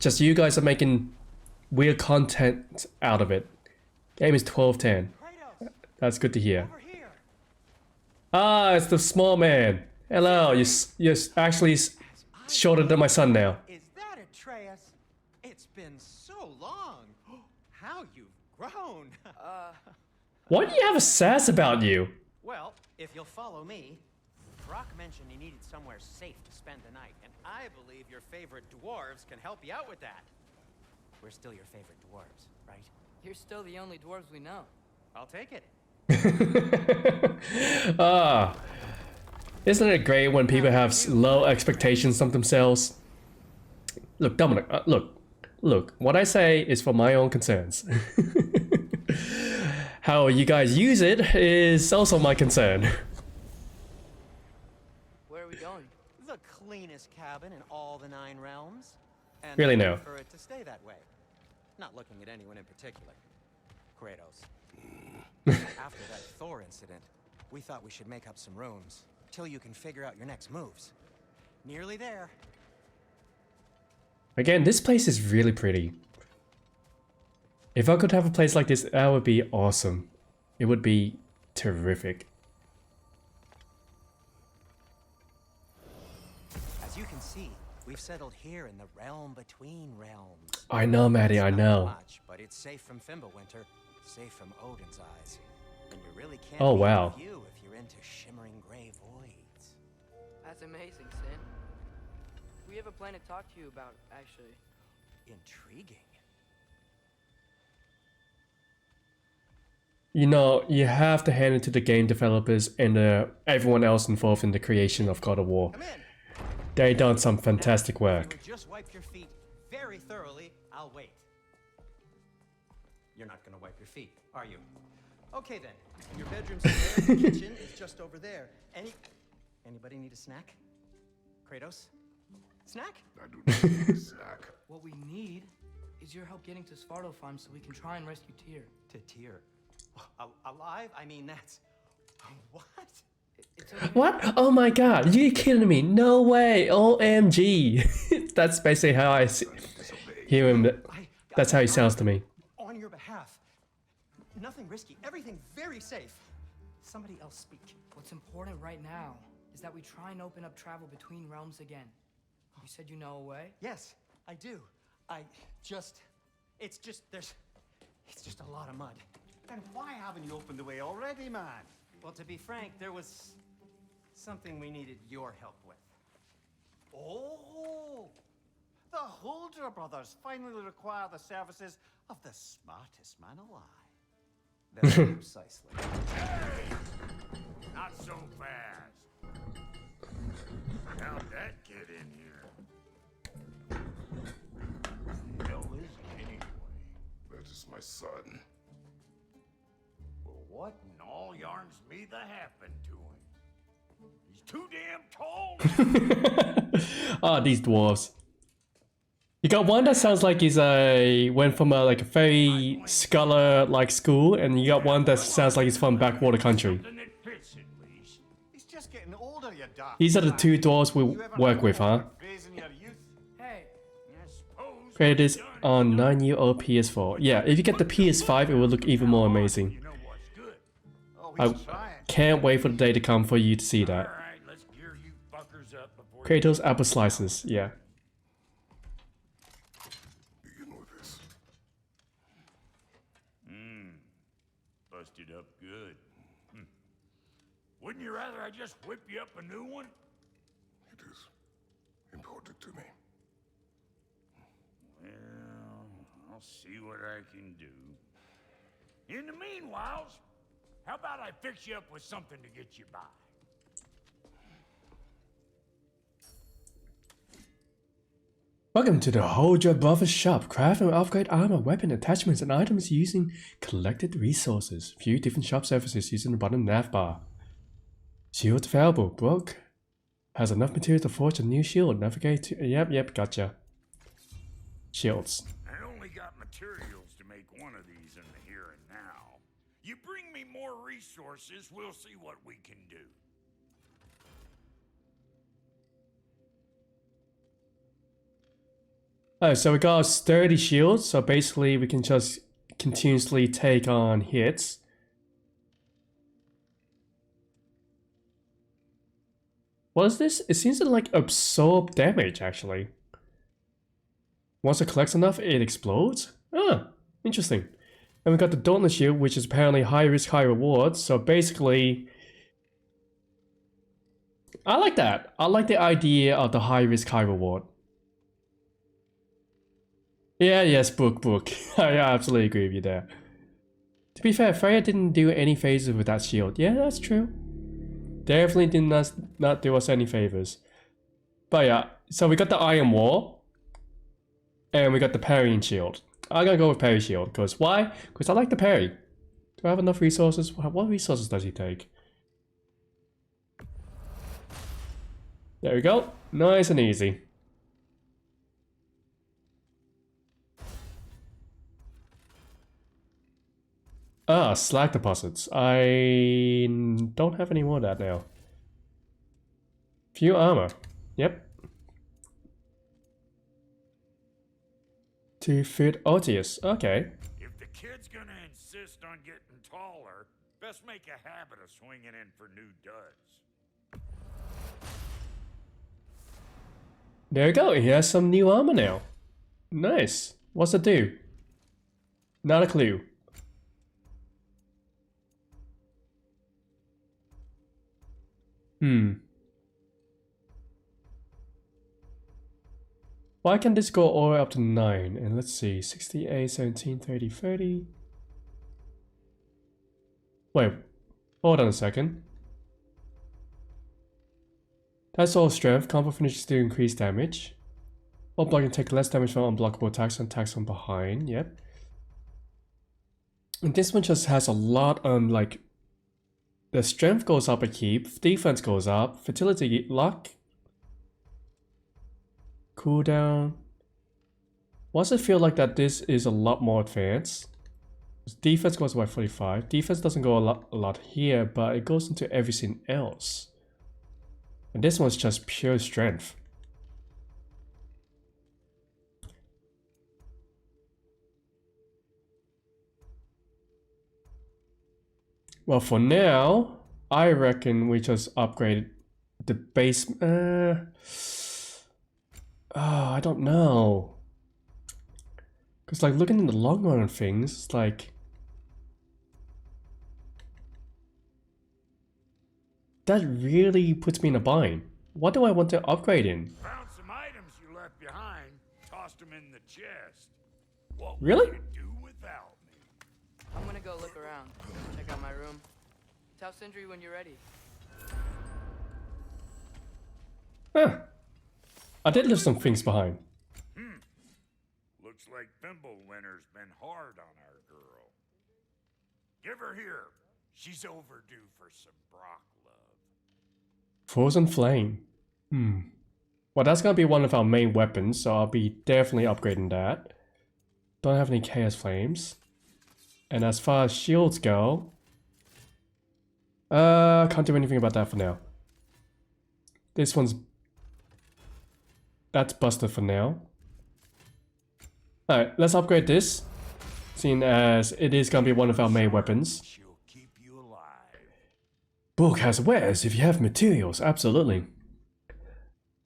Just you guys are making weird content out of it. Game is 12:10. That's good to hear. Ah, it's the small man. Hello, you're actually shorter than my son now. Is that Atreus? It's been so long. How you've grown. Why do you have a sass about you? Well, if you'll follow me, Brock mentioned he needed somewhere safe to spend the night, and I believe your favorite dwarves can help you out with that. We're still your favorite dwarves, right? You're still the only dwarves we know. I'll take it. Ah, isn't it great when people have low expectations of themselves? Look, Dominic, look, what I say is for my own concerns. How you guys use it is also my concern. Where are we going? The cleanest cabin in all the 9 realms. And Really I no. prefer it to stay that way. Not looking at anyone in particular. Kratos. After that Thor incident, we thought we should make up some rooms till you can figure out your next moves. Nearly there. Again, this place is really pretty. If I could have a place like this, that would be awesome. It would be terrific. As you can see, we've settled here in the realm between realms. I know, Maddie, I It's know. not much, but it's safe from Fimbulwinter, safe from Odin's eyes. And you really can't Oh, beat wow. the view if you're into shimmering gray voids. That's amazing, Sin. We have a plan to talk to you about, actually. Intriguing. You know, you have to hand it to the game developers and everyone else involved in the creation of God of War. They done some fantastic work. Just wipe your feet very thoroughly. I'll wait. You're not gonna wipe your feet, are you? Okay then. Your bedroom's over there. The kitchen is just over there. Anybody need a snack? Kratos? Snack? I do not need a snack. What we need is your help getting to Svartalfheim so we can try and rescue Tyr. To Tyr. Alive? I mean, that's... What? It's okay. What? Oh my god, you kidding me? No way, OMG. That's basically how I hear him. That's how he sounds to me. On your behalf. Nothing risky. Everything very safe. Somebody else speak. What's important right now is that we try and open up travel between realms again. You said you know a way? Yes, I do. It's just a lot of mud. Then why haven't you opened the way already, man? Well, to be frank, there was something we needed your help with. Oh! The Holder brothers finally require the services of the smartest man alive. Very precisely. Hey! Not so fast. How'd that get in here? Hell is it anyway? That is my son. Well, what in all yarns me that happened to him? He's too damn tall. Ah, these dwarves. You got one that sounds like he's went from a very scholar-like school, and you got one that sounds like he's from backwater country. Something that fits at least. He's just getting older, you daft. These are the two dwarves we work with, huh? Raising your youth. Hey, I suppose. Created on 9-year-old PS4. Yeah, if you get the PS5, it will look even more amazing. You know what's good. Oh, I he's trying. can't wait for the day to come for you to see All that. right, let's gear you fuckers up before Kratos apple slices, yeah. busted up good. Wouldn't you rather I just whip you up a new one? It is important to me. Well, I'll see what I can do. In the meanwhile, how about I fix you up with something to get you by? Welcome to the Hodja Brothers shop. Craft and upgrade armor, weapon, attachments, and items using collected resources. View different shop services using the bottom nav bar. Shield available. Broke. Has enough material to forge a new shield. Navigate to... Yep, gotcha. Shields. I only got materials to make one of these in the here and now. You bring me more resources, we'll see what we can do. Oh, so we got a sturdy shield, so basically we can just continuously take on hits. What is this? It seems to like absorb damage actually. Once it collects enough, it explodes? Ah, interesting. And we got the Dauntless Shield, which is apparently high risk, high reward. So basically, I like that. I like the idea of the high risk, high reward. Yeah, yes, book. I absolutely agree with you there. To be fair, Freya didn't do any phases with that shield. Yeah, that's true. Definitely did not do us any favors. But yeah, so we got the Iron Wall. And we got the parrying shield. I'm gonna go with parry shield. Because why? Because I like the parry. Do I have enough resources? What resources does he take? There we go. Nice and easy. Ah, slag deposits. I don't have any more of that now. Few armor. Yep. To fit Otius. Okay. If the kid's gonna insist on getting taller, best make a habit of swinging in for new duds. There you go. He has some new armor now. Nice. What's it do? Not a clue. Why can this go all the way up to 9? And let's see, 68, 17, 30, 30. Wait, hold on a second. That's all strength. Combo finishes to increase damage. All blocking take less damage from unblockable attacks and attacks from behind. Yep. And this one just has a lot on like... The strength goes up a keep, defense goes up, fertility, luck, cooldown. Why does it feel like that this is a lot more advanced? Defense goes by 45. Defense doesn't go a lot here, but it goes into everything else. And this one's just pure strength. Well, for now, I reckon we just upgrade the base. I don't know. Because, like, looking in the long run of things, it's like... That really puts me in a bind. What do I want to upgrade in? Found some items you left behind, tossed them in the chest. What Really? would you do without me? I'm gonna go look around. Check out my room. Tell Sindri when you're ready. Huh. I did leave some things behind. Looks like Winter's been hard on our girl. Give her here. She's overdue for some Brock love. Frozen Flame. Well, that's gonna be one of our main weapons, so I'll be definitely upgrading that. Don't have any Chaos Flames. And as far as shields go... can't do anything about that for now. This one's... That's busted for now. Alright, let's upgrade this. Seeing as it is gonna be one of our main weapons. She'll keep you alive. Book has wares if you have materials, absolutely.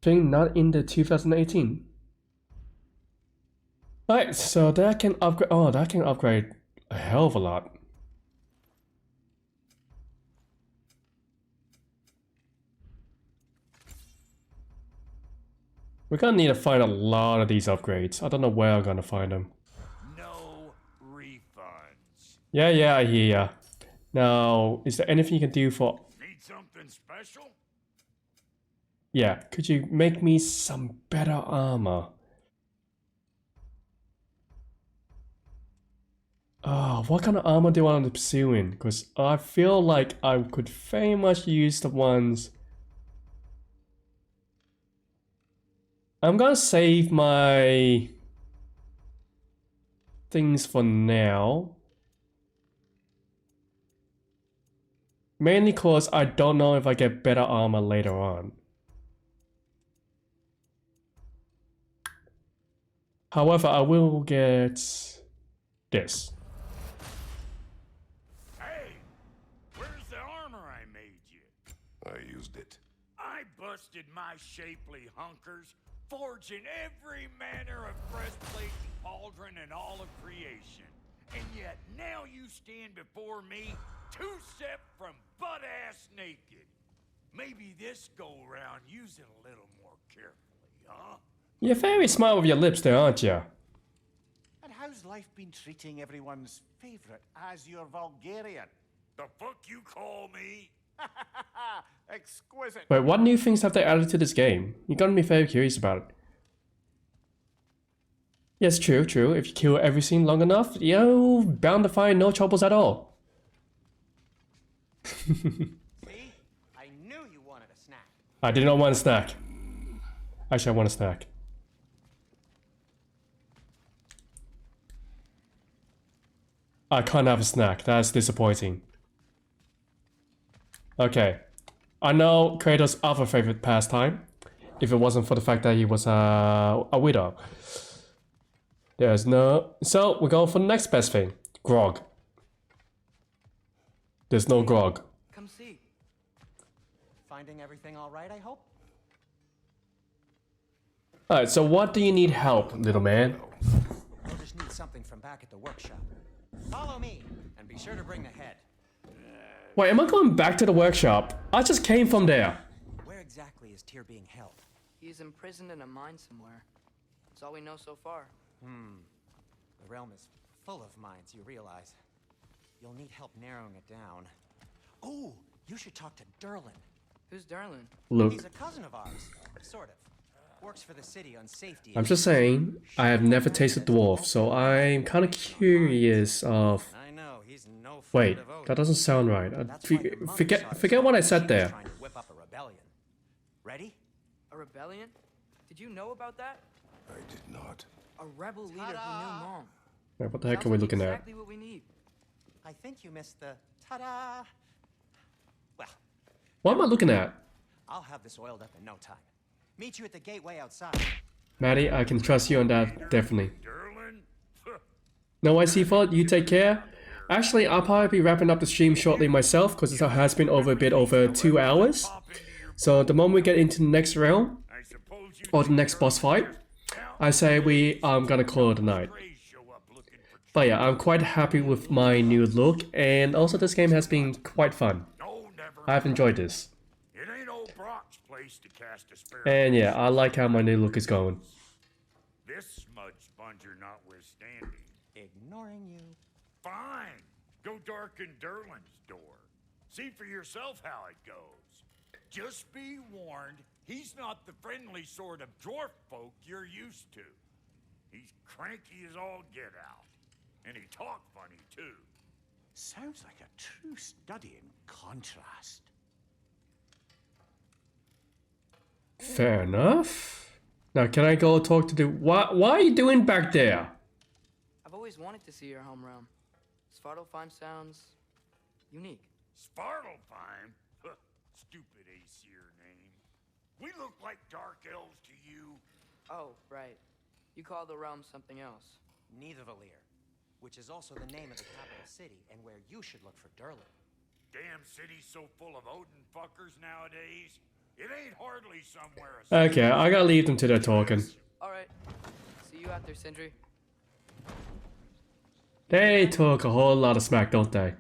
Thing not in the 2018. Alright, so that can upgrade. Oh, that can upgrade a hell of a lot. We're gonna need to find a lot of these upgrades. I don't know where I'm gonna find them. No refunds. Yeah, I hear ya. Now, is there anything you can do for... Need something special? Yeah, could you make me some better armor? What kind of armor do I want to be pursuing? Because I feel like I could very much use the ones... I'm gonna save my things for now. Mainly cause I don't know if I get better armor later on. However, I will get this. Hey, where's the armor I made you? I used it. I busted my shapely hunkers, forging every manner of breastplate and pauldron in all of creation. And yet now you stand before me, two-step from butt-ass naked. Maybe this go-round use it a little more carefully, huh? You're very smart with your lips there, aren't you? And how's life been treating everyone's favorite as your Vulgarian? The fuck you call me? Exquisite. Wait, what new things have they added to this game? You're gonna be very curious about it. Yes, true. If you kill everything long enough, you're bound to find no troubles at all. See? I knew you wanted a snack. I did not want a snack. Actually, I want a snack. I can't have a snack. That's disappointing. Okay. I know Kratos' other favorite pastime. If it wasn't for the fact that he was a widow. There's no... So, we're going for the next best thing. Grog. There's no grog. Come see. Finding everything all right, I hope? Alright, so what do you need help, little man? We'll just need something from back at the workshop. Follow me, and be sure to bring the head. Wait, am I going back to the workshop? I just came from there. Where exactly is Tyr being held? He's imprisoned in a mine somewhere. That's all we know so far. The realm is full of mines, you realize. You'll need help narrowing it down. Oh, you should talk to Derlin. Who's Darlin? Look, He's a cousin of ours, sort of. Works for the city on safety. I'm just saying, I have never tasted dwarf, so I'm kind of curious of... I know, he's no Wait, that doesn't sound right. Forget what I said there. Trying to whip up a rebellion. Ready? A rebellion? Did you know about that? I did not. A rebel leader who knew Mom. Wait, what the heck Sounds are we like looking at? exactly what we need. I think you missed the ta-da. Well, What am I looking at? I'll have this oiled up in no time. Meet you at the gateway outside. Maddie, I can trust you on that, definitely. Derlin? No, I see fault, you take care. Actually, I'll probably be wrapping up the stream shortly myself, because it has been over a bit over 2 hours. So the moment we get into the next round, or the next boss fight, I say we are gonna call it a night. But yeah, I'm quite happy with my new look, and also this game has been quite fun. I've enjoyed this. It ain't old Brock's place to cast a sparrow. And yeah, I like how my new look is going. This smudge sponger notwithstanding. Ignoring you. Fine. Go darken Derlin's door. See for yourself how it goes. Just be warned, he's not the friendly sort of dwarf folk you're used to. He's cranky as all get out. And he talk funny, too. Sounds like a true study in contrast. Fair enough. Now, can I go talk to the... What are you doing back there? I've always wanted to see your home realm. Svartalfheim sounds unique. Svartalfheim? Stupid Aesir name. We look like dark elves to you. Oh, right. You call the realm something else. Nidavellir, which is also the name of the capital city and where you should look for Derlin. Damn city's so full of Odin fuckers nowadays. It ain't hardly somewhere. Okay, I gotta leave them to their talking. Alright. See you out there, Sindri. They talk a whole lot of smack, don't they?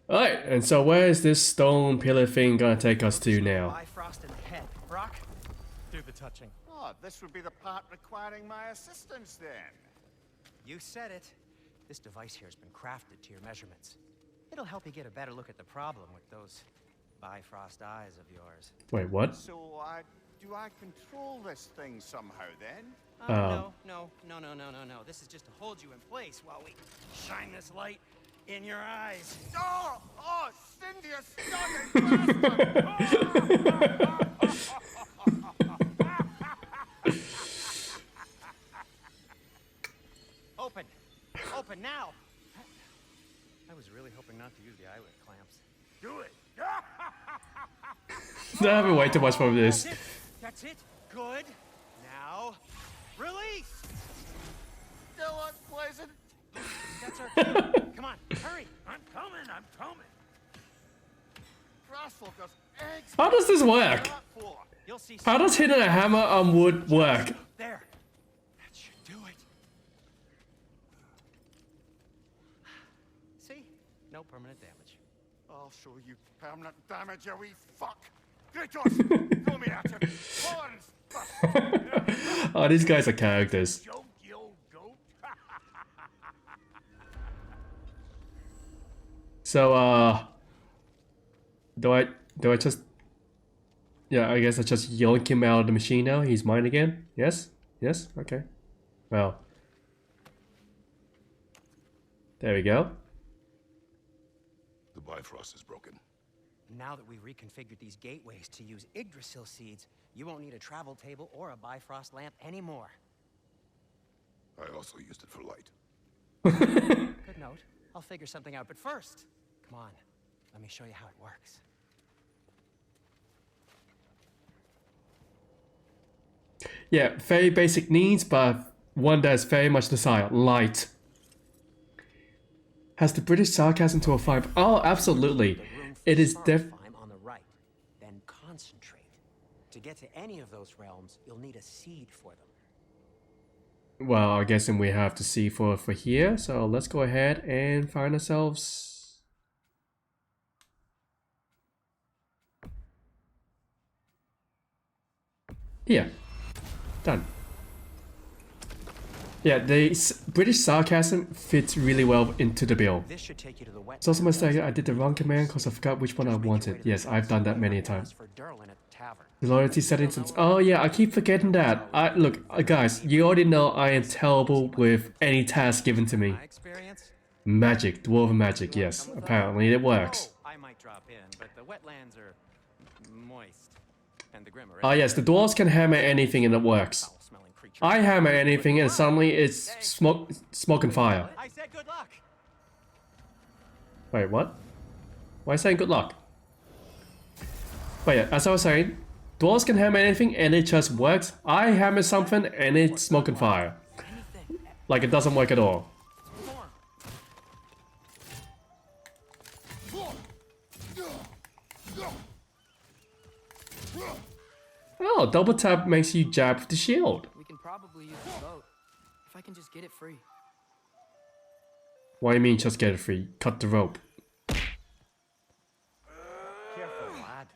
Alright, and so where is this stone pillar thing gonna take us to now? Bifrost in the head. Brock, do the touching. Oh, this would be the part requiring my assistance then. You said it. This device here has been crafted to your measurements. It'll help you get a better look at the problem with those Bifrost eyes of yours. Wait, what? So, do I control this thing somehow then? No. This is just to hold you in place while we shine this light in your eyes. Oh, Cindy, you stunning bastard! Open now! I was really hoping not to use the eyelid clamps. Do it. I haven't waited too much for this. That's it. Good. Now, release! Still unpleasant. That's our cue. Come on, hurry! I'm coming. Grassfuckers, eggs. How does this work? You'll see. How does hitting a hammer on wood work? There. That should do it. See? No permanent damage. I'll show you permanent damage, you wee fuck. Kratos, throw me at him. Horns. Oh, these guys are characters. Joke, you old goat. So, do I just... Yeah, I guess I just yoink him out of the machine now. He's mine again? Yes? Yes? Okay. Well. There we go. The Bifrost is broken. Now that we've reconfigured these gateways to use Yggdrasil seeds, you won't need a travel table or a Bifrost lamp anymore. I also used it for light. Good note. I'll figure something out, but first, come on. Let me show you how it works. Yeah, very basic needs, but one that's very much desired. Light. Has the British sarcasm to a 5? Oh, absolutely. It is on the right, then concentrate. To get to any of those realms, you'll need a seed for them. Well, I guess then we have to see for here. So let's go ahead and find ourselves. Here. Done. Yeah, the British sarcasm fits really well into the build. This should take you to the wet. It's also mistake I did the wrong command because I forgot which one I wanted. Yes, I've done that many times. The loyalty settings. Oh yeah, I keep forgetting that. Look, guys, you already know I am terrible with any task given to me. Magic, dwarven magic. Yes, apparently it works. I might drop in, but the wetlands are moist, and the Grim are. Ah yes, the dwarves can hammer anything and it works. I hammer anything and suddenly it's smoke and fire. I said good luck. Wait, what? Why are you saying good luck? But yeah, as I was saying, dwarves can hammer anything and it just works. I hammer something and it's smoke and fire. Like it doesn't work at all. Oh, double tap makes you jab with the shield. We can probably use the boat if I can just get it free. What do you mean just get it free? Cut the rope. Careful, lad.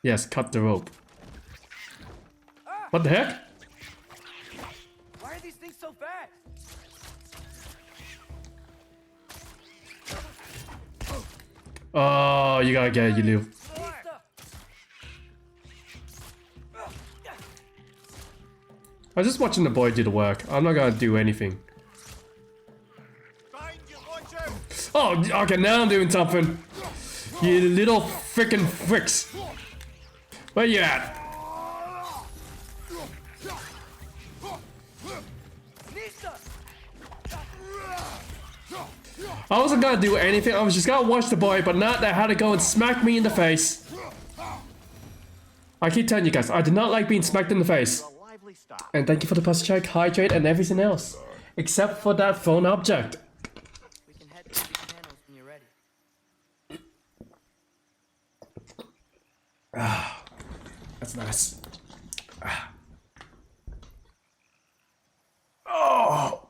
Yes, cut the rope. What the heck? Why are these things so fast? Oh, you gotta get it, you little... I was just watching the boy do the work. I'm not gonna do anything. Oh, okay, now I'm doing something. You little freaking fricks. Where you at? I wasn't gonna do anything. I was just gonna watch the boy, but not that had to go and smack me in the face. I keep telling you guys, I did not like being smacked in the face. And thank you for the plus check, hydrate, and everything else. Except for that phone object. We can head to these panels when you're ready. Ah, that's nice. Ah. Oh.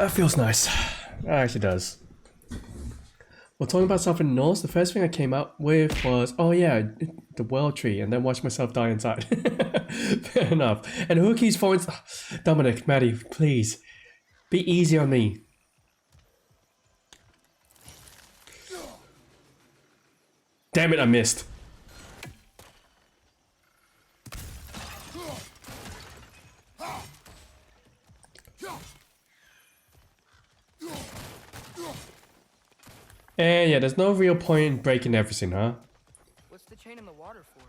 That feels nice. That actually does. Well, talking about something Norse, the first thing I came up with was, oh yeah, the world tree, and then watch myself die inside. Fair enough. And who keeps falling? Dominic, Maddie, please. Be easy on me. Damn it, I missed. And yeah, there's no real point in breaking everything, huh? What's the chain in the water for?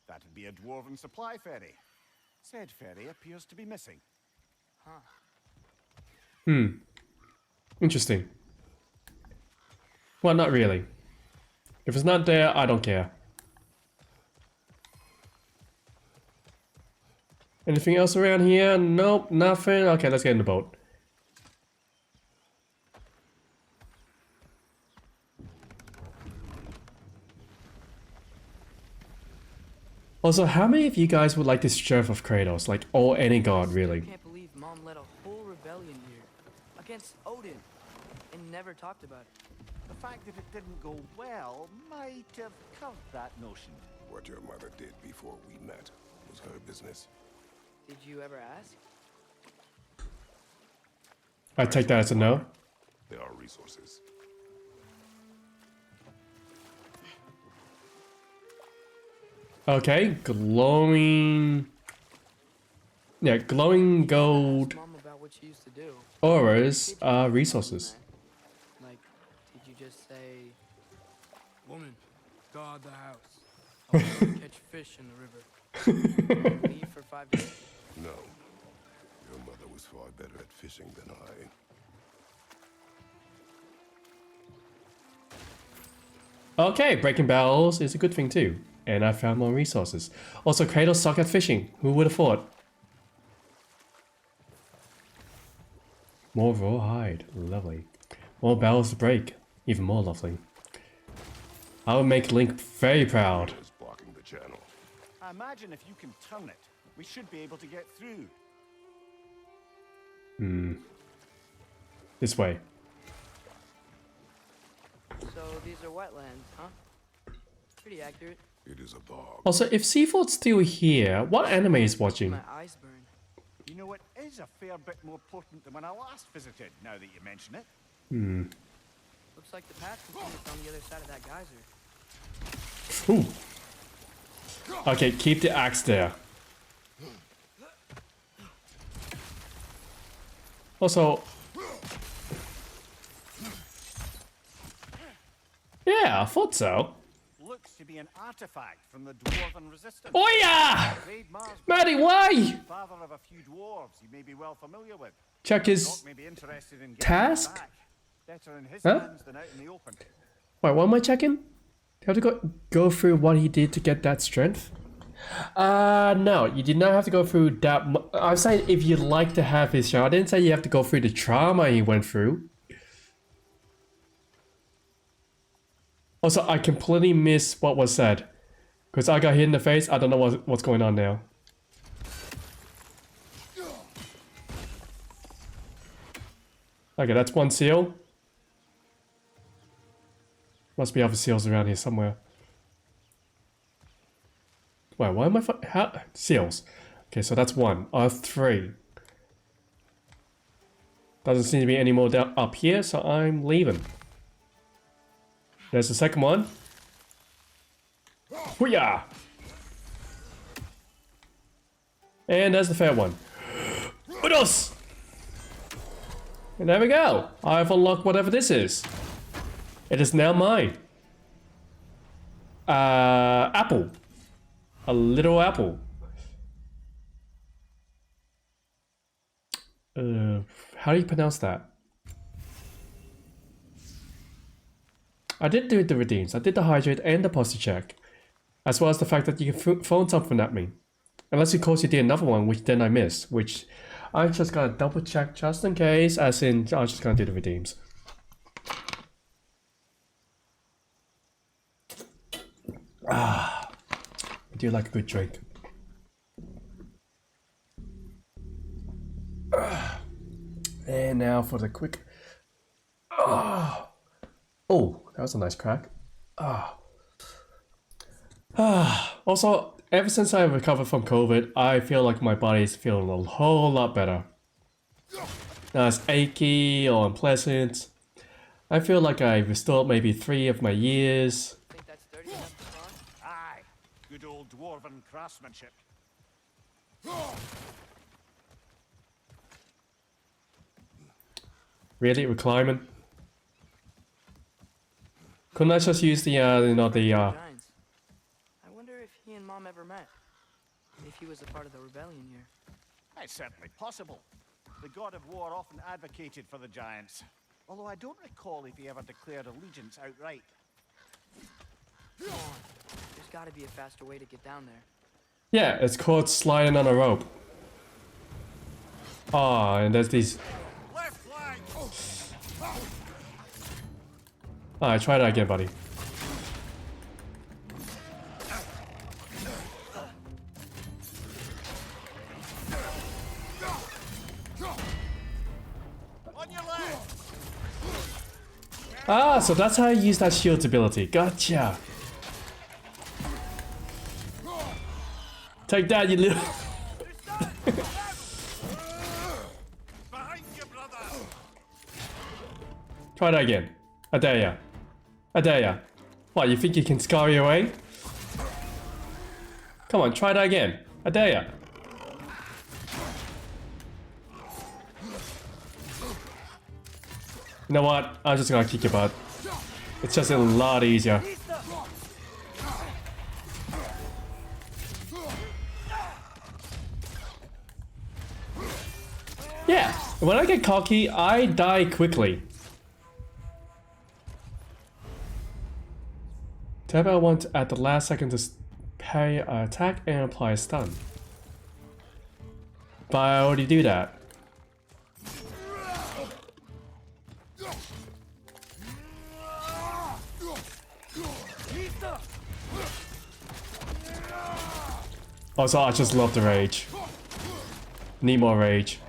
That'd be a dwarven supply ferry. Said ferry appears to be missing. Huh. Interesting. Well, not really. If it's not there, I don't care. Anything else around here? Nope, nothing. Okay, let's get in the boat. Also, how many of you guys would like the strength of Kratos? Like, or any god, really? I can't believe Mom led a whole rebellion here against Odin and never talked about it. The fact that it didn't go well might have curved that notion. What your mother did before we met was her business. Did you ever ask? I take that as a no. There are resources. Okay, glowing... Yeah, glowing gold Mom about what you used to do. auras are resources. Like, did you just say, "Woman, guard the house. I'll go catch fish in the river. Leave for 5 days." No. Your mother was far better at fishing than I. Okay, breaking barrels is a good thing too. And I found more resources. Also, Kratos suck at fishing. Who would have thought? More raw hide. Lovely. More barrels to break. Even more lovely. I would make Link very proud. Is blocking the channel. I imagine if you can turn it, we should be able to get through. This way. So these are wetlands, huh? Pretty accurate. It is a bog. Also, if Seafood's still here, what anime is watching? My eyes burn. You know, it is a fair bit more potent than when I last visited, now that you mention it. Looks like the path continues on the other side of that geyser. Ooh. Okay, keep the axe there. Also... Yeah, I thought so. Looks to be an artifact from the dwarven resistance. Oh yeah! Great Mars, Maddie, why? father of a few dwarves you may be well familiar with. Check his Doc may be interested in getting task? back. Better in his Huh? hands than out in the open. Wait, what am I checking? Do you have to go through what he did to get that strength? No, you did not have to go through that. I'm saying if you'd like to have his strength. I didn't say you have to go through the trauma he went through. Also, I completely missed what was said. Because I got hit in the face, I don't know what's going on now. Okay, that's one seal. Must be other seals around here somewhere. Wait, why am I how? Seals. Okay, so that's one. Three. Doesn't seem to be any more down up here, so I'm leaving. There's the second one. Hoo-yah! And there's the third one. Udos! And there we go. I've unlocked whatever this is. It is now mine. Apple. A little apple. How do you pronounce that? I did do the redeems. I did the hydrate and the posture check. As well as the fact that you can phone something at me. Unless of course you did another one, which then I missed. Which I'm just gonna double check just in case. As in, I'm just gonna do the redeems. I do like a good drink. And And now for the quick. Oh, that was a nice crack. Also, ever since I recovered from COVID, I feel like my body is feeling a whole lot better. Not as achy or unpleasant. I feel like I restored maybe 3 of my years. Think that's 30 enough to spawn? Aye, good old dwarven craftsmanship. Really, reclining? Couldn't I just use the Giants. I wonder if he and Mom ever met. If he was a part of the rebellion here. It's certainly possible. The god of war often advocated for the giants. Although I don't recall if he ever declared allegiance outright. Come on. There's gotta be a faster way to get down there. Yeah, it's called sliding on a rope. And there's these. Left flank! Alright, try that again, buddy. On your left! So that's how you use that shield's ability. Gotcha. Take that, you little. Behind you, brother! Try that again. I dare ya. I dare ya. What, you think you can scar your way? Come on, try that again. I dare ya. You know what? I'm just gonna kick your butt. It's just a lot easier. Yeah, when I get cocky, I die quickly. Tap L1 at the last second to parry an attack and apply a stun. But I already do that. Also, I just love the rage. Need more rage.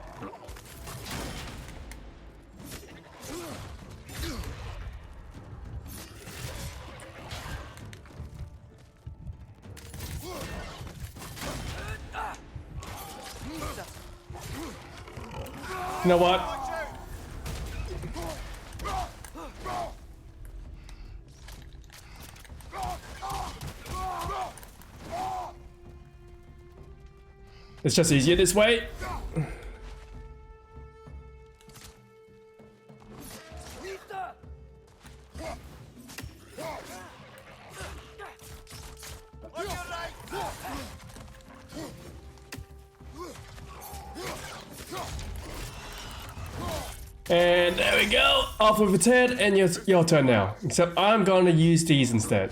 You know what? It's just easier this way. And there we go. Off with its head, and your turn now. Except I'm gonna use these instead.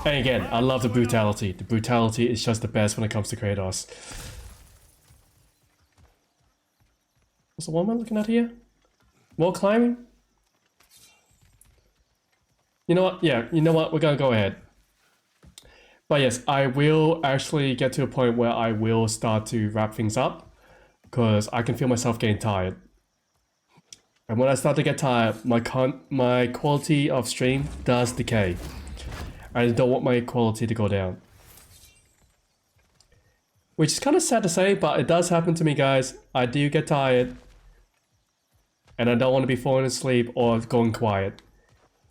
And again, I love the brutality. The brutality is just the best when it comes to Kratos. What's the one I'm looking at here? Wall climbing? You know what? Yeah, you know what? We're gonna go ahead. But yes, I will actually get to a point where I will start to wrap things up. Because I can feel myself getting tired. And when I start to get tired, my quality of stream does decay. I don't want my quality to go down. Which is kind of sad to say, but it does happen to me, guys. I do get tired. And I don't want to be falling asleep or going quiet.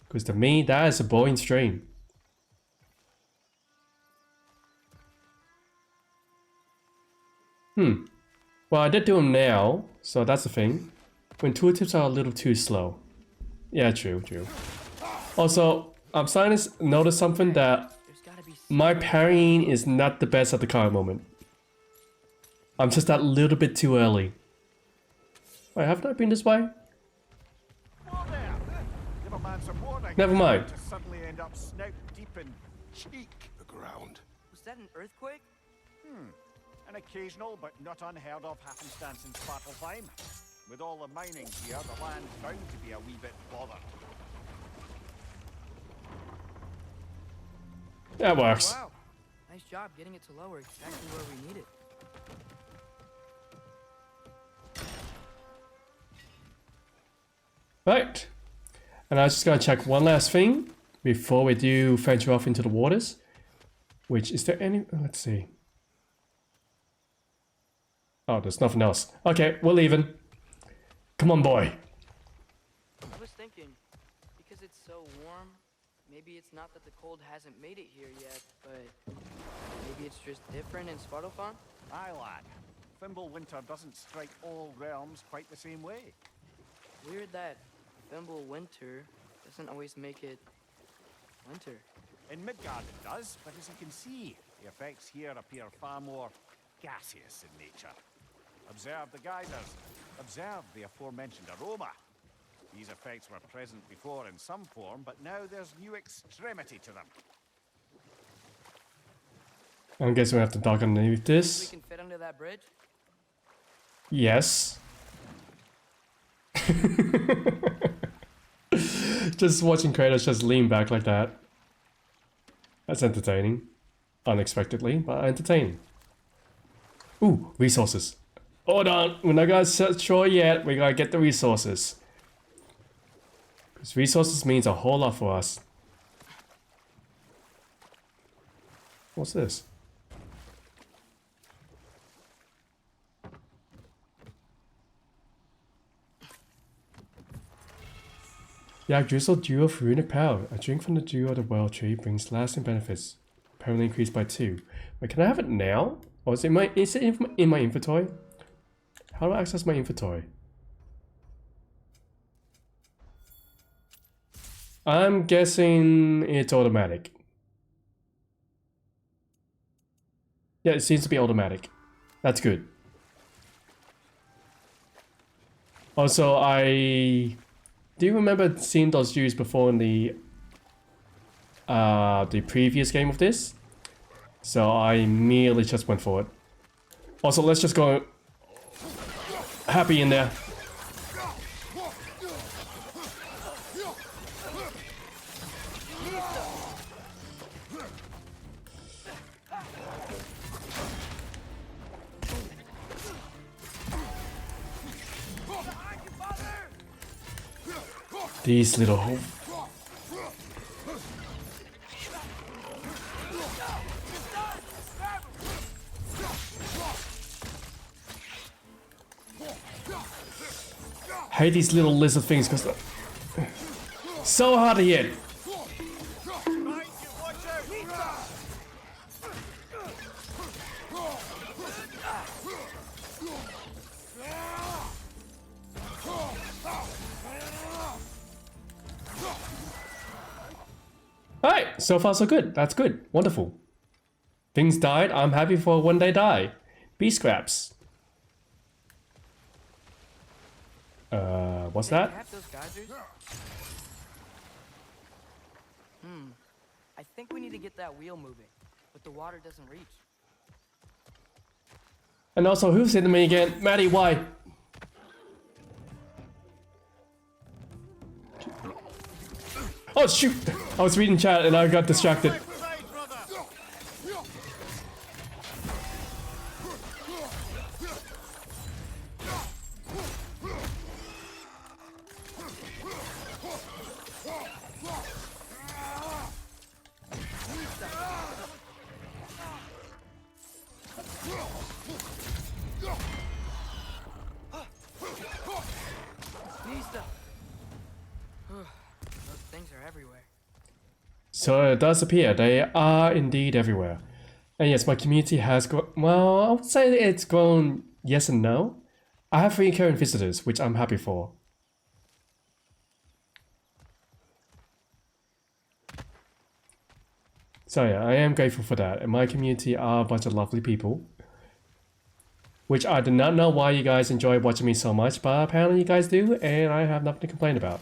Because to me, that is a boring stream. Well, I did do them now, so that's the thing. When tooltips are a little too slow. Yeah, true. Also, I'm starting to notice something that my parrying is not the best at the current moment. I'm just that little bit too early. Wait, haven't I been this way? Never mind. To suddenly end up snout deep in cheek. The ground. Was that an earthquake? An occasional but not unheard of happenstance in Svartalfheim. With all the mining here, the land's bound to be a wee bit bothered. That works. Wow. Nice job getting it to lower exactly where we need it. Right. And I was just gonna check one last thing before we do venture off into the waters. Which, is there any... Let's see. Oh, there's nothing else. Okay, we're leaving. Come on, boy. I was thinking, because it's so warm, maybe it's not that the cold hasn't made it here yet, but maybe it's just different in Svartalfheim? Aye, lad. Thimble winter doesn't strike all realms quite the same way. Weird that Thimble winter doesn't always make it winter. In Midgard it does, but as you can see, the effects here appear far more gaseous in nature. Observe the geysers. Observe the aforementioned aroma. These effects were present before in some form, but now there's new extremity to them. I guess we have to dock underneath We this. can fit under that bridge? Yes. Just watching Kratos just lean back like that. That's entertaining. Unexpectedly, but entertaining. Ooh, resources. Hold on, we're not gonna set shore yet. We gotta get the resources. Because resources means a whole lot for us. What's this? Yak drizzle dew of runic power. A drink from the dew of the world tree brings lasting benefits. Permanently increased by 2. Wait, can I have it now? Or is it in my inventory? How do I access my inventory? I'm guessing it's automatic. Yeah, it seems to be automatic. That's good. Also, I do remember seeing those dews before in the previous game of this. So I immediately just went for it. Also, let's just go happy in there. These little... I hate these little lizard things because they're so hard to hit. Alright, so far so good. That's good. Wonderful. Things died. I'm happy for when they die. Beast scraps. What's that? I think we need to get that wheel moving, but the water doesn't reach. And also, who's hitting me again? Maddie, why? Oh shoot! I was reading chat and I got distracted. So it does appear they are indeed everywhere. And yes, my community has grown. Well, I would say it's grown yes and no. I have 3 current visitors, which I'm happy for. So yeah, I am grateful for that. And my community are a bunch of lovely people. Which I do not know why you guys enjoy watching me so much, but apparently you guys do, and I have nothing to complain about.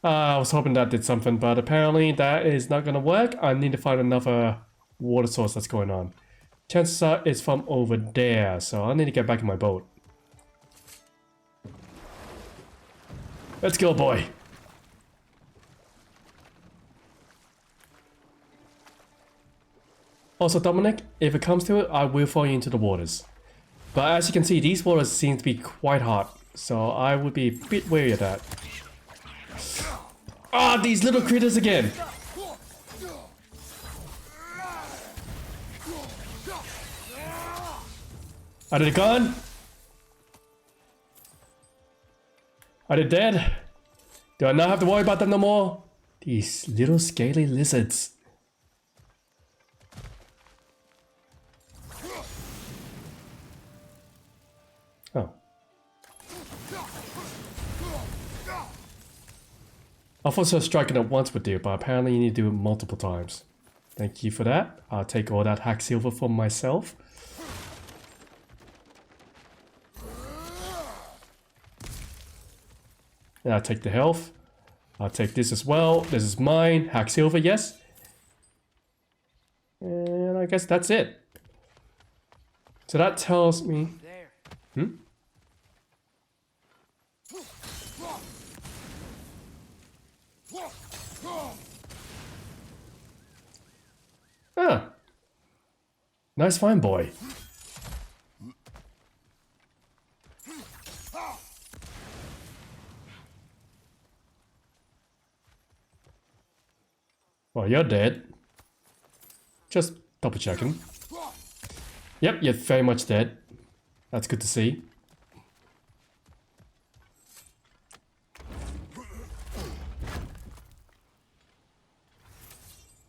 I was hoping that did something, but apparently that is not gonna work. I need to find another water source that's going on. Chances are it's from over there, so I need to get back in my boat. Let's go, boy. Also, Dominic, if it comes to it, I will throw you into the waters. But as you can see, these waters seem to be quite hot, so I would be a bit wary of that. Ah, these little critters again! Are they gone? Are they dead? Do I not have to worry about them no more? These little scaly lizards. Oh. I thought so striking it once would do, but apparently you need to do it multiple times. Thank you for that. I'll take all that hack silver for myself. And I'll take the health. I'll take this as well. This is mine. Hack silver, yes. And I guess that's it. So that tells me... Hmm? Ah. Nice find, boy. Well, you're dead. Just double checking. Yep, you're very much dead. That's good to see.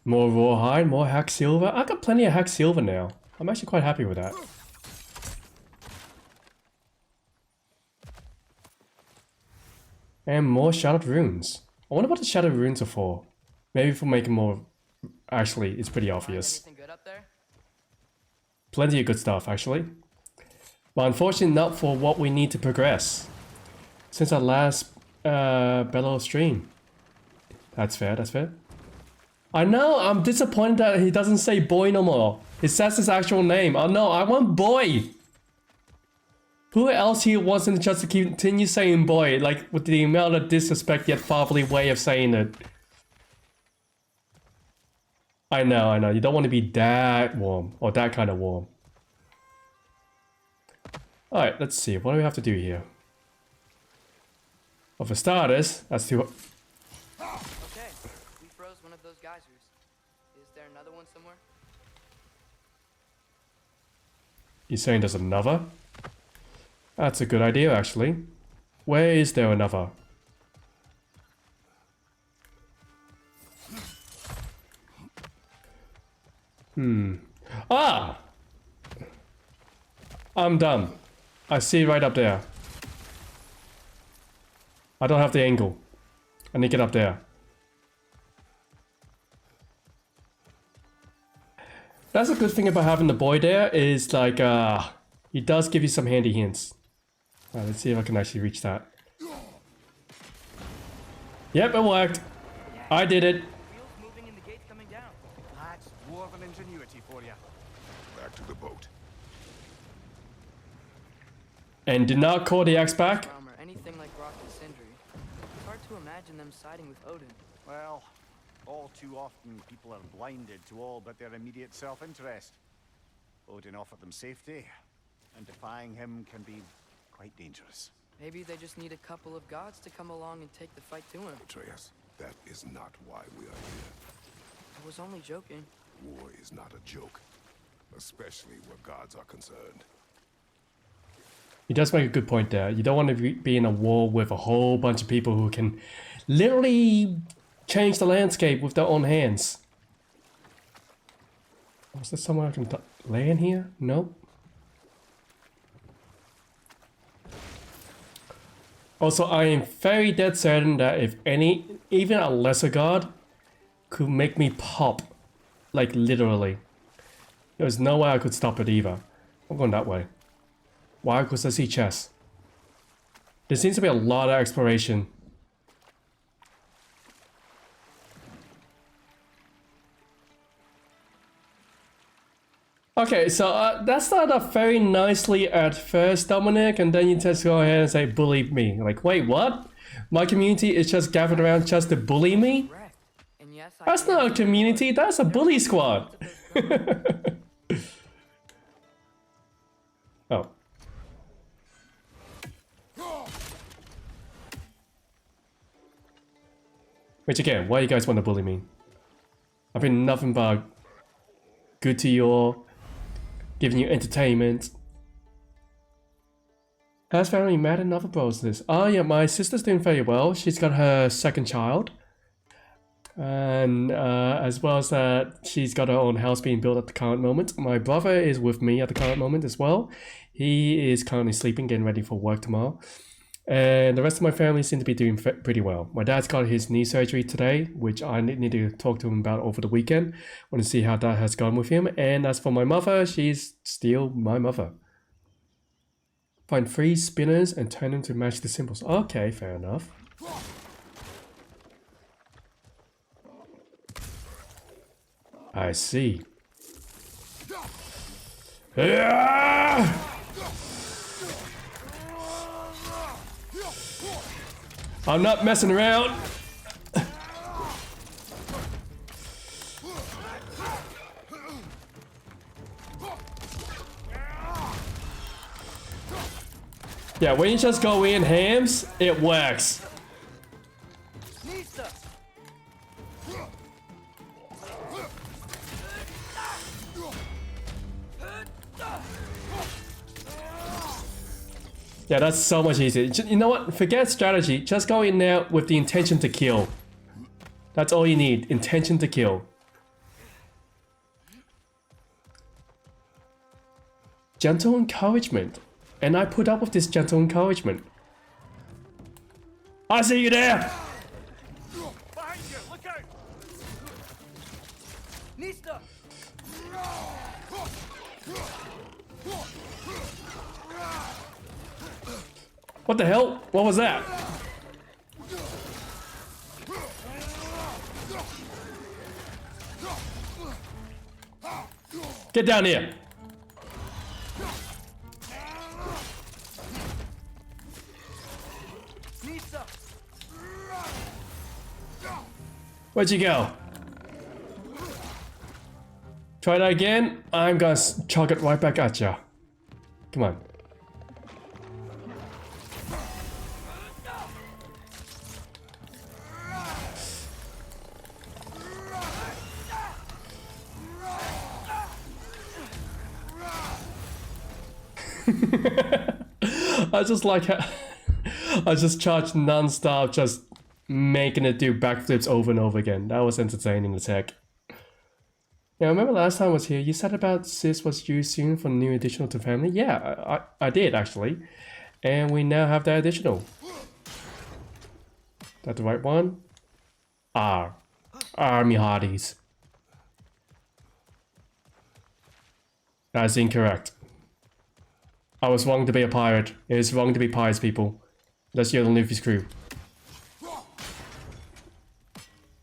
More rawhide, more hack silver. I got plenty of hack silver now. I'm actually quite happy with that. And more shattered runes. I wonder what the shattered runes are for. Maybe for making more... Actually, it's pretty obvious. Plenty of good stuff, actually. But unfortunately not for what we need to progress. Since our last Bellow stream. That's fair, that's fair. I know, I'm disappointed that he doesn't say boy no more. It says his actual name. Oh no, I want boy! Who else here wants him just to continue saying boy, like with the amount of disrespect yet fatherly way of saying it? I know, you don't want to be that warm, or that kind of warm. Alright, let's see, what do we have to do here? Well, for starters, let's do... Okay, we froze one of those geysers. Is there another one somewhere? You're saying there's another? That's a good idea, actually. Where is there another? Ah! I'm done. I see it right up there. I don't have the angle. I need to get up there. That's a good thing about having the boy there, is like, he does give you some handy hints. Alright, let's see if I can actually reach that. Yep, it worked. I did it. That's dwarven ingenuity for you. Back to the boat. And did not call the axe back. Or anything like Rock and Sindri. It's hard to imagine them siding with Odin. Well, all too often people are blinded to all but their immediate self-interest. Odin offered them safety, and defying him can be quite dangerous. Maybe they just need a couple of gods to come along and take the fight to him. Atreus, that is not why we are here. I was only joking. War is not a joke, especially where gods are concerned. He does make a good point there. You don't want to be in a war with a whole bunch of people who can literally change the landscape with their own hands. Oh, is there somewhere I can land here? Nope. Also, I am very dead certain that if any, even a lesser god, could make me pop, like literally, there's no way I could stop it either. I'm going that way. Why? Because I see chests. There seems to be a lot of exploration. Okay, so that started off very nicely at first, Dominic, and then you just go ahead and say, bully me. Like, wait, what? My community is just gathered around just to bully me? And yes, That's not a community, that's a bully squad. Oh. Which again, why you guys want to bully me? I've been nothing but good to you all, giving you entertainment. Has family met another process? Oh yeah, my sister's doing very well. She's got her second child. And as well as that, she's got her own house being built at the current moment. My brother is with me at the current moment as well. He is currently sleeping, getting ready for work tomorrow. And the rest of my family seem to be doing pretty well. My dad's got his knee surgery today, which I need to talk to him about over the weekend. Want to see how that has gone with him. And as for my mother, she's still my mother. Find 3 spinners and turn them to match the symbols. Okay, fair enough. I see. I'm not messing around. Yeah, when you just go in hams, it works. Yeah, that's so much easier. You know what? Forget strategy. Just go in there with the intention to kill. That's all you need. Intention to kill. Gentle encouragement. And I put up with this gentle encouragement. I see you there! Behind you, look out! Nista! What the hell? What was that? Get down here! Where'd you go? Try that again. I'm gonna chuck it right back at ya. Come on. I just like how I just charged non-stop, just making it do backflips over and over again. That was entertaining as heck. Yeah, I remember last time I was here, you said about Sis was due soon for new additional to family. Yeah, I did actually. And we now have that additional. That the right one? R. Army Hardies. That's incorrect. I was wrong to be a pirate. It is wrong to be pirates, people. That's your Luffy's crew.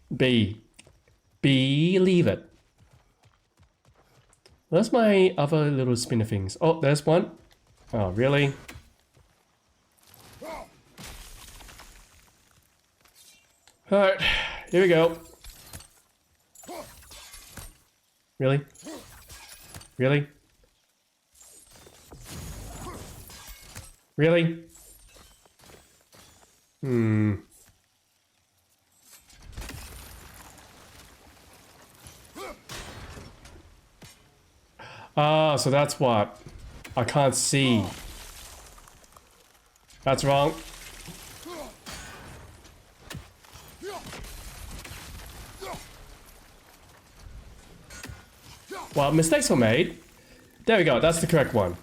Believe it. Where's my other little spinner things? Oh, there's one. Oh, really? Alright, here we go. Really? Really? Really? Ah, so that's what. I can't see. That's wrong. Well, mistakes were made. There we go, that's the correct one.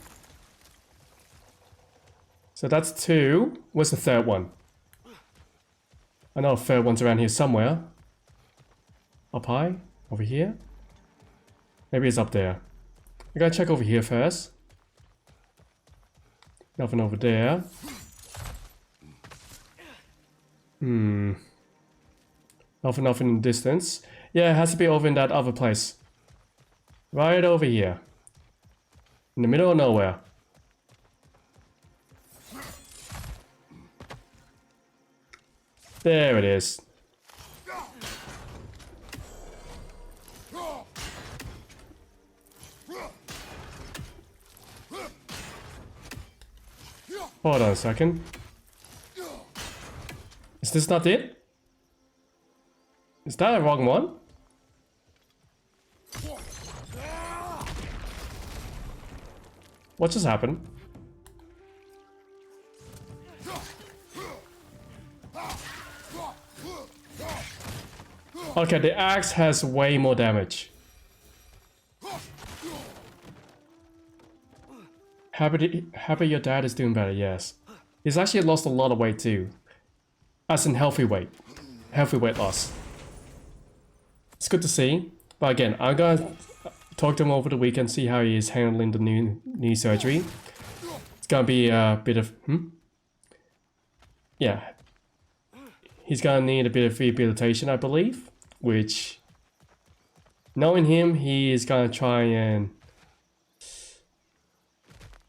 So that's 2. Where's the third one? I know a third one's around here somewhere. Up high? Over here? Maybe it's up there. I gotta check over here first. Nothing over there. Nothing in the distance. Yeah, it has to be over in that other place. Right over here. In the middle of nowhere. There it is. Hold on a second. Is this not it? Is that a wrong one? What just happened? Okay, the axe has way more damage. Happy your dad is doing better, yes. He's actually lost a lot of weight too. As in healthy weight. Healthy weight loss. It's good to see. But again, I'm gonna talk to him over the weekend, see how he is handling the new knee surgery. It's gonna be a bit of... Yeah. He's gonna need a bit of rehabilitation, I believe. Which... knowing him, he is gonna try and...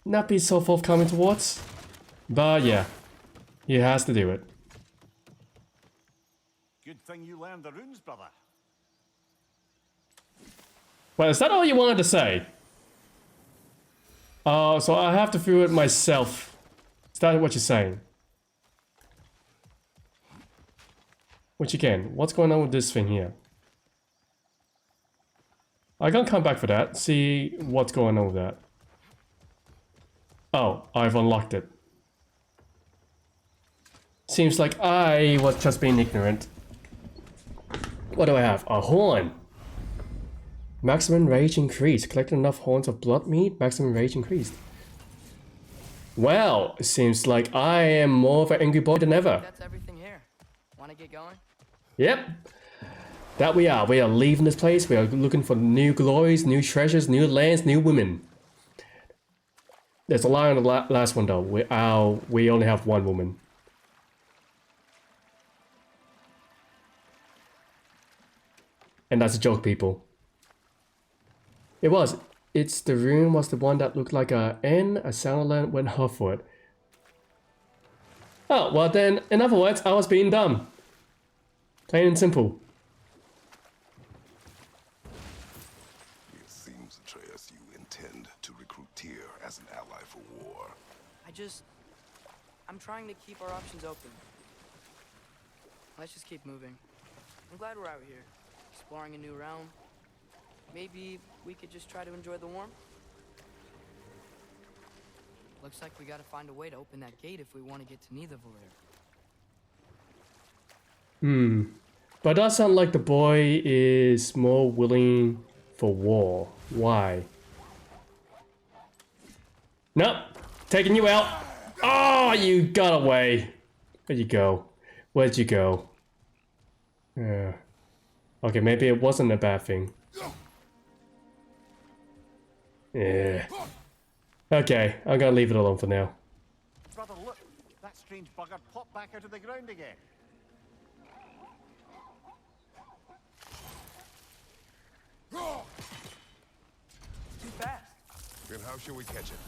not be so forthcoming towards. But yeah. He has to do it. Good thing you learned the runes, brother. Well, is that all you wanted to say? Oh, so I have to do it myself. Is that what you're saying? Which again, what's going on with this thing here? I'm gonna come back for that, see what's going on with that. Oh, I've unlocked it. Seems like I was just being ignorant. What do I have? A horn. Maximum rage increased. Collected enough horns of blood meat. Maximum rage increased. Well, it seems like I am more of an angry boy than ever. That's everything here. Wanna get going? Yep. That we are. We are leaving this place. We are looking for new glories, new treasures, new lands, new women. There's a lie on the last one though. We only have one woman. And that's a joke, people. It was. It's the rune was the one that looked like a N. A sound went off for it. Oh, well then, in other words, I was being dumb. Plain and simple. It seems, Atreus, you intend to recruit Tyr as an ally for war. I'm trying to keep our options open. Let's just keep moving. I'm glad we're out here, exploring a new realm. Maybe we could just try to enjoy the warmth? Looks like we gotta find a way to open that gate if we want to get to Nidavellir. But it does sound like the boy is more willing for war. Why? Nope. Taking you out. Oh, you got away. Where'd you go? Where'd you go? Yeah. Okay, maybe it wasn't a bad thing. Yeah. Okay, I'm gonna leave it alone for now. Brother, look. That strange bugger popped back out of the ground again. Too fast. Then how shall we catch it?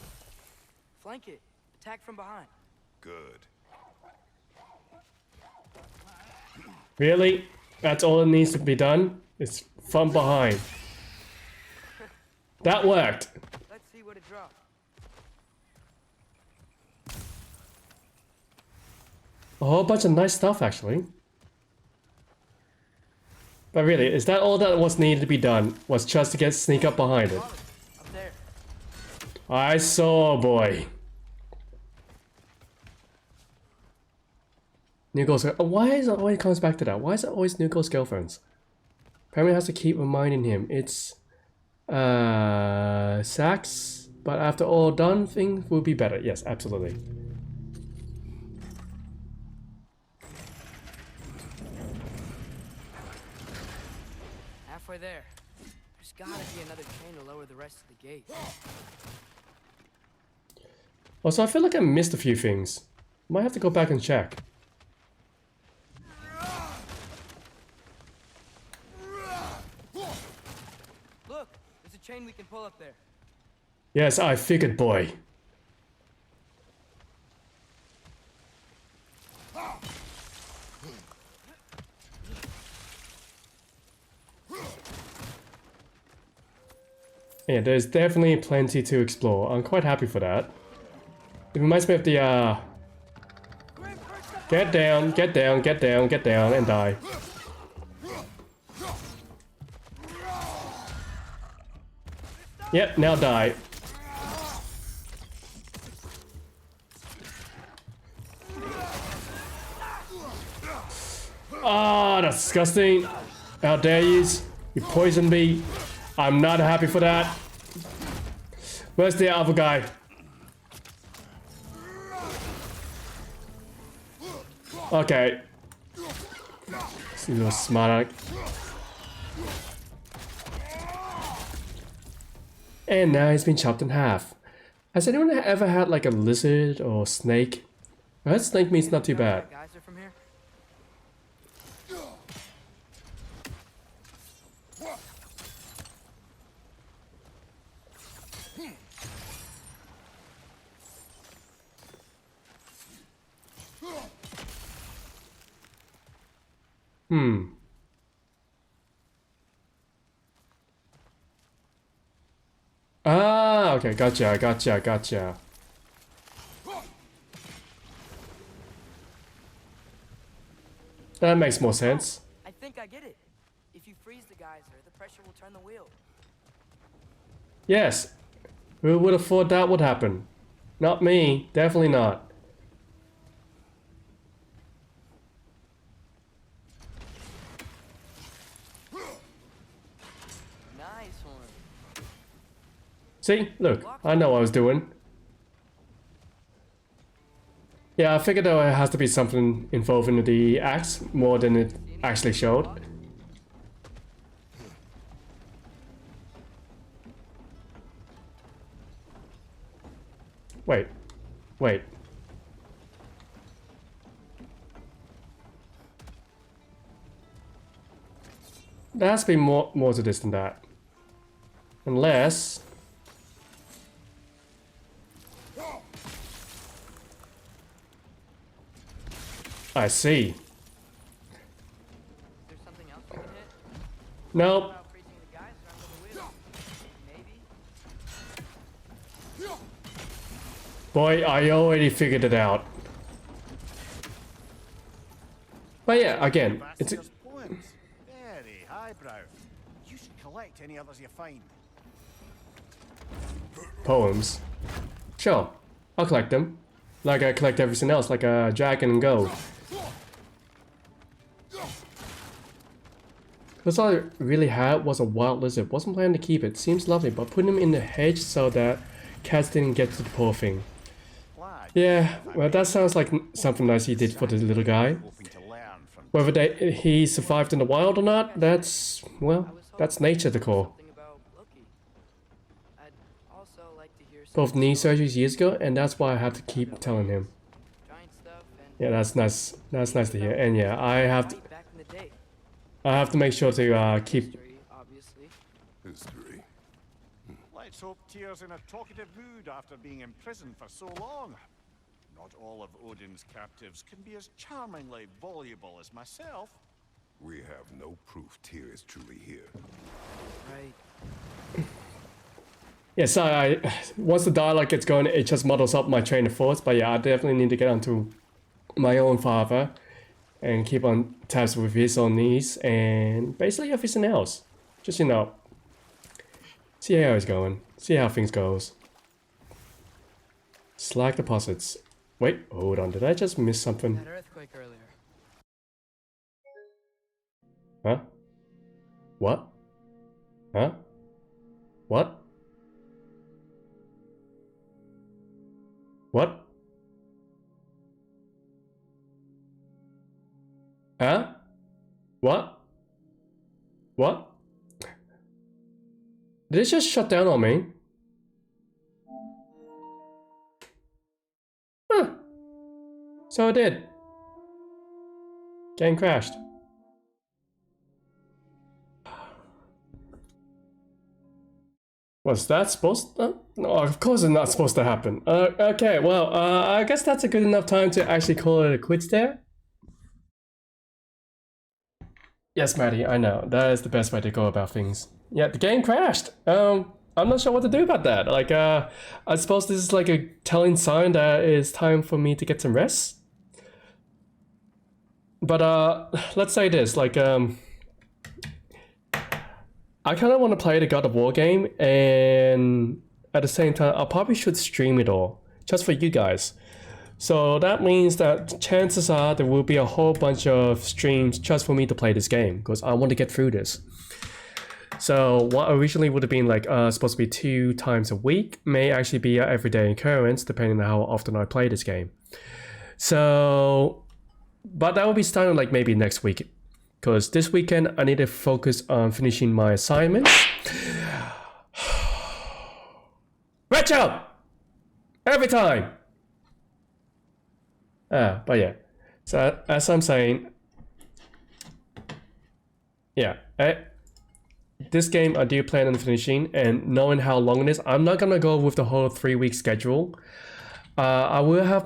Flank it. Attack from behind. Good. Really? That's all that needs to be done? It's from behind. That worked. Let's see what it drops. A whole bunch of nice stuff, actually. But really, is that all that was needed to be done? Was just to sneak up behind it? Up there. I saw, boy. New girls. Why is it always comes back to that? Why is it always new girls' girlfriends? Apparently has to keep reminding him it's sex, but after all done, things will be better. Yes, absolutely. Halfway there. There's gotta be another chain to lower the rest of the gate. Also, I feel like I missed a few things. Might have to go back and check. Look, there's a chain we can pull up there. Yes, I figured, boy. Yeah, there's definitely plenty to explore. I'm quite happy for that. It reminds me of the, get down, get down, get down, get down, and die. Yep, now die. Ah, that's disgusting. How dare you? You poisoned me. I'm not happy for that. Where's the other guy? Okay. Seems a little smart. And now he's been chopped in half. Has anyone ever had like a lizard or snake? I heard snake meat's not too bad. Guys are from here. Ah, okay, gotcha. That makes more sense. I think I get it. If you freeze the geyser, the pressure will turn the wheel. Yes. Who would have thought that would happen? Not me. Definitely not. Nice one. See? Look, I know what I was doing. Yeah, I figured there has to be something involved in the axe more than it actually showed. Wait. There has to be more to this than that. Unless... I see. Is there something else we can hit? Nope. About freezing the geyser under the wheel? Maybe. Boy, I already figured it out. But yeah, again, it's a... Poems. Very highbrow. You should collect any others you find. poems. Sure, I'll collect them. Like I collect everything else, like a dragon and gold. That's all I really had was a wild lizard. Wasn't planning to keep it. Seems lovely, but putting him in the hedge so that cats didn't get to the poor thing. Yeah, well that sounds like something nice he did for the little guy. Whether he survived in the wild or not, that's, well, that's nature to call. Both knee surgeries years ago, and that's why I have to keep telling him. Yeah, that's nice. That's nice to hear. And yeah, I have to make sure to keep. History. Let's hope Tyr's in a talkative mood after being imprisoned for so long. Not all of Odin's captives can be as charmingly voluble as myself. We have no proof Tyr is truly here. Right. Yeah, so once the dialogue gets going, it just models up my train of thoughts. But yeah, I definitely need to get onto my own father and keep on tabs with his own needs and basically everything else. Just, you know, see how it's going, see how things goes. Slag deposits. Wait, hold on, did I just miss something? That earthquake earlier. Huh? What? Huh? What? What? Huh? What? What? Did it just shut down on me? Huh. So it did. Game crashed. Was that supposed to? No, of course it's not supposed to happen. Okay, well, I guess that's a good enough time to actually call it a quits there. Yes, Maddie, I know. That is the best way to go about things. Yeah, the game crashed. I'm not sure what to do about that. Like, I suppose this is like a telling sign that it's time for me to get some rest. But, let's say this, like, I kind of want to play the God of War game, and at the same time, I probably should stream it all, just for you guys. So that means that chances are there will be a whole bunch of streams just for me to play this game, because I want to get through this. So what originally would have been like supposed to be 2 times a week may actually be an everyday occurrence, depending on how often I play this game. So, but that will be starting like maybe next week. Because this weekend I need to focus on finishing my assignments. Retro! Every time! But yeah. So as I'm saying, yeah, this game I do plan on finishing, and knowing how long it is, I'm not gonna go with the whole 3-week schedule. I will have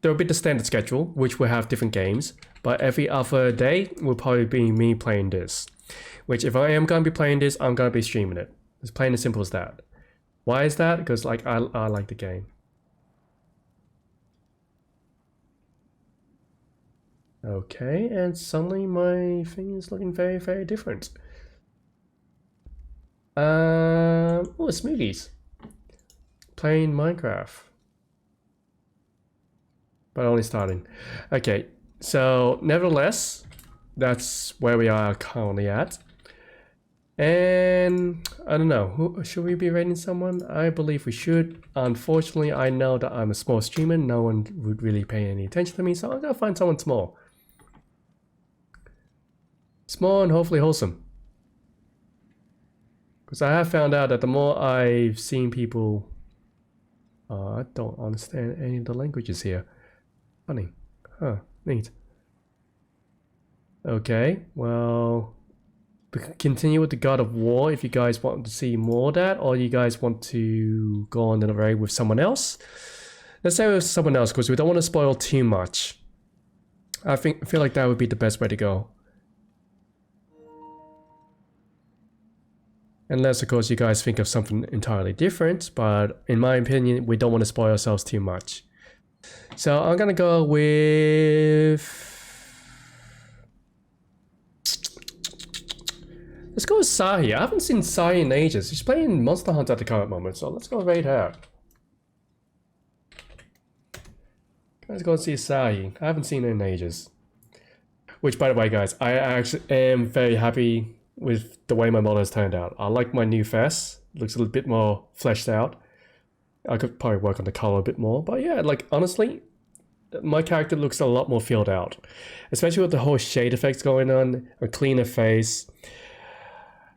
there'll be the standard schedule, which will have different games. But every other day will probably be me playing this. Which if I am going to be playing this, I'm going to be streaming it. It's plain as simple as that. Why is that? Because like I like the game. Okay, and suddenly my thing is looking very, very different. Oh, smoothies. Playing Minecraft. But only starting. Okay. So, nevertheless, that's where we are currently at. And I don't know, should we be rating someone? I believe we should. Unfortunately, I know that I'm a small streamer. No one would really pay any attention to me, so I'm gonna find someone small. Small and hopefully wholesome. Because I have found out that the more I've seen people... I don't understand any of the languages here. Funny. Huh. Neat. Okay, well, we can continue with the God of War if you guys want to see more of that, or you guys want to go on the raid with someone else. Let's say with someone else, because we don't want to spoil too much. I feel like that would be the best way to go. Unless, of course, you guys think of something entirely different, but in my opinion, we don't want to spoil ourselves too much. So I'm gonna go with... Let's go with Sahi. I haven't seen Sahi in ages. She's playing Monster Hunter at the current moment, so let's go raid her. Let's go see Sahi. I haven't seen her in ages. Which, by the way, guys, I actually am very happy with the way my model has turned out. I like my new face. Looks a little bit more fleshed out. I could probably work on the color a bit more, but yeah, like honestly, my character looks a lot more filled out, especially with the whole shade effects going on, a cleaner face,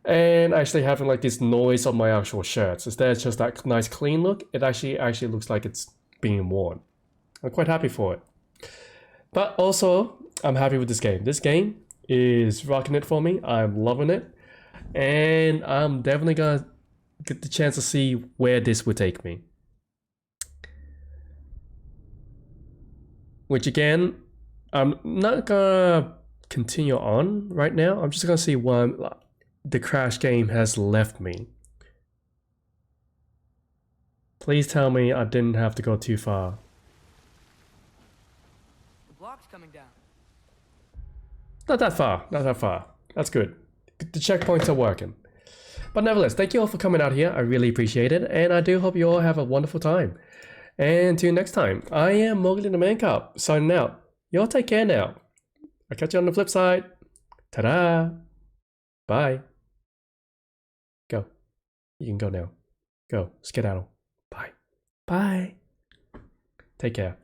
and actually having like this noise on my actual shirts. Instead of just that nice clean look, it actually looks like it's being worn. I'm quite happy for it. But also, I'm happy with this game. This game is rocking it for me. I'm loving it, and I'm definitely gonna get the chance to see where this would take me. Which again, I'm not gonna continue on right now. I'm just gonna see where the Crash game has left me. Please tell me I didn't have to go too far. The block's coming down. Not that far, not that far. That's good. The checkpoints are working. But nevertheless, thank you all for coming out here. I really appreciate it, and I do hope you all have a wonderful time. And until next time, I am Mowgli the Man Cub, signing out. Y'all take care now. I'll catch you on the flip side. Ta-da! Bye. Go. You can go now. Go. Skedaddle. Bye. Bye. Take care.